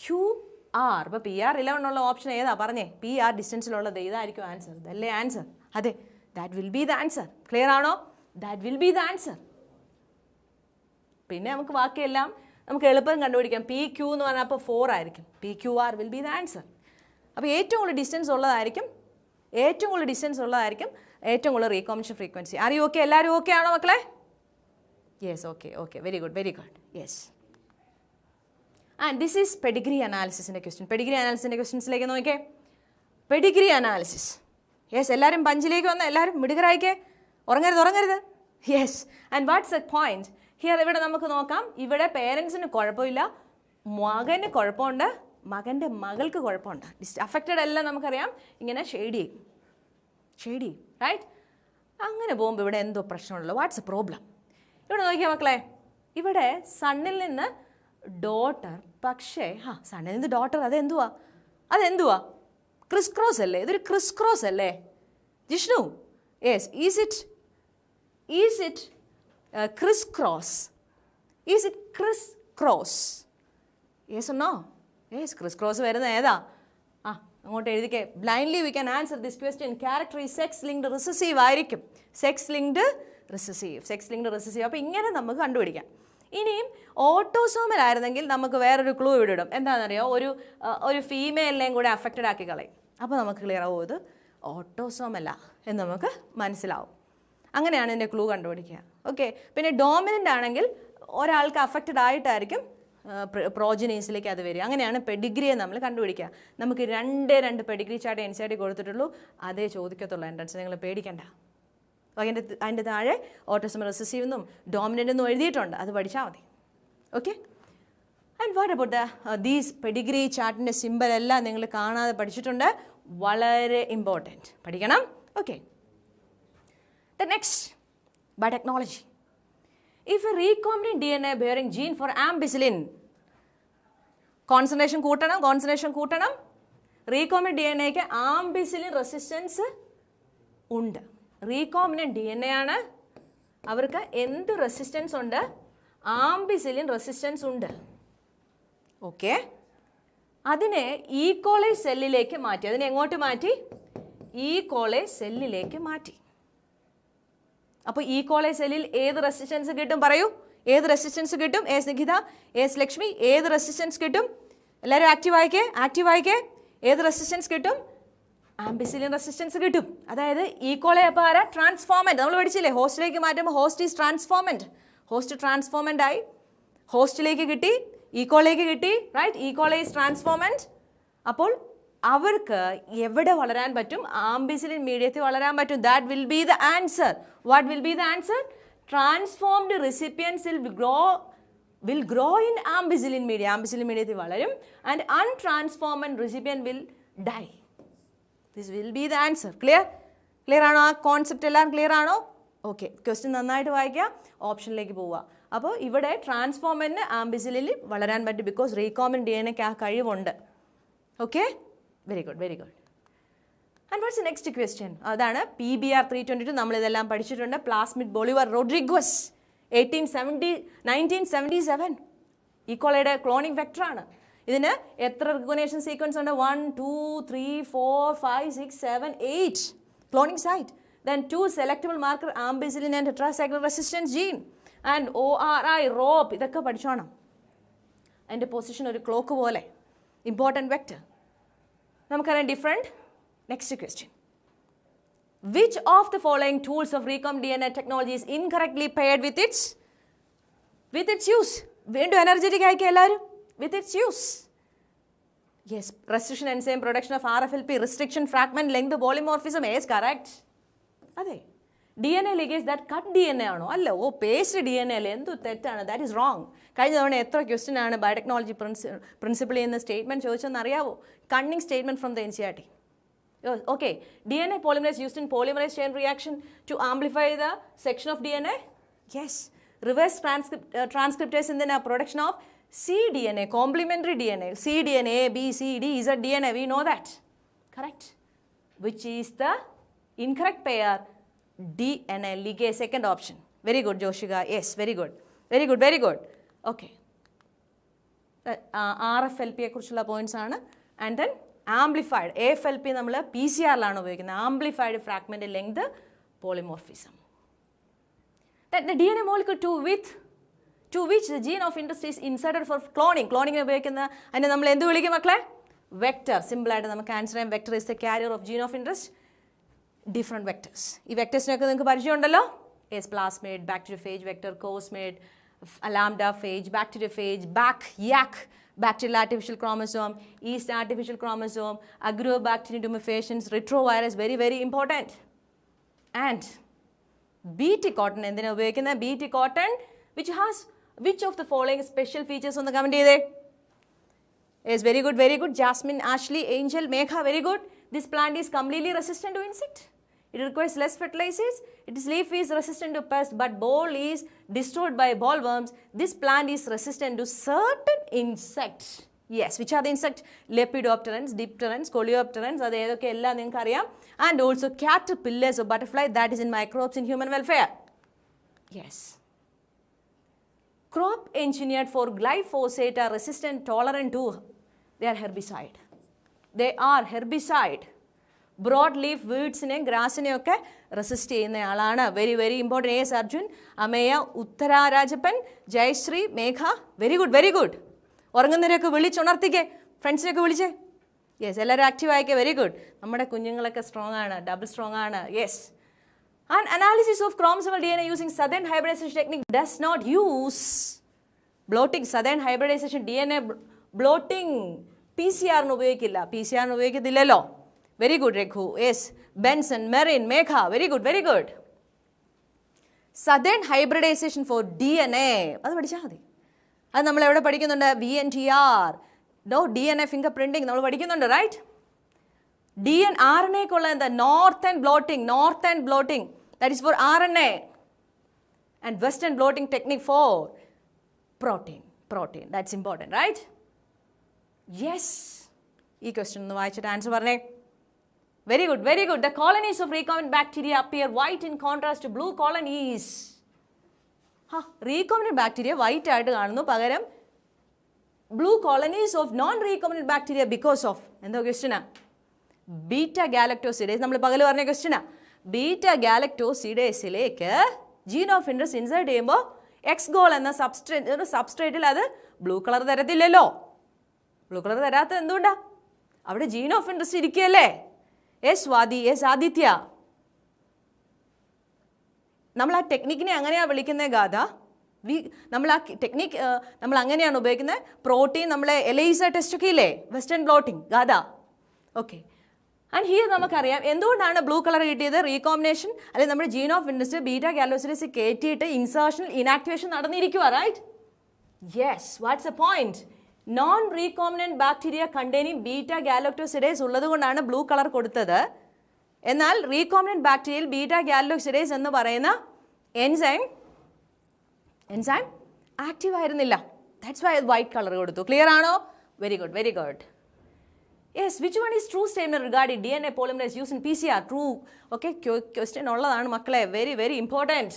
QR. അപ്പോൾ PR 11 ഉള്ള ഓപ്ഷൻ ഏതാ പറഞ്ഞേ? PR ഡിസ്റ്റൻസിലുള്ളത് ഇതായിരിക്കും ആൻസർ. ഇതല്ലേ ആൻസർ? അതെ, that will be the answer. Clear ആണോ? That will be the answer. പിന്നെ നമുക്ക് ബാക്കിയെല്ലാം നമുക്ക് എളുപ്പം കണ്ടുപിടിക്കാം. PQ എന്ന് പറഞ്ഞാൽ അപ്പോൾ 4 ആയിരിക്കും. PQR will be the answer. അപ്പോൾ ഏറ്റവും കൂടുതൽ ഡിസ്റ്റൻസ് ഉള്ളതായിരിക്കും ഏറ്റവും കൂടുതൽ recombination frequency. Are you okay? എല്ലാവരും ഓക്കെ ആണോ മക്കളെ? Yes, okay, very good. Yes. And this is pedigree അനാലിസിസിൻ്റെ ക്വസ്റ്റ്യൻ. പെഡിഗ്രി അനാലിസിൻ്റെ ക്വസ്റ്റ്യൻസിലേക്ക് നോക്കിയേ. Pedigree analysis. യെസ്, എല്ലാവരും ബഞ്ചിലേക്ക് വന്ന് എല്ലാവരും മിടുകരായിക്കേ. ഉറങ്ങരുത്. Yes. And what's a point here? ഇവിടെ നമുക്ക് നോക്കാം. ഇവിടെ പേരൻസിന് കുഴപ്പമില്ല, മകന് കുഴപ്പമുണ്ട്, മകൻ്റെ മകൾക്ക് കുഴപ്പമുണ്ട്. അഫക്റ്റഡ് എല്ലാം നമുക്കറിയാം ഇങ്ങനെ ഷെയ്ഡ് ചെയ്യും, റൈറ്റ്? അങ്ങനെ പോകുമ്പോൾ ഇവിടെ എന്തോ പ്രശ്നമുള്ളൂ. What's a problem? ഇവിടെ നോക്കിയാൽ മക്കളെ, ഇവിടെ സണ്ണിൽ നിന്ന് ഡോട്ടർ, പക്ഷേ സണ്ണിൽ നിന്ന് ഡോട്ടർ അതെന്തുവാ? ക്രിസ് ക്രോസ് അല്ലേ? ഇതൊരു ക്രിസ് ക്രോസ് അല്ലേ Jishnu? Yes. Is it criss cross? Yes or no? Yes, criss cross വരുന്നത് ഏതാ? അങ്ങോട്ട് എഴുതിക്കേ. Blindly we can answer this question. Character ഈ സെക്സ് ലിങ്ക്ഡ് റിസസീവ് ആയിരിക്കും. Sex linked recessive. അപ്പോൾ ഇങ്ങനെ നമുക്ക് കണ്ടുപിടിക്കാം. ഇനിയും ഓട്ടോസോമൽ ആയിരുന്നെങ്കിൽ നമുക്ക് വേറൊരു ക്ലൂ ഇവിടെ ഇടും. എന്താണെന്നറിയോ? ഒരു ഫീമെയിലിനെയും കൂടെ അഫക്റ്റഡ് ആക്കി കളയും. അപ്പോൾ നമുക്ക് ക്ലിയർ ആവും ഇത് ഓട്ടോസോമല്ല എന്ന് നമുക്ക് മനസ്സിലാവും. അങ്ങനെയാണ് ഇതിൻ്റെ ക്ലൂ കണ്ടുപിടിക്കുക. ഓക്കെ, പിന്നെ ഡോമിനൻ്റ് ആണെങ്കിൽ ഒരാൾക്ക് അഫക്റ്റഡ് ആയിട്ടായിരിക്കും പ്രോജനീസിലേക്ക് അത് വരിക. അങ്ങനെയാണ് പെഡിഗ്രിയെ നമ്മൾ കണ്ടുപിടിക്കുക. നമുക്ക് രണ്ട് പെഡിഗ്രി ചാർട്ട് NCERT കൊടുത്തിട്ടുള്ളൂ, അതേ ചോദിക്കത്തുള്ളൂ എൻട്രൻസ്. നിങ്ങൾ പേടിക്കണ്ട. അതിൻ്റെ താഴെ ഓട്ടോസോമൽ റിസസീവ് എന്നും ഡോമിനൻ്റ് എന്നും എഴുതിയിട്ടുണ്ട്, അത് പഠിച്ചാൽ മതി. Okay. And what about these pedigree ചാർട്ടിൻ്റെ സിമ്പൽ എല്ലാം നിങ്ങൾ കാണാതെ പഠിച്ചിട്ടുണ്ട്. വളരെ ഇമ്പോർട്ടൻറ്റ്, പഠിക്കണം. Okay. The next, biotechnology. If a recombinant DNA bearing gene for ampicillin, concentration കൂട്ടണം. റീകോംബിനന്റ് DNAക്ക് ആംബിസിലിൻ റെസിസ്റ്റൻസ് ഉണ്ട്. റീകോംബിനന്റ് DNA ആണ്, അവർക്ക് എന്ത് റെസിസ്റ്റൻസ് ഉണ്ട്? ആംബിസിലിൻ റെസിസ്റ്റൻസ് ഉണ്ട്. ഓക്കെ. അതിനെ ഈക്കോളൈ സെല്ലിലേക്ക് മാറ്റി. അതിനെ എങ്ങോട്ട് മാറ്റി? ഈക്കോളൈ സെല്ലിലേക്ക് മാറ്റി. അപ്പോൾ ഈക്കോളൈ സെല്ലിൽ ഏത് റെസിസ്റ്റൻസ് കിട്ടും? പറയൂ, ഏത് റെസിസ്റ്റൻസ് കിട്ടും? എസ് നിഖിത, എസ് ലക്ഷ്മി, ഏത് റെസിസ്റ്റൻസ് കിട്ടും? എല്ലാവരും ആക്റ്റീവ് ആയിക്കേ. ഏത് റെസിസ്റ്റൻസ് കിട്ടും? ആംബിസിലിൻ റെസിസ്റ്റൻസ് കിട്ടും. അതായത് ഈക്കോളൈ അപ്പോൾ ആരാ? ട്രാൻസ്ഫോർമെൻറ്റ്. നമ്മൾ പഠിച്ചില്ലേ, ഹോസ്റ്റിലേക്ക് മാറ്റുമ്പോൾ ഹോസ്റ്റ് ഈസ് ട്രാൻസ്ഫോർമെൻറ്റ്. ഹോസ്റ്റ് ട്രാൻസ്ഫോർമെൻ്റ് ആയി, ഹോസ്റ്റിലേക്ക് കിട്ടി, ഈക്കോളൈക്ക് കിട്ടി, റൈറ്റ്? E. coli is ട്രാൻസ്ഫോർമെൻറ്റ്. അപ്പോൾ അവർക്ക് എവിടെ വളരാൻ പറ്റും? ആംബിസിലിൻ മീഡിയത്തിൽ വളരാൻ പറ്റും. That will be the answer. What will be the answer? Transformed recipients will grow in ampicillin media. Ampicillin മീഡിയത്തിൽ വളരും. And untransformed recipient will die. This will be the answer. Clear ആണോ? ആ കോൺസെപ്റ്റ് എല്ലാം clear ആണോ? Okay. Question നന്നായിട്ട് വായിക്കുക, ഓപ്ഷനിലേക്ക് പോവുക. അപ്പോൾ ഇവിടെ ട്രാൻസ്ഫോമറിന് ആംബിസിലിൻ വളരാൻ പറ്റും, ബിക്കോസ് റീകോംബിനന്റ് DNAക്ക് ആ കഴിവുണ്ട്. Okay, very good. And what's the next question? അതാണ് PBR 322. നമ്മളിതെല്ലാം പഠിച്ചിട്ടുണ്ട്. പ്ലാസ്മിഡ് ബൊളിവർ റോഡ്രിഗ്വസ് 1977 ഈക്കോളയുടെ ക്ലോണിംഗ് വെക്ടറാണ്. ഇതിന് എത്ര റിക്കഗ്നേഷൻ സീക്വൻസ് ഉണ്ട്? 1 2 3 4 5 6 7 8. cloning site. Then 2 selectable marker ampicillin and tetracycline resistance gene. And ORI, rope, ഇതൊക്കെ പഠിച്ചോണം. അതിൻ്റെ പൊസിഷൻ ഒരു ക്ലോക്ക് പോലെ. Important vector. നമുക്കറിയാം different. Next question. Which of the following tools of recombinant DNA technology is incorrectly paired with its use? വീണ്ടും energetic ആയിക്കോ എല്ലാവരും. With its use. Yes, restriction enzyme production of RFLP, restriction fragment length polymorphism. Yes, correct. അതെ. DNA ligase that cut DNA ആണോ? അല്ല, paste DNA അല്ലേ, എന്തു തെറ്റാണ്, that is wrong. കഴിഞ്ഞ തവണ എത്ര ക്വസ്റ്റ്യൻ ആണ് ബയോടെക്നോളജി പ്രിൻസിപ്പിൾ എന്ന സ്റ്റേറ്റ്മെൻറ്റ് ചോദിച്ചെന്ന് അറിയാവോ? Cunning statement from the NCERT. Okay, DNA polymerase used in polymerase chain reaction to amplify the section of DNA? Yes. Reverse transcriptase in the production of cDNA, complementary DNA. cDNA, A, B, C, D, Z DNA, we know that. Correct. Which is the incorrect pair? DNA ligase, second option. Very good, Joshika. Yes, very good. Very good, very good. Okay. RFLP കുറിച്ചുള്ള points ആണ്. And then amplified AFLP നമ്മൾ PCR ഉപയോഗിക്കുന്നത്. Amplified fragment length polymorphism. The DNA molecule to which the gene of interest is inserted for cloning. Cloning ഉപയോഗിക്കുന്ന അതിനെ നമ്മൾ എന്ത് വിളിക്കും മക്കളെ? വെക്ടർ. സിമ്പിളായിട്ട് നമുക്ക് ആൻസർ ചെയ്യാം. Vector is the carrier of gene of interest. Different vectors. ഈ വെക്ടേഴ്സിനൊക്കെ നിങ്ങൾക്ക് പരിചയമുണ്ടല്ലോ. Yes, plasmid, bacteriophage vector, cosmid, lambda phage, bacteriophage, YAC, bacterial artificial chromosome, yeast artificial chromosome, agrobacterial tumefacients, retrovirus, very, very important. And BT cotton, എന്തിനാ ഉപയോഗിക്കുന്നത്? BT cotton, which of the following special features ഒന്ന് comment ചെയ്തേ. Yes, very good, very good. Jasmine, Ashley, Angel, Megha, very good. This plant is completely resistant to insect. It requires less fertilizers. Its leaf is resistant to pest, but bole is destroyed by bollworms. This plant is resistant to certain insects. Yes, which are the insects? Lepidopterans, dipterans, coleopterans, അത് ഏതൊക്കെ എല്ലാം നിങ്ങൾക്ക് അറിയാം. And also caterpillars of butterfly, that is in microbes in human welfare. Yes. Crop engineered for glyphosate are resistant, tolerant to. They are herbicide. They are herbicide. Broad leaf വീഡ്സിനെയും ഗ്രാസിനെയും ഒക്കെ resist ചെയ്യുന്ന ആളാണ്. Very very important. Yes Arjun, Ameya, Uttara Rajappan, Jayashree, Megha, very good, very good. ഉറങ്ങുന്നവരെയൊക്കെ വിളിച്ചുണർത്തിക്കേ, ഫ്രണ്ട്സിനെയൊക്കെ വിളിച്ചേ. Yes, എല്ലാവരും ആക്റ്റീവ് ആയിക്കേ. Very good. നമ്മുടെ കുഞ്ഞുങ്ങളൊക്കെ സ്ട്രോങ് ആണ്, ഡബിൾ സ്ട്രോങ് ആണ്. Yes. And analysis of chromosomal DNA using southern hybridisation technique does not use blotting. Southern hybridisation DNA blotting PCR ഉപയോഗിക്കില്ല. PCR ഉപയോഗിക്കത്തില്ലല്ലോ. Very good, Rekhu. Yes, Benson, Marin, Megha. Very good, very good. Southern hybridization for DNA. അത് പഠിച്ചാൽ മതി. അത് നമ്മൾ എവിടെ പഠിക്കുന്നുണ്ട്? VNTR. No, DNA fingerprinting നമ്മൾ പഠിക്കുന്നുണ്ട്, റൈറ്റ്? RNA-ക്കുള്ള എന്താ? Northern blotting. That is for RNA. And Western blotting technique for protein. That's important, right? Yes. ഈ ക്വസ്റ്റ്യൻ ഒന്ന് വായിച്ചിട്ട് ആൻസർ പറഞ്ഞേ. Very good, very good. The colonies of recombinant bacteria appear white in contrast to blue colonies. Recombinant bacteria white ആയിട്ട് കാണുന്നു, പകരം blue colonies of non-recombinant bacteria because of എന്തോ ക്വസ്റ്റ്യനാ? Beta galactosidase. നമ്മൾ പകൽ പറഞ്ഞ ക്വസ്റ്റ്യനാ. ബീറ്റാ ഗാലക്ടോസിഡേസിലേക്ക് ജീൻ ഓഫ് ഇൻട്രസ്റ്റ് ഇൻസേർട്ട് ചെയ്യുമ്പോൾ എക്സ്ഗോൾ എന്ന സബ്സ്ട്രേറ്റിൽ അത് ബ്ലൂ കളർ തരത്തില്ലല്ലോ. ബ്ലൂ കളർ തരാത്തത് എന്തുകൊണ്ടാ? അവിടെ ജീൻ ഓഫ് ഇൻട്രസ്റ്റ് ഇരിക്കുകയല്ലേ. Yes Swathi, yes Aditya. നമ്മൾ ആ ടെക്നിക്കിനെ അങ്ങനെയാണ് വിളിക്കുന്നത് ഗാഥ. നമ്മൾ ആ ടെക്നിക്ക് നമ്മൾ അങ്ങനെയാണ് ഉപയോഗിക്കുന്നത്. പ്രോട്ടീൻ നമ്മളെ എലൈസ ടെസ്റ്റൊക്കെ ഇല്ലേ, western blotting Gatha. Okay. And here നമുക്കറിയാം എന്തുകൊണ്ടാണ് ബ്ലൂ കളർ കിട്ടിയത്. റീകോമ്പിനേഷൻ അല്ലെങ്കിൽ നമ്മുടെ gene of interest beta galactosidase കയറ്റിയിട്ട് ഇൻസേർഷൻ ഇനാക്ടിവേഷൻ നടന്നിരിക്കുക, right? Yes, what's a point? non-recombinant bacteria containing beta galactosidase ഉള്ളത് കൊണ്ടാണ് ബ്ലൂ കളർ കൊടുത്തത്. എന്നാൽ recombinant ബാക്ടീരിയയിൽ ബീറ്റാ ഗാലക്ടോസിഡേസ് എന്ന് പറയുന്ന എൻസൈം ആക്റ്റീവ് ആയിരുന്നില്ല. ദാറ്റ്സ് വൈ വൈറ്റ് കളർ കൊടുത്തു. ക്ലിയർ ആണോ? Very good, very good. Yes, which one is true statement regarding DNA polymerase use in PCR? True. Okay, question ഉള്ളതാണ് മക്കളെ. Very very important.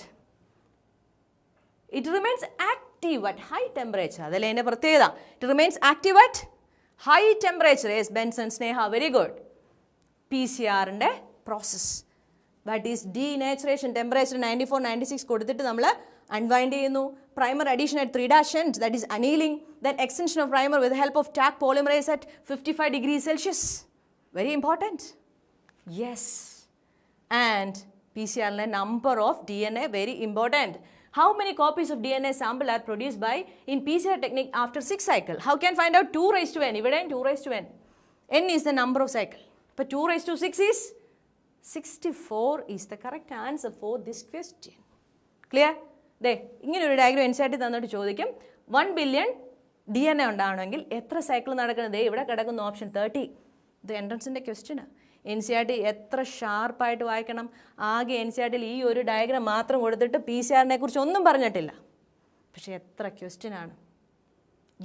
It remains active at high temperature. അതല്ലേ എൻ്റെ പ്രത്യേകത. It remains active at high temperature. Yes, Benson, Sneha, very good. PCR-ൻ്റെ process. That is denaturation. Temperature 94, 96 കൊടുത്തിട്ട് നമ്മൾ unwind ചെയ്യുന്നു. Primer addition at 3' end, that is annealing. Then extension of primer with the help of Taq polymerase at 55 degrees Celsius. Very important. Yes. And PCR number of DNA, very important. How many copies of DNA sample are produced by in PCR technique after 6 cycle? How can find out 2 raised to n? ഇവിടെ 2 raised to n. N is the number of cycle. But 2 raised to 6 is 64 is the correct answer for this question. Clear? ദേ ഇങ്ങനെ ഒരു diagram എൻസൈറ്റ് തന്നിട്ട് ചോദിക്കും 1 billion DNA ഉണ്ടാവണമെങ്കിൽ എത്ര cycle നടക്കുന്നത്? ദേ ഇവിടെ കിടക്കുന്ന ഓപ്ഷൻ 30. ഇത് എൻട്രൻസിൻ്റെ ക്വസ്റ്റ്യനാണ്. എൻ സി ആർ ടി എത്ര ഷാർപ്പായിട്ട് വായിക്കണം. ആകെ എൻ സി ആർ ടിയിൽ ഈ ഒരു ഡയഗ്രം മാത്രം കൊടുത്തിട്ട് പി സി ആറിനെ കുറിച്ച് ഒന്നും പറഞ്ഞിട്ടില്ല. പക്ഷേ എത്ര ക്വസ്റ്റ്യനാണ്.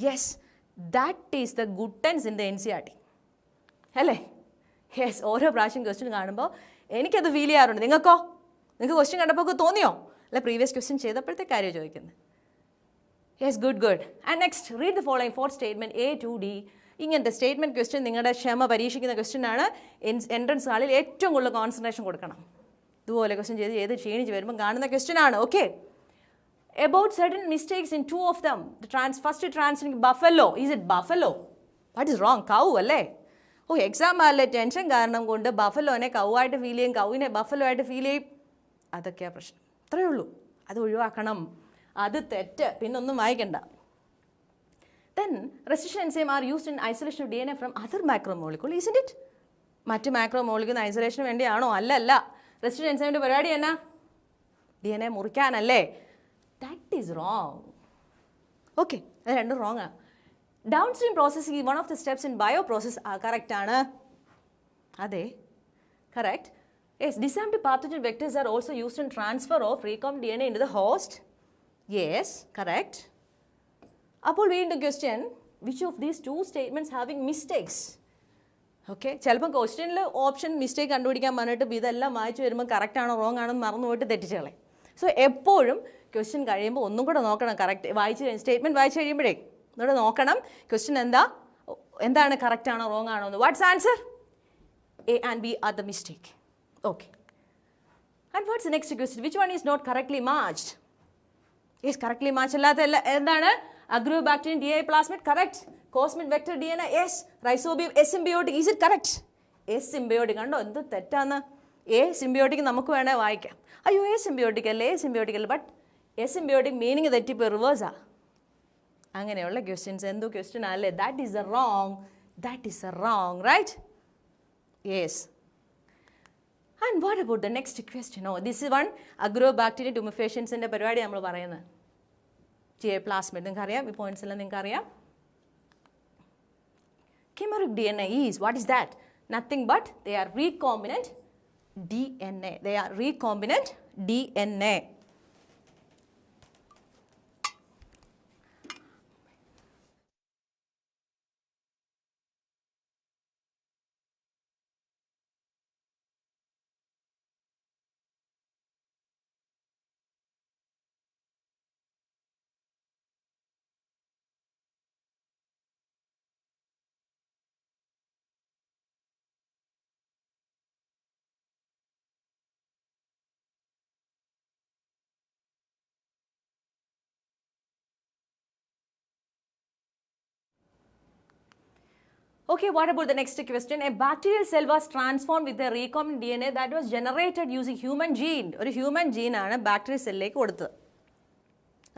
Yes, that is the good tens in the N C R T അല്ലേ? യെസ്, ഓരോ പ്രാവശ്യം ക്വസ്റ്റ്യൻ കാണുമ്പോൾ എനിക്കത് ഫീൽ ചെയ്യാറുണ്ട്. നിങ്ങൾക്കോ? നിങ്ങൾക്ക് ക്വസ്റ്റ്യൻ കണ്ടപ്പോൾ ഒക്കെ തോന്നിയോ? അല്ല പ്രീവിയസ് ക്വസ്റ്റ്യൻ ചെയ്തപ്പോഴത്തെ കാര്യം ചോദിക്കുന്നത്. Yes, good good. And next read the following four statement A to D. ഇങ്ങനത്തെ സ്റ്റേറ്റ്മെൻറ്റ് ക്വസ്റ്റ്യൻ നിങ്ങളുടെ ക്ഷമ പരീക്ഷിക്കുന്ന ക്വസ്റ്റ്യൻ ആണ്. എൻട്രൻസ് ഹാളിൽ ഏറ്റവും കൂടുതൽ കോൺസെൻട്രേഷൻ കൊടുക്കണം. ഇതുപോലെ ക്വസ്റ്റ്യൻ ചെയ്ത് ക്ഷീണിച്ച് വരുമ്പോൾ കാണുന്ന ക്വസ്റ്റ്യൻ ആണ്. Okay, about certain mistakes in 2 of them. First translate buffalo. Is it buffalo? What is wrong? Cow അല്ലേ? ഓ, എക്സാം ഹാളിലെ ടെൻഷൻ കാരണം കൊണ്ട് ബഫലോനെ കൗവായിട്ട് ഫീൽ ചെയ്യും, കൗവിനെ ബഫലോ ആയിട്ട് ഫീൽ ചെയ്യും. അതൊക്കെയാണ് പ്രശ്നം. അത്രയേ ഉള്ളൂ. അത് ഒഴിവാക്കണം. അത് തെറ്റ്. പിന്നൊന്നും വായിക്കണ്ട. Then restriction enzyme are used in isolation of DNA from other macromolecule, isn't it? മറ്റ് മാക്രോമോളിക്യൂൾ ഐസൊലേഷന് വേണ്ടിയാണോ? അല്ല. റെസ്ട്രിക്ഷൻ എൻസൈമിൻ്റെ പരിപാടി എന്നാ? DNA മുറിക്കാനല്ലേ? That is wrong. ഓക്കെ, അത് രണ്ടും റോങ് ആണ്. Downstream processing one of the steps in bioprocess correct ആണ്. അതെ, correct. Yes, disarmed pathogen vectors are also used in transfer of recombinant DNA into the host. Yes, correct. അപ്പോൾ വീണ്ടും question, which of these 2 statements having mistakes? Okay, ചിലപ്പോൾ ക്വസ്റ്റ്യനിൽ option mistake കണ്ടുപിടിക്കാൻ പറഞ്ഞിട്ട് ഇതെല്ലാം വായിച്ച് വരുമ്പോൾ കറക്റ്റ് ആണോ റോങ് ആണോ എന്ന് മറന്നു പോയിട്ട് തെറ്റിച്ച് കളയും. സോ എപ്പോഴും ക്വസ്റ്റ്യൻ കഴിയുമ്പോൾ ഒന്നും കൂടെ നോക്കണം. കറക്റ്റ് വായിച്ച് സ്റ്റേറ്റ്മെൻറ്റ് വായിച്ച് കഴിയുമ്പോഴേ ഒന്നുകൂടെ നോക്കണം ക്വസ്റ്റ്യൻ എന്താണ് കറക്റ്റ് ആണോ റോങ് ആണോ എന്ന്. What's answer? A and B are the mistake. Okay. And what's the next question? Which one is not correctly matched? Yes, correctly matched അല്ലാത്ത എന്താണ്? Agrobacterium DNA plasmid, correct. Cosmid vector DNA, yes. Rhizobium asymbiotic, is it correct? Asymbiotic കണ്ടോ എന്ത് തെറ്റാന്ന്. symbiotic നമുക്ക് വേണേൽ വായിക്കാം. അയ്യോ asymbiotic അല്ലേ, asymbiotic അല്ല. ബട്ട് asymbiotic മീനിങ് തെറ്റിപ്പോൾ റിവേഴ്സാ. അങ്ങനെയുള്ള ക്വസ്റ്റ്യൻസ് എന്തോ ക്വസ്റ്റ്യൻ അല്ലേ? That is a wrong, right? Yes. And what about the next question? Oh, this is one Agrobacterium ട്യൂമിഫേഷൻസിൻ്റെ പരിപാടി നമ്മൾ പറയുന്നത്. TA plasmid നിങ്ങൾക്കറിയാം, ഈ പോയിന്റ്സ് എല്ലാം നിങ്ങൾക്കറിയാം. Chimeric DNA is, what is that? Nothing but they are recombinant DNA. They are recombinant DNA. Okay, what about the next question? A bacterial cell was transformed with a recombinant DNA that was generated using human gene. ഒരു human ജീനാണ് bacteria സെല്ലിലേക്ക് കൊടുത്തത്.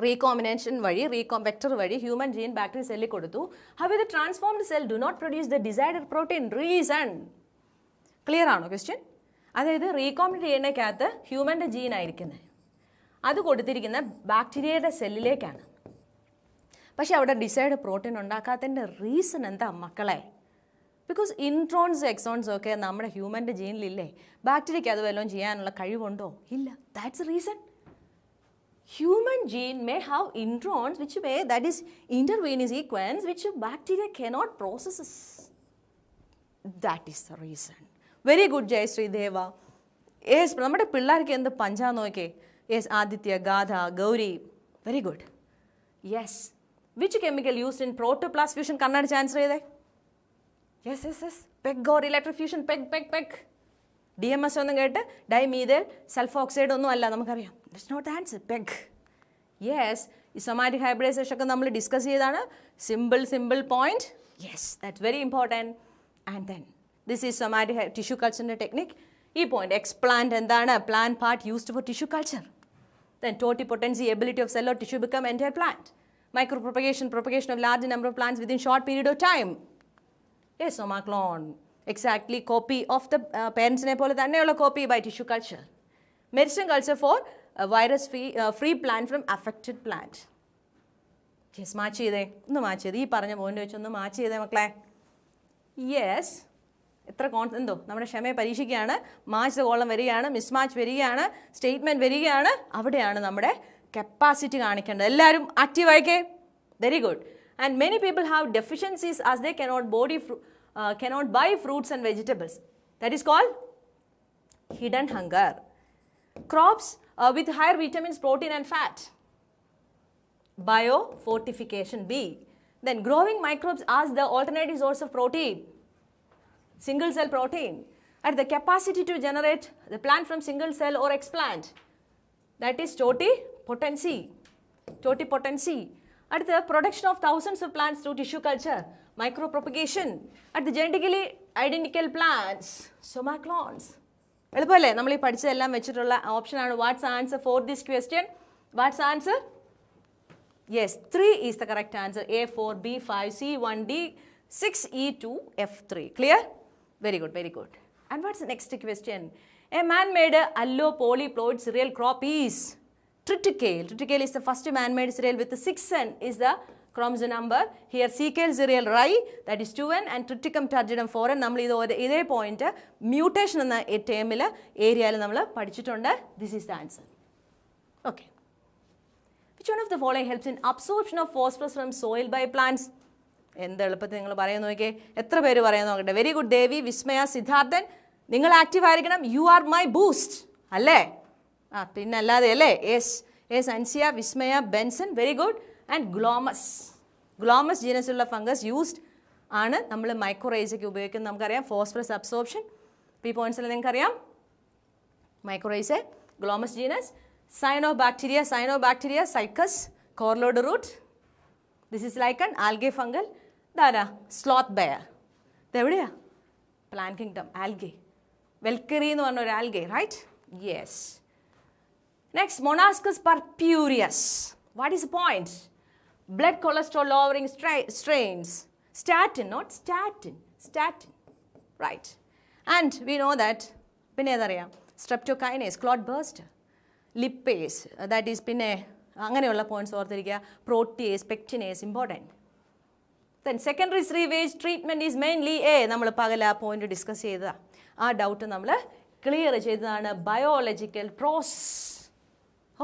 Recombination വഴി, vector വഴി human gene bacteria സെല്ലിൽ കൊടുത്തു. However, the transformed cell do not produce the desired protein. Reason? Clear ആണോ question? അതായത് recombinant DNAക്കകത്ത് ഹ്യൂമൻ്റെ gene ആയിരിക്കുന്നത്, അത് കൊടുത്തിരിക്കുന്ന ബാക്ടീരിയയുടെ സെല്ലിലേക്കാണ്. പക്ഷെ അവിടെ ഡിസൈഡ് പ്രോട്ടീൻ ഉണ്ടാക്കാത്തതിൻ്റെ റീസൺ എന്താ മക്കളെ? ബിക്കോസ് ഇൻട്രോൺസ് എക്സോൺസ് ഒക്കെ നമ്മുടെ ഹ്യൂമൻ്റെ ജീനിലില്ലേ. ബാക്ടീരിയയ്ക്ക് അത് വല്ലതും ചെയ്യാനുള്ള കഴിവുണ്ടോ? ഇല്ല. That's reason. Human gene may have introns which may that is intervene in sequence which bacteria cannot processes. That is the reason. Very good Jayashree Deva. Yes, നമ്മുടെ പിള്ളേർക്ക് എന്ത് പഞ്ചാന്ന് നോക്കിയേ. Yes, Aditya, Gatha, Gauri, very good. Yes, which chemical used in protoplast fusion? കണ്ണടിച്ച് answer ചെയ്തേ. Yes, PEG or electric fusion? PEG. DMS ഒന്നും കേട്ട് dimethyl sulphoxide ഒന്നും അല്ല, നമുക്കറിയാം. That's not the answer. Peg. Yes, ഈ സൊമാറ്റിക് ഹൈബ്രിഡൈസേഷൻ ഒക്കെ നമ്മൾ ഡിസ്കസ് ചെയ്താണ്. Simple point. Yes, that's very important. And then this is somatic tissue കൾച്ചറിൻ്റെ ടെക്നിക്. ഈ പോയിന്റ് എക്സ്പ്ലാന്റ് എന്താണ്? Plant part used for tissue culture. Then totipotency, ability of cell or tissue become entire plant. Micropropagation, propagation of large number of plants within short period of time. Yes, soma clone. Exactly, copy of the parents ne pole thanneയുള്ള copy by tissue culture. Medicine culture for virus free plant from affected plant. Yes, match ചെയ്തേ, ഒന്ന് match ചെയ്ത് ഈ പറഞ്ഞ point വെച്ചൊന്ന് match ചെയ്തേ മക്കളെ. Yes, എത്ര എന്തോ നമ്മുടെ ക്ഷമയെ പരീക്ഷിക്കുകയാണ്. മാച്ച് ദ കോളം വരികയാണ്, മിസ്മാച്ച് വരികയാണ്, സ്റ്റേറ്റ്മെൻറ്റ് വരികയാണ്. അവിടെയാണ് നമ്മുടെ കപ്പാസിറ്റി കാണിക്കേണ്ടത്. എല്ലാവരും ആക്റ്റീവ് ആയിക്കേ. Very good. And many people have deficiencies as they cannot buy fruits and vegetables. That is called hidden hunger. Crops with higher vitamins, protein and fat. Biofortification, B. Then growing microbes as the alternative source of protein. Single cell protein. At the capacity to generate the plant from single cell or explant. That is totipotency. Totipotency. At the production of thousands of plants through tissue culture. Micropropagation. At the genetically identical plants. Soma clones. എളുപ്പമല്ലേ? നമ്മൾ ഈ പഠിച്ചതെല്ലാം വെച്ചിട്ടുള്ള ഓപ്ഷനാണ്. What's answer for this question? What's answer? Yes, 3 is the correct answer. A 4, B 5, C 1, D 6, E 2, F 3. Clear? Very good, very good. And what's the next question? A man-made allopolyploid cereal crop is triticale. Triticale is the first man-made cereal with the 6N is the chromosome number. Here C-cale cereal rye, that is 2N, and triticum turgidum 4N. നമ്മൾ ഇതേ point mutation എന്ന ടേമിൽ ഏരിയയിൽ നമ്മൾ പഠിച്ചിട്ടുണ്ട്. This is the answer. Okay. Which one of the following helps in absorption of phosphorus from soil by plants? എന്ത് എളുപ്പത്തിൽ നിങ്ങൾ പറയാൻ നോക്കിയേ. എത്ര പേര് പറയാൻ നോക്കട്ടെ. Very good. ദേവി, വിസ്മയ, സിദ്ധാർത്ഥൻ, നിങ്ങൾ ആക്റ്റീവ് ആയിരിക്കണം. യു ആർ മൈ ബൂസ്റ്റ് അല്ലേ? പിന്നെ അല്ലാതെ അല്ലേ? Yes Ansiya, Vismaya, Benson, very good. And Glomus ജീനസുള്ള ഫംഗസ് യൂസ്ഡ് ആണ് നമ്മൾ മൈക്രോറൈസയ്ക്ക് ഉപയോഗിക്കുന്നത്. നമുക്കറിയാം ഫോസ്ഫറസ് അബ്സോർപ്ഷൻ. ഈ പോയിന്റ്സിൽ നിങ്ങൾക്കറിയാം. മൈക്രോറൈസ്, ഗ്ലോമസ് genus. Cyanobacteria, Cycus, corloid root. This is lichen, algae fungal. Dara, sloth bear. Devideya? Plant kingdom, algae. Velkeri nu പറഞ്ഞ ഒരു algae, right? Yes. Next, Monascus purpureus. What is the point? Blood cholesterol lowering strains. Statin, not statin. Statin, right? And we know that, പിന്നെ ഏതറിയാം? Streptokinase, clot burster. Lipase, that is പിന്നെ അങ്ങനെയുള്ള points ഓർത്തിരിക്കുക. Protease, pectinase, important. Then secondary sewage treatment is mainly നമ്മൾ പകൽ ആ point discuss ചെയ്തതാണ്. ആ doubt നമ്മൾ ക്ലിയർ ചെയ്തതാണ്. Biological process.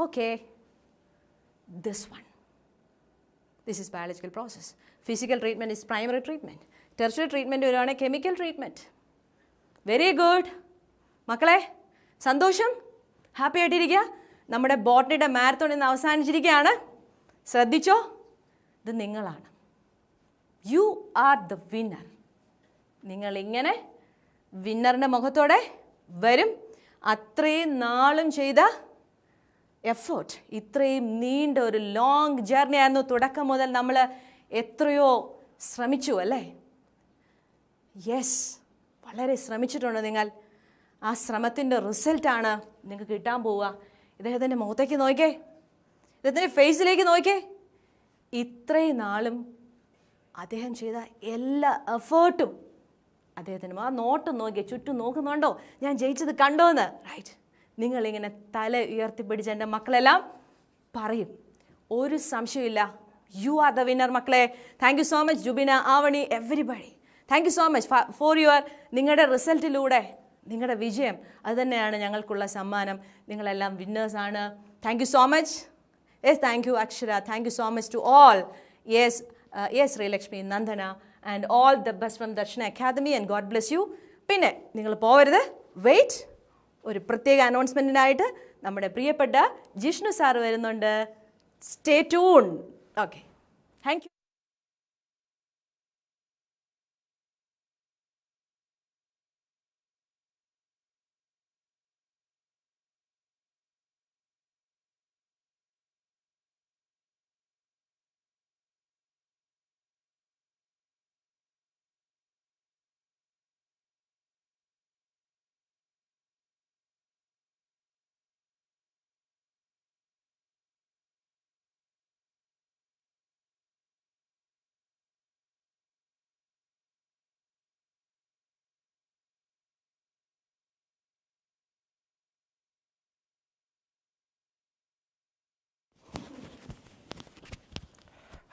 Okay, this is biological process. Physical treatment is primary treatment. Tertiary treatment വരുവാണെങ്കിൽ കെമിക്കൽ ട്രീറ്റ്മെൻറ്റ്. വെരി ഗുഡ് മക്കളെ, സന്തോഷം, ഹാപ്പി ആയിട്ടിരിക്കുക. നമ്മുടെ ബോട്ടണിയുടെ മാരത്തോൺ ഇന്ന് അവസാനിച്ചിരിക്കുകയാണ്. ശ്രദ്ധിച്ചോ, ഇത് നിങ്ങളാണ്. U are the winner. നിങ്ങളിങ്ങനെ വിന്നറിൻ്റെ മുഖത്തോടെ വരും. അത്രയും നാളും ചെയ്ത എഫേർട്ട്, ഇത്രയും നീണ്ട ഒരു ലോങ് ജേർണി ആയിരുന്നു. തുടക്കം മുതൽ നമ്മൾ എത്രയോ ശ്രമിച്ചു അല്ലേ? യെസ്, വളരെ ശ്രമിച്ചിട്ടുണ്ട് നിങ്ങൾ. ആ ശ്രമത്തിൻ്റെ റിസൾട്ടാണ് നിങ്ങൾക്ക് കിട്ടാൻ പോവുക. ഇദ്ദേഹത്തിൻ്റെ മുഖത്തേക്ക് നോക്കിക്കേ, ഇദ്ദേഹത്തിൻ്റെ ഫേസിലേക്ക് നോക്കിക്കേ. ഇത്രയും നാളും അദ്ദേഹം ചെയ്ത എല്ലാ എഫേർട്ടും അദ്ദേഹത്തിന് ആ നോട്ടം നോക്കിയേ, ചുറ്റും നോക്കുന്നുണ്ടോ, ഞാൻ ജയിച്ചത് കണ്ടോ എന്ന്. റൈറ്റ്, നിങ്ങളിങ്ങനെ തല ഉയർത്തിപ്പിടിച്ച് എൻ്റെ മക്കളെല്ലാം പറയും, ഒരു സംശയമില്ല, യു ആർ ദ വിന്നർ മക്കളെ. Thank you so much Jubina, Avani, everybody. Thank you so much for your നിങ്ങളുടെ റിസൾട്ടിലൂടെ നിങ്ങളുടെ വിജയം അത് തന്നെയാണ് ഞങ്ങൾക്കുള്ള സമ്മാനം. നിങ്ങളെല്ലാം വിന്നേഴ്സാണ്. Thank you so much. Yes, thank you Akshara. Thank you so much to all. Yes Sreelakshmi, Nandana and all the best from Darshana Academy and God bless you. പിന്നെ നിങ്ങൾ പോകരുത്, വെയിറ്റ്. ഒരു പ്രത്യേക അനൗൺസ്മെൻറ്റിനായിട്ട് നമ്മുടെ പ്രിയപ്പെട്ട ജിഷ്ണു സാറ് വരുന്നുണ്ട്. Stay tune. Okay, thank you.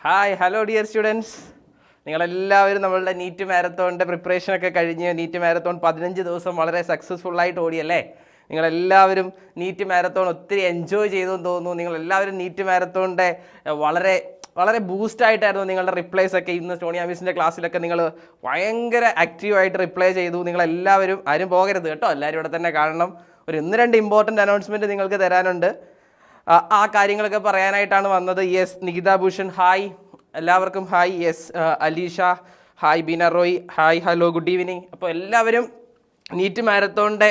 Hi hello dear students, നിങ്ങളെല്ലാവരും നമ്മളുടെ നീറ്റ് മാരത്തോണിൻ്റെ പ്രിപ്പറേഷനൊക്കെ കഴിഞ്ഞ് നീറ്റ് മാരത്തോൺ 15 ദിവസം വളരെ സക്സസ്ഫുള്ളായിട്ട് ഓടിയല്ലേ? നിങ്ങളെല്ലാവരും നീറ്റ് മാരത്തോൺ ഒത്തിരി എൻജോയ് ചെയ്തു എന്ന് തോന്നുന്നു. നിങ്ങളെല്ലാവരും നീറ്റ് മാരത്തോണിൻ്റെ വളരെ വളരെ ബൂസ്റ്റായിട്ടായിരുന്നു നിങ്ങളുടെ റിപ്ലൈസ് ഒക്കെ. ഇന്ന് സോണിയ മിസ്സിൻ്റെ ക്ലാസ്സിലൊക്കെ നിങ്ങൾ ഭയങ്കര ആക്റ്റീവായിട്ട് റിപ്ലൈ ചെയ്തു. നിങ്ങളെല്ലാവരും ആരും പോകരുത് കേട്ടോ, എല്ലാവരും ഇവിടെ തന്നെ കാണണം. ഒരു 1-2 ഇമ്പോർട്ടൻ്റ് അനൗൺസ്മെൻറ്റ് നിങ്ങൾക്ക് തരാനുണ്ട്. ആ കാര്യങ്ങളൊക്കെ പറയാനായിട്ടാണ് വന്നത്. യെസ്, നികിത ഭൂഷൺ ഹായ്, എല്ലാവർക്കും hi. Yes, Alisha hi, Beena Roy hi, hello, good evening. അപ്പോൾ എല്ലാവരും നീറ്റ് മാരത്തോണിൻ്റെ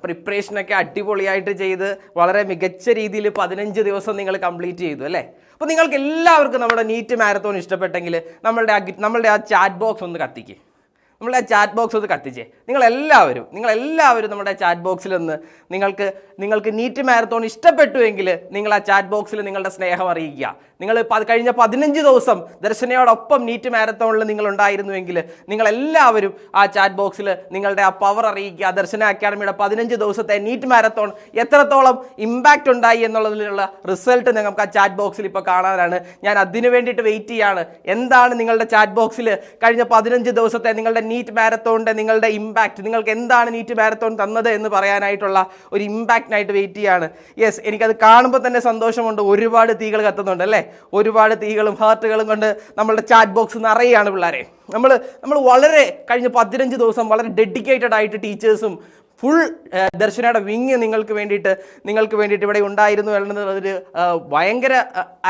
പ്രിപ്പറേഷനൊക്കെ അടിപൊളിയായിട്ട് ചെയ്ത് വളരെ മികച്ച രീതിയിൽ 15 ദിവസം നിങ്ങൾ കംപ്ലീറ്റ് ചെയ്തു അല്ലേ? അപ്പോൾ നിങ്ങൾക്ക് എല്ലാവർക്കും നമ്മുടെ നീറ്റ് മാരത്തോൺ ഇഷ്ടപ്പെട്ടെങ്കിൽ നമ്മളുടെ ആ ചാറ്റ് ബോക്സ് ഒന്ന് കത്തിക്കുക. നമ്മളുടെ ആ ചാറ്റ് ബോക്സ് ഒന്ന് കത്തിച്ചേ. നിങ്ങളെല്ലാവരും നമ്മുടെ ചാറ്റ് ബോക്സിൽ നിന്ന് നിങ്ങൾക്ക് നീറ്റ് മാരത്തോൺ ഇഷ്ടപ്പെട്ടുവെങ്കിൽ നിങ്ങൾ ആ ചാറ്റ് ബോക്സിൽ നിങ്ങളുടെ സ്നേഹം അറിയിക്കുക. നിങ്ങൾ കഴിഞ്ഞ 15 ദിവസം ദർശനയോടൊപ്പം നീറ്റ് മാരത്തോണിൽ നിങ്ങൾ ഉണ്ടായിരുന്നുവെങ്കിൽ നിങ്ങളെല്ലാവരും ആ ചാറ്റ് ബോക്സിൽ നിങ്ങളുടെ ആ പവർ അറിയിക്കുക. ദർശന അക്കാഡമിയുടെ 15 ദിവസത്തെ നീറ്റ് മാരത്തോൺ എത്രത്തോളം ഇമ്പാക്റ്റ് ഉണ്ടായി എന്നുള്ളതിലുള്ള റിസൾട്ട് നിങ്ങൾക്ക് ആ ചാറ്റ് ബോക്സിൽ ഇപ്പോൾ കാണാനാണ്. ഞാൻ അതിനു വേണ്ടിയിട്ട് വെയിറ്റ് ചെയ്യാണ്. എന്താണ് നിങ്ങളുടെ ചാറ്റ് ബോക്സിൽ കഴിഞ്ഞ 15 ദിവസത്തെ നിങ്ങളുടെ നീറ്റ് മാരത്തോണിൻ്റെ നിങ്ങളുടെ ഇമ്പാക്റ്റ്, നിങ്ങൾക്ക് എന്താണ് നീറ്റ് മാരത്തോൺ തന്നത് എന്ന് പറയാനായിട്ടുള്ള ഒരു ഇമ്പാക്റ്റിനായിട്ട് വെയിറ്റ് ചെയ്യാണ്. യെസ്, എനിക്കത് കാണുമ്പോൾ തന്നെ സന്തോഷമുണ്ട്. ഒരുപാട് തീകൾ കത്തുന്നുണ്ട് അല്ലേ? ഒരുപാട് തീകളും ഹാർട്ടുകളും കൊണ്ട് നമ്മളുടെ ചാറ്റ് ബോക്സ് നിറയുകയാണ് പിള്ളേരെ. നമ്മൾ വളരെ കഴിഞ്ഞ 15 ദിവസം വളരെ ഡെഡിക്കേറ്റഡ് ആയിട്ട് ടീച്ചേഴ്സും ഫുൾ ദർശനയുടെ വിങ് നിങ്ങൾക്ക് വേണ്ടിയിട്ട് ഇവിടെ ഉണ്ടായിരുന്നു എന്നുള്ളതൊരു ഭയങ്കര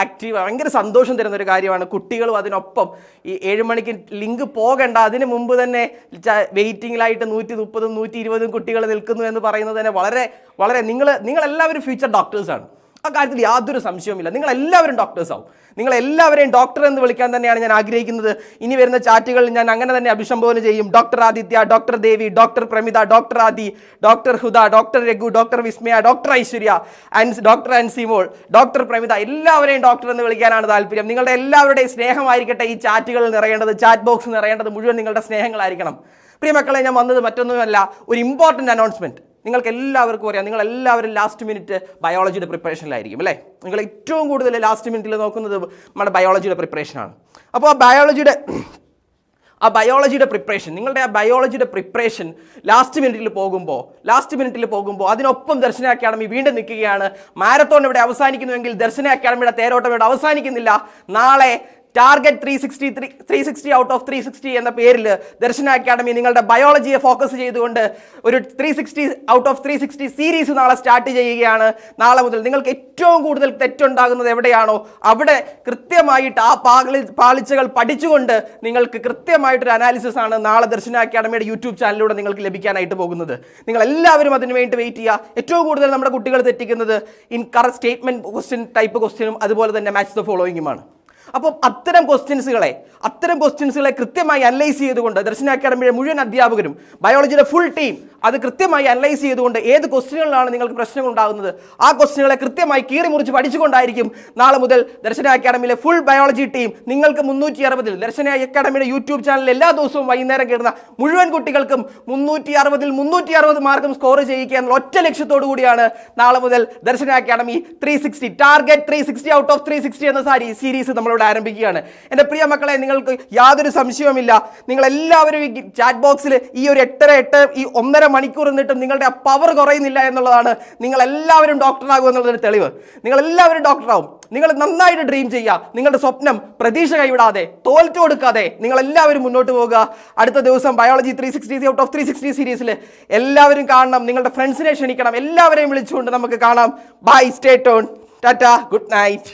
ആക്റ്റീവ്, ഭയങ്കര സന്തോഷം തരുന്ന ഒരു കാര്യമാണ്. കുട്ടികളും അതിനൊപ്പം ഈ 7 മണിക്ക് ലിങ്ക് പോകണ്ട, അതിന് മുമ്പ് തന്നെ വെയിറ്റിങ്ങിലായിട്ട് 130, 120 കുട്ടികൾ നിൽക്കുന്നു എന്ന് പറയുന്നത് തന്നെ വളരെ വളരെ നിങ്ങളെല്ലാവരും ഫ്യൂച്ചർ ഡോക്ടേഴ്സാണ്. ആ കാര്യത്തിൽ യാതൊരു സംശയവുമില്ല. നിങ്ങളെല്ലാവരും ഡോക്ടേഴ്സാവും. നിങ്ങളെല്ലാവരെയും ഡോക്ടർ എന്ന് വിളിക്കാൻ തന്നെയാണ് ഞാൻ ആഗ്രഹിക്കുന്നത്. ഇനി വരുന്ന ചാറ്റുകളിൽ ഞാൻ അങ്ങനെ തന്നെ അഭിസംബോധന ചെയ്യും. Doctor Aditya, doctor Devi, doctor Pramitha, doctor Adi, doctor Huda, doctor Raghu, doctor Vismaya, doctor Aishwarya, doctor Ansimol, doctor Pramitha, എല്ലാവരെയും ഡോക്ടർ എന്ന് വിളിക്കാനാണ് താല്പര്യം. നിങ്ങളുടെ എല്ലാവരുടെയും സ്നേഹമായിരിക്കട്ടെ ഈ ചാറ്റുകളിൽ നിറയേണ്ടത്, ചാറ്റ് ബോക്സ് നിറയേണ്ടത് മുഴുവൻ നിങ്ങളുടെ സ്നേഹങ്ങളായിരിക്കണം. പ്രിയ മക്കളെ, ഞാൻ വന്നത് മറ്റൊന്നുമല്ല, ഒരു ഇമ്പോർട്ടൻ്റ് അനൗൺസ്മെൻറ്റ്. നിങ്ങൾക്ക് എല്ലാവർക്കും അറിയാം, നിങ്ങളെല്ലാവരും ലാസ്റ്റ് മിനിറ്റ് ബയോളജിയുടെ പ്രിപ്പറേഷനിലായിരിക്കും അല്ലേ? നിങ്ങൾ ഏറ്റവും കൂടുതൽ ലാസ്റ്റ് മിനിറ്റിൽ നോക്കുന്നത് നമ്മുടെ ബയോളജിയുടെ പ്രിപ്പറേഷനാണ്. അപ്പോൾ ആ ബയോളജിയുടെ പ്രിപ്പറേഷൻ, നിങ്ങളുടെ ആ ബയോളജിയുടെ പ്രിപ്പറേഷൻ ലാസ്റ്റ് മിനിറ്റിൽ പോകുമ്പോൾ അതിനൊപ്പം ദർശന അക്കാഡമി വീണ്ടും നിൽക്കുകയാണ്. മാരത്തോൺ ഇവിടെ അവസാനിക്കുന്നുവെങ്കിൽ ദർശന അക്കാഡമിയുടെ തേരോട്ടം ഇവിടെ അവസാനിക്കുന്നില്ല. നാളെ ടാർഗറ്റ് 360 ഔട്ട് ഓഫ് 360 എന്ന പേരിൽ ദർശന അക്കാഡമി നിങ്ങളുടെ ബയോളജിയെ ഫോക്കസ് ചെയ്തുകൊണ്ട് ഒരു 360 ഔട്ട് ഓഫ് 360 സീരീസ് നാളെ സ്റ്റാർട്ട് ചെയ്യുകയാണ്. നാളെ മുതൽ നിങ്ങൾക്ക് ഏറ്റവും കൂടുതൽ തെറ്റുണ്ടാകുന്നത് എവിടെയാണോ അവിടെ കൃത്യമായിട്ട് ആ പാളിച്ചകൾ പഠിച്ചുകൊണ്ട് നിങ്ങൾക്ക് കൃത്യമായിട്ടൊരു അനാലിസിസ് ആണ് നാളെ ദർശന അക്കാഡമിയുടെ യൂട്യൂബ് ചാനലിലൂടെ നിങ്ങൾക്ക് ലഭിക്കാനായിട്ട് പോകുന്നത്. നിങ്ങളെല്ലാവരും അതിന് വേണ്ടി വെയിറ്റ് ചെയ്യുക. ഏറ്റവും കൂടുതൽ നമ്മുടെ കുട്ടികൾ തെറ്റിക്കുന്നത് ഇൻകറക്റ്റ് സ്റ്റേറ്റ്മെന്റ് ക്വസ്റ്റ്യൻ ടൈപ്പ് ക്വസ്റ്റ്യനും അതുപോലെ തന്നെ മാച്ച് ദ ഫോളോയിങ്ങുമാണ്. അപ്പം അത്തരം ക്വസ്റ്റ്യൻസുകളെ കൃത്യമായി അനലൈസ് ചെയ്തുകൊണ്ട് ദർശന അക്കാഡമിയുടെ മുഴുവൻ അധ്യാപകരും ബയോളജിയുടെ ഫുൾ ടീം അത് കൃത്യമായി അനലൈസ് ചെയ്തുകൊണ്ട് ഏത് ക്വസ്റ്റ്യനുകളിലാണ് നിങ്ങൾക്ക് പ്രശ്നങ്ങൾ ഉണ്ടാകുന്നത് ആ ക്വസ്റ്റ്യനുകളെ കൃത്യമായി കീറിമുറിച്ച് പഠിച്ചുകൊണ്ടായിരിക്കും നാളെ മുതൽ ദർശന അക്കാഡമിയിലെ ഫുൾ ബയോളജി ടീം നിങ്ങൾക്ക് 360 ദർശന അക്കാഡമിയുടെ യൂട്യൂബ് ചാനലിൽ എല്ലാ ദിവസവും വൈകുന്നേരം കയറുന്ന മുഴുവൻ കുട്ടികൾക്കും 360 മാർക്കും സ്കോർ ചെയ്യിക്കുക എന്നുള്ള ഒറ്റ ലക്ഷ്യത്തോടു കൂടിയാണ് നാളെ മുതൽ ദർശന അക്കാഡമി 360 ടാർഗറ്റ് 360 ഔട്ട് ഓഫ് 360 എന്ന സീരീസ് നമ്മളിവിടെ ആരംഭിക്കുകയാണ്. എൻ്റെ പ്രിയ മക്കളെ, നിങ്ങൾക്ക് യാതൊരു സംശയവുമില്ല, നിങ്ങളെല്ലാവരും ഈ ചാറ്റ് ബോക്സിൽ ഈ ഒരു 8 ഈ 1.5 മണിക്കൂർ നിന്നിട്ടും നിങ്ങളുടെ ആ പവർ കുറയുന്നില്ല എന്നുള്ളതാണ്. നിങ്ങളെല്ലാവരും ഡോക്ടറാകും എന്നുള്ളൊരു തെളിവ്. നിങ്ങളെല്ലാവരും ഡോക്ടറാവും. നിങ്ങൾ നന്നായിട്ട് ഡ്രീം ചെയ്യുക. നിങ്ങളുടെ സ്വപ്നം പ്രതീക്ഷ കൈവിടാതെ, തോൽറ്റു കൊടുക്കാതെ നിങ്ങളെല്ലാവരും മുന്നോട്ട് പോകുക. അടുത്ത ദിവസം ബയോളജി 360 ഔട്ട് ഓഫ് 360 സീരീസിൽ എല്ലാവരും കാണണം. നിങ്ങളുടെ ഫ്രണ്ട്സിനെ ക്ഷണിക്കണം. എല്ലാവരെയും വിളിച്ചുകൊണ്ട് നമുക്ക് കാണാം. Bye, stay tuned, tata, good night.